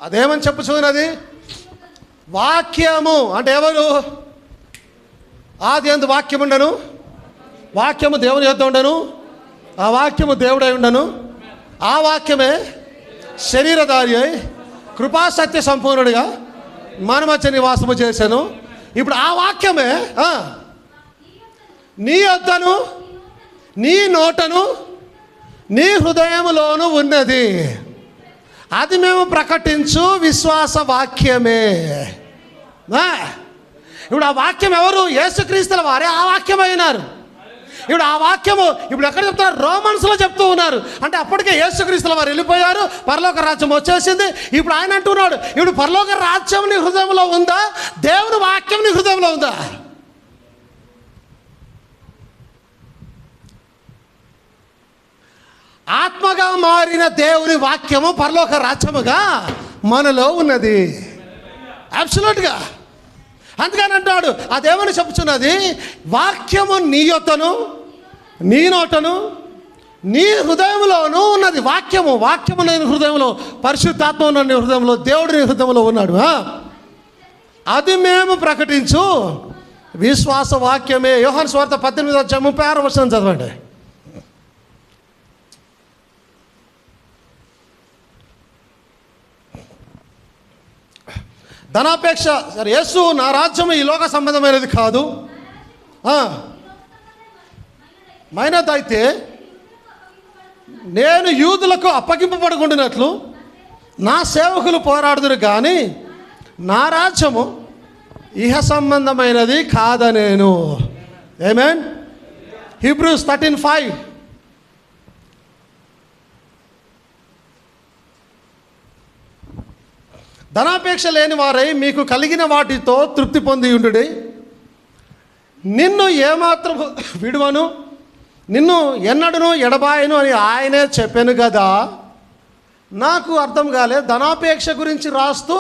అదేమని చెప్పుచున్నది? వాక్యము అంటే ఎవరు? ఆది యందు వాక్యం ఉండను, వాక్యము దేవుని యొద్ద ఉండను, ఆ వాక్యము దేవుడై ఉండను, ఆ వాక్యమే శరీరధారి అయి కృపాసత్య సంపూర్ణుడిగా మన మధ్య నివాసము చేశాను. ఇప్పుడు ఆ వాక్యమే నీ యొద్దను, నీ నోటను, నీ హృదయములోను ఉన్నది. అది మేము ప్రకటించు విశ్వాస వాక్యమే. ఇప్పుడు ఆ వాక్యం ఎవరు? యేసుక్రీస్తుల వారే ఆ వాక్యం అయినారు. ఇప్పుడు ఆ వాక్యము ఇప్పుడు ఎక్కడ చెప్తున్నారు? రోమన్స్లో చెప్తూ ఉన్నారు. అంటే అప్పటికే యేసుక్రీస్తుల వారు వెళ్ళిపోయారు, పరలోక రాజ్యం వచ్చేసింది. ఇప్పుడు ఆయన అంటున్నాడు, ఇప్పుడు పరలోక రాజ్యం నీ హృదయంలో ఉందా? దేవుని వాక్యం నీ హృదయంలో ఉందా? ఆత్మగా మారిన దేవుని వాక్యము పరలోక రాజ్యముగా మనలో ఉన్నది. అబ్సల్యూట్గా. అందుకని అంటాడు, ఆ దేవుని చెప్పుచున్నది, వాక్యము నీ యొద్దను, నీ నోటను, నీ హృదయంలోనూ ఉన్నది. వాక్యము నేను హృదయంలో, పరిశుద్ధాత్మ ఉన్న నీ హృదయంలో, దేవుడు నీ హృదయంలో ఉన్నాడు. అది మేము ప్రకటించు విశ్వాస వాక్యమే. యోహాను సువార్త 18:36 చదవండి. ధనాపేక్ష సరే, యేసు నా రాజ్యం ఈ లోక సంబంధమైనది కాదు, మైనదైతే నేను యూదులకు అప్పగింపబడుకుంటున్నట్లు నా సేవకులు పోరాడుదురు, కానీ నా రాజ్యము ఇహ సంబంధమైనది కాదనేను. ఆమేన్. హీబ్రూస్ 13:5. ధనాపేక్ష లేని వారై మీకు కలిగిన వాటితో తృప్తి పొంది ఉండుడి. నిన్ను ఏమాత్రం విడువను, నిన్ను ఎన్నడను ఎడబాయను అని ఆయనే చెప్పాను కదా. నాకు అర్థం కాలే, ధనాపేక్ష గురించి రాస్తూ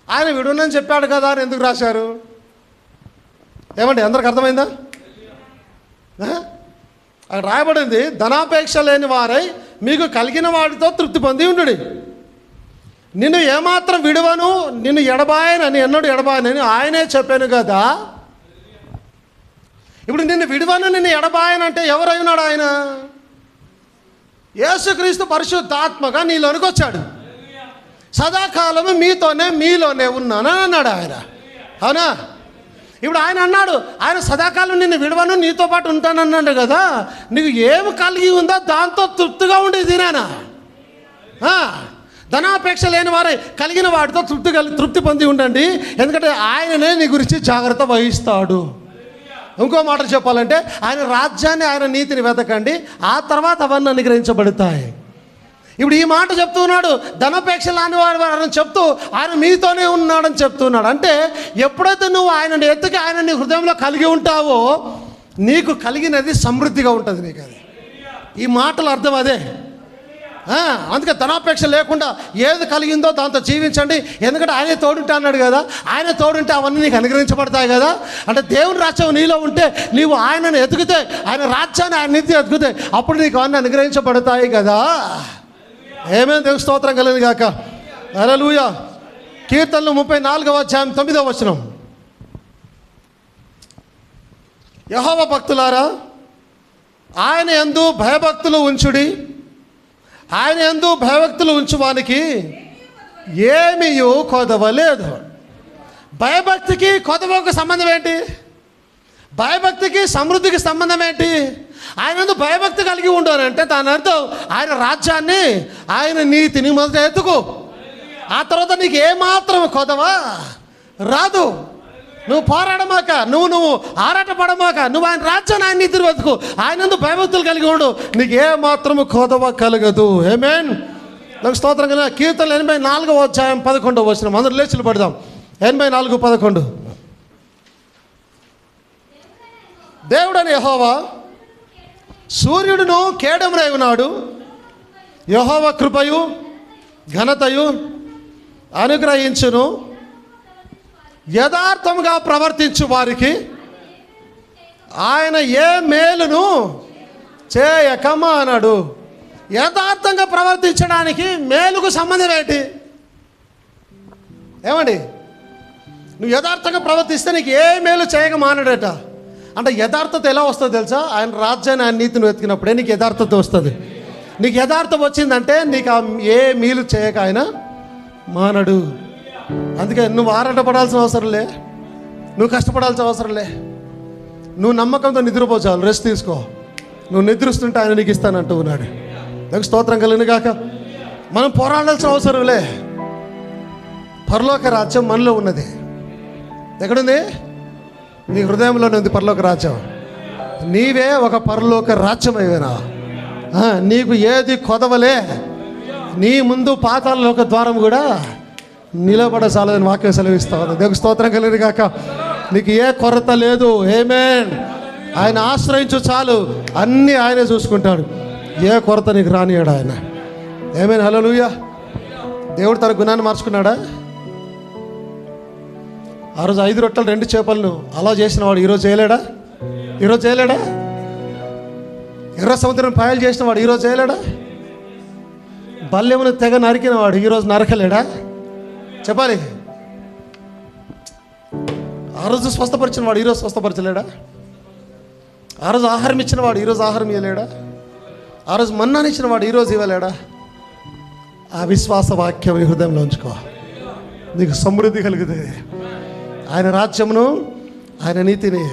ఆయన విడువనని చెప్పాడు కదా అని ఎందుకు రాశారు? ఏమండి, అందరికి అర్థమైందా? అక్కడ రాయబడింది, ధనాపేక్ష లేని వారై మీకు కలిగిన వాటితో తృప్తి పొంది ఉండుడి. నిన్ను ఏమాత్రం విడువను, నిన్ను ఎడబాయనని, ఎన్నడూ ఎడబాయనని ఆయనే చెప్పాను కదా. ఇప్పుడు నిన్ను విడువను, నిన్ను ఎడబాయనంటే ఎవరైనాడు? ఆయన యేసుక్రీస్తు పరిశుద్ధాత్మగా నీలోనికి వచ్చాడు. సదాకాలము మీలోనే ఉన్నానని అన్నాడు ఆయన. అవునా? ఇప్పుడు ఆయన అన్నాడు, ఆయన సదాకాలం నిన్ను విడువను, నీతో పాటు ఉంటానన్నాడు కదా. నీకు ఏమి కలిగి ఉందో దాంతో తృప్తిగా ఉండేది తినానా? ధనాపేక్ష లేని వారే కలిగిన వాటితో తృప్తి పొంది ఉండండి, ఎందుకంటే ఆయననే నీ గురించి జాగ్రత్త వహిస్తాడు. ఇంకో మాట చెప్పాలంటే, ఆయన రాజ్యాన్ని, ఆయన నీతిని వెతకండి, ఆ తర్వాత అవన్నీ అనుగ్రహించబడతాయి. ఇప్పుడు ఈ మాట చెప్తున్నాడు, ధనాపేక్ష లేని వారు చెప్తూ ఆయన మీతోనే ఉన్నాడని చెప్తున్నాడు. అంటే ఎప్పుడైతే నువ్వు ఆయనని ఎత్తుకి ఆయన నీ హృదయంలో కలిగి ఉంటావో నీకు కలిగినది సమృద్ధిగా ఉంటుంది. నీకు అది ఈ మాటల అర్థం అదే. అందుకే ధనాపేక్ష లేకుండా ఏది కలిగిందో దాంతో జీవించండి, ఎందుకంటే ఆయన తోడుంటే అన్నాడు కదా. ఆయన తోడుంటే అవన్నీ నీకు అనుగ్రహించబడతాయి కదా. అంటే దేవుని రాజ్యం నీలో ఉంటే నీవు ఆయనను ఎతుకుతే, ఆయన రాజ్యాన్ని, ఆయన నీతి ఎతుకుతే అప్పుడు నీకు అవన్నీ అనుగ్రహించబడతాయి కదా. ఏమేమి దేవుని స్తోత్రం కలిగింది కాక. హల్లెలూయా. కీర్తనలు 34:9. యెహోవా భక్తులారా, ఆయన యందు భయభక్తులు ఉంచుడి, ఆయన యందు భయభక్తులు ఉంచువానికి ఏమీ కొదవలేదు. భయభక్తికి కొదవకు సంబంధం ఏంటి? భయభక్తికి సమృద్ధికి సంబంధం ఏంటి? ఆయన యందు భయభక్తి కలిగి ఉండాలంటే దాని అర్థం ఆయన రాజ్యాన్ని, ఆయన నీతిని మొదట ఎత్తుకు, ఆ తర్వాత నీకు ఏమాత్రం కొదవ రాదు. నువ్వు పోరాడమాక, నువ్వు ఆరాటపడమాక, నువ్వు ఆయన రాజ్యాన్ని, ఆయన నీతిని వెతుకు, ఆయన యందు భయభక్తులు కలిగి ఉండు, నీకు ఏమాత్రము కొదవ కలగదు. ఆమేన్. నాకు స్తోత్రం కలిగిన. కీర్తనలు 84:11. అందరూ లేచి పడదాం. 84:11. దేవుడని యెహోవా సూర్యుడును కేడమునై ఉన్నాడు, యెహోవా కృపయు ఘనతయు అనుగ్రహించును, యథార్థముగా ప్రవర్తించు వారికి ఆయన ఏ మేలును చేయకమా అన్నాడు. యథార్థంగా ప్రవర్తించడానికి మేలుకు సంబంధం ఏంటి? ఏమండి, నువ్వు యథార్థంగా ప్రవర్తిస్తే నీకు ఏ మేలు చేయక మానడట. అంటే యథార్థత ఎలా వస్తుందో తెలుసా? ఆయన రాజ్యాన్ని, ఆయన నీతిని వెతికినప్పుడే నీకు యథార్థత వస్తుంది. నీకు యథార్థం వచ్చిందంటే నీకు ఏ మేలు చేయక ఆయన మానడు. అందుకే నువ్వు ఆరాటపడాల్సిన అవసరం లే, నువ్వు కష్టపడాల్సిన అవసరం లే. నువ్వు నమ్మకంతో నిద్రపోచావు, రెస్ట్ తీసుకో. నువ్వు నిద్రిస్తుంటే ఆయన నీకు ఇస్తానంటూ ఉన్నాడు. దానికి స్తోత్రం కలిగిన గాక. మనం పోరాడాల్సిన అవసరం లే. పరలోక రాజ్యం మనలో ఉన్నది. ఎక్కడుంది? నీ హృదయంలోనే ఉంది పరలోక రాజ్యం. నీవే ఒక పరలోక రాజ్యం అయినా. నీకు ఏది కొదవలే. నీ ముందు పాతాళలోక ద్వారం కూడా నిలబడసాలని వాక్యం సెలవిస్తా ఉంది. దేవునికి స్తోత్రం కలిగిన గాక. నీకు ఏ కొరత లేదు. ఆమేన్. ఆయన ఆశ్రయించు చాలు, అన్నీ ఆయనే చూసుకుంటాడు. ఏ కొరత నీకు రానియాడు ఆయన. ఆమేన్. హల్లెలూయా. దేవుడు తన గుణాన్ని మార్చుకున్నాడా? ఆ రోజు 5 రొట్టెలు 2 చేపలను అలా చేసిన వాడు ఈరోజు చేయలేడా? ఈరోజు చేయలేడా? ఎర్ర సముద్రం పాయలు చేసిన వాడు ఈరోజు చేయలేడా? బల్లెమును తెగ నరికిన వాడు ఈరోజు నరకలేడా? చెప్పాలి. ఆ రోజు స్వస్థపరిచిన వాడు ఈరోజు స్వస్థపరచలేడా? ఆ రోజు ఆహారం ఇచ్చిన వాడు ఈరోజు ఆహారం ఇవ్వలేడా? ఆ రోజు మన్నాని ఇచ్చిన వాడు ఈరోజు ఇవ్వలేడా? ఆ విశ్వాస వాక్యం ఈ హృదయంలో ఉంచుకో, నీకు సమృద్ధి కలుగుతుంది. ఆయన రాజ్యమును, ఆయన నీతిని.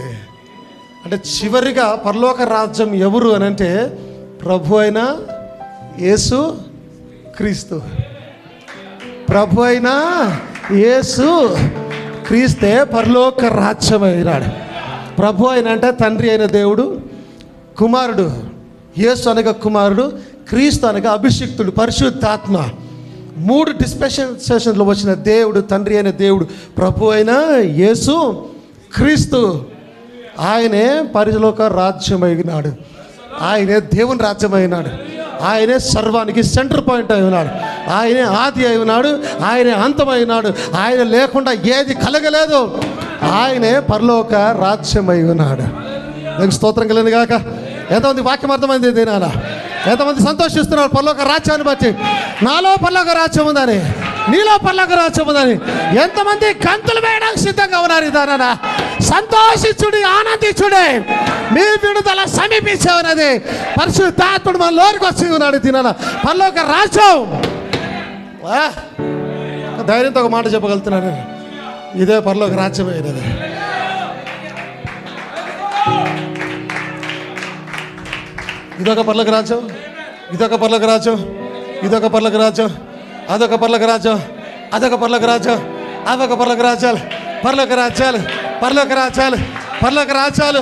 అంటే చివరిగా పరలోక రాజ్యం ఎవరు అని అంటే ప్రభు అయిన యేసు క్రీస్తు. ప్రభు అయిన యేసు క్రీస్తే పరలోక రాజ్యం అయినాడు. ప్రభు అయిన అంటే తండ్రి అయిన దేవుడు, కుమారుడు యేసు అనగా కుమారుడు, క్రీస్తు అనగా అభిషిక్తుడు, పరిశుద్ధాత్మ. 3 డిస్పెన్సేషన్లో వచ్చిన దేవుడు, తండ్రి అయిన దేవుడు, ప్రభు అయిన యేసు క్రీస్తు. ఆయనే పరలోక రాజ్యం అయినాడు. ఆయనే దేవుని రాజ్యం అయినాడు. ఆయనే సర్వానికి సెంటర్ పాయింట్ అయి ఉన్నాడు. ఆయనే ఆది అయి ఉన్నాడు. ఆయనే అంతమైనాడు. ఆయన లేకుండా ఏది కలగలేదు. ఆయనే పరలోక రాజ్యం అయి ఉన్నాడు. నీకు స్తోత్రం కలిగింది కాక. ఎంతమంది వాక్యం అర్థమైంది దీనాల? ఎంతమంది సంతోషిస్తున్నారు పరలోక రాజ్యాన్ని బట్టి? నాలో పరలోక రాజ్యం ఉందని, నీలో పరలోక రాజ్యం ఉందని ఎంతమంది గంతులు వేయడానికి సిద్ధంగా ఉన్నారు? ఇదానా సంతోషించుడి, ఆనందించుడి, మీ విడుదల సమీపించే ఉన్నది. పరిశుద్ధాత్ముడు మన లోనికి వచ్చి ఉన్నాడు. తినాల పరలోక రాజ్యం. ధైర్యంతో ఒక మాట చెప్పగలుగుతున్నాను, ఇదే పరలోక రాజ్యం అయినది. ఇదొక పరలోక రాజ్యం, ఇదొక పరలోక రాజ్యం, ఇదొక పరలోక రాజ్యం, అదొక పరలోక రాజ్యం, అదొక పరలోక రాజ్యం, అదొక పరలోక రాజ్యాలు, పరలోక రాజ్యాలు, పరలోక రాజ్యాలు, పరలోక రాజ్యాలు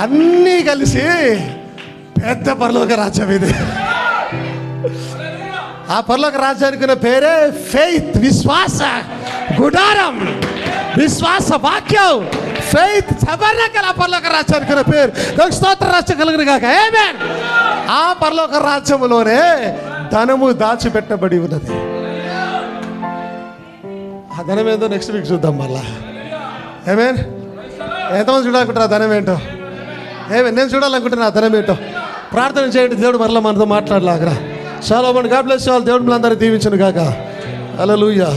అన్నీ కలిసి పెద్ద పరలోక రాజ్యం ఇది. ఆ పరలోక రాజ్యానికి ఉన్న పేరే ఫెయిత్, విశ్వాస గుడారం, విశ్వాస వాక్యం. ఫెయిత్ సబర్నకల పరలోక రాజ్యానికి ఉన్న పేరు. స్తోత్ర రాజ్యం కలిగిన కాక. ఆమేన్. ఆ పరలోక రాజ్యములోనే ధనము దాచిపెట్టబడి ఉన్నది. ఆ ధనం ఏంటో నెక్స్ట్ వీక్ చూద్దాం మళ్ళా. ఆమేన్. ఎంతమంది చూడాలనుకుంటారు ఆ ధనం ఏంటో? నేను చూడాలనుకుంటున్నా ఆ ధనం ఏంటో. ప్రార్థన చేయండి, దేవుడు మరలా మనతో మాట్లాడలాగరా. చాలా మంది గాడ్ బ్లెస్ యు ఆల్. దేవుడు మనందరినీ దీవించును గాక. హల్లెలూయా.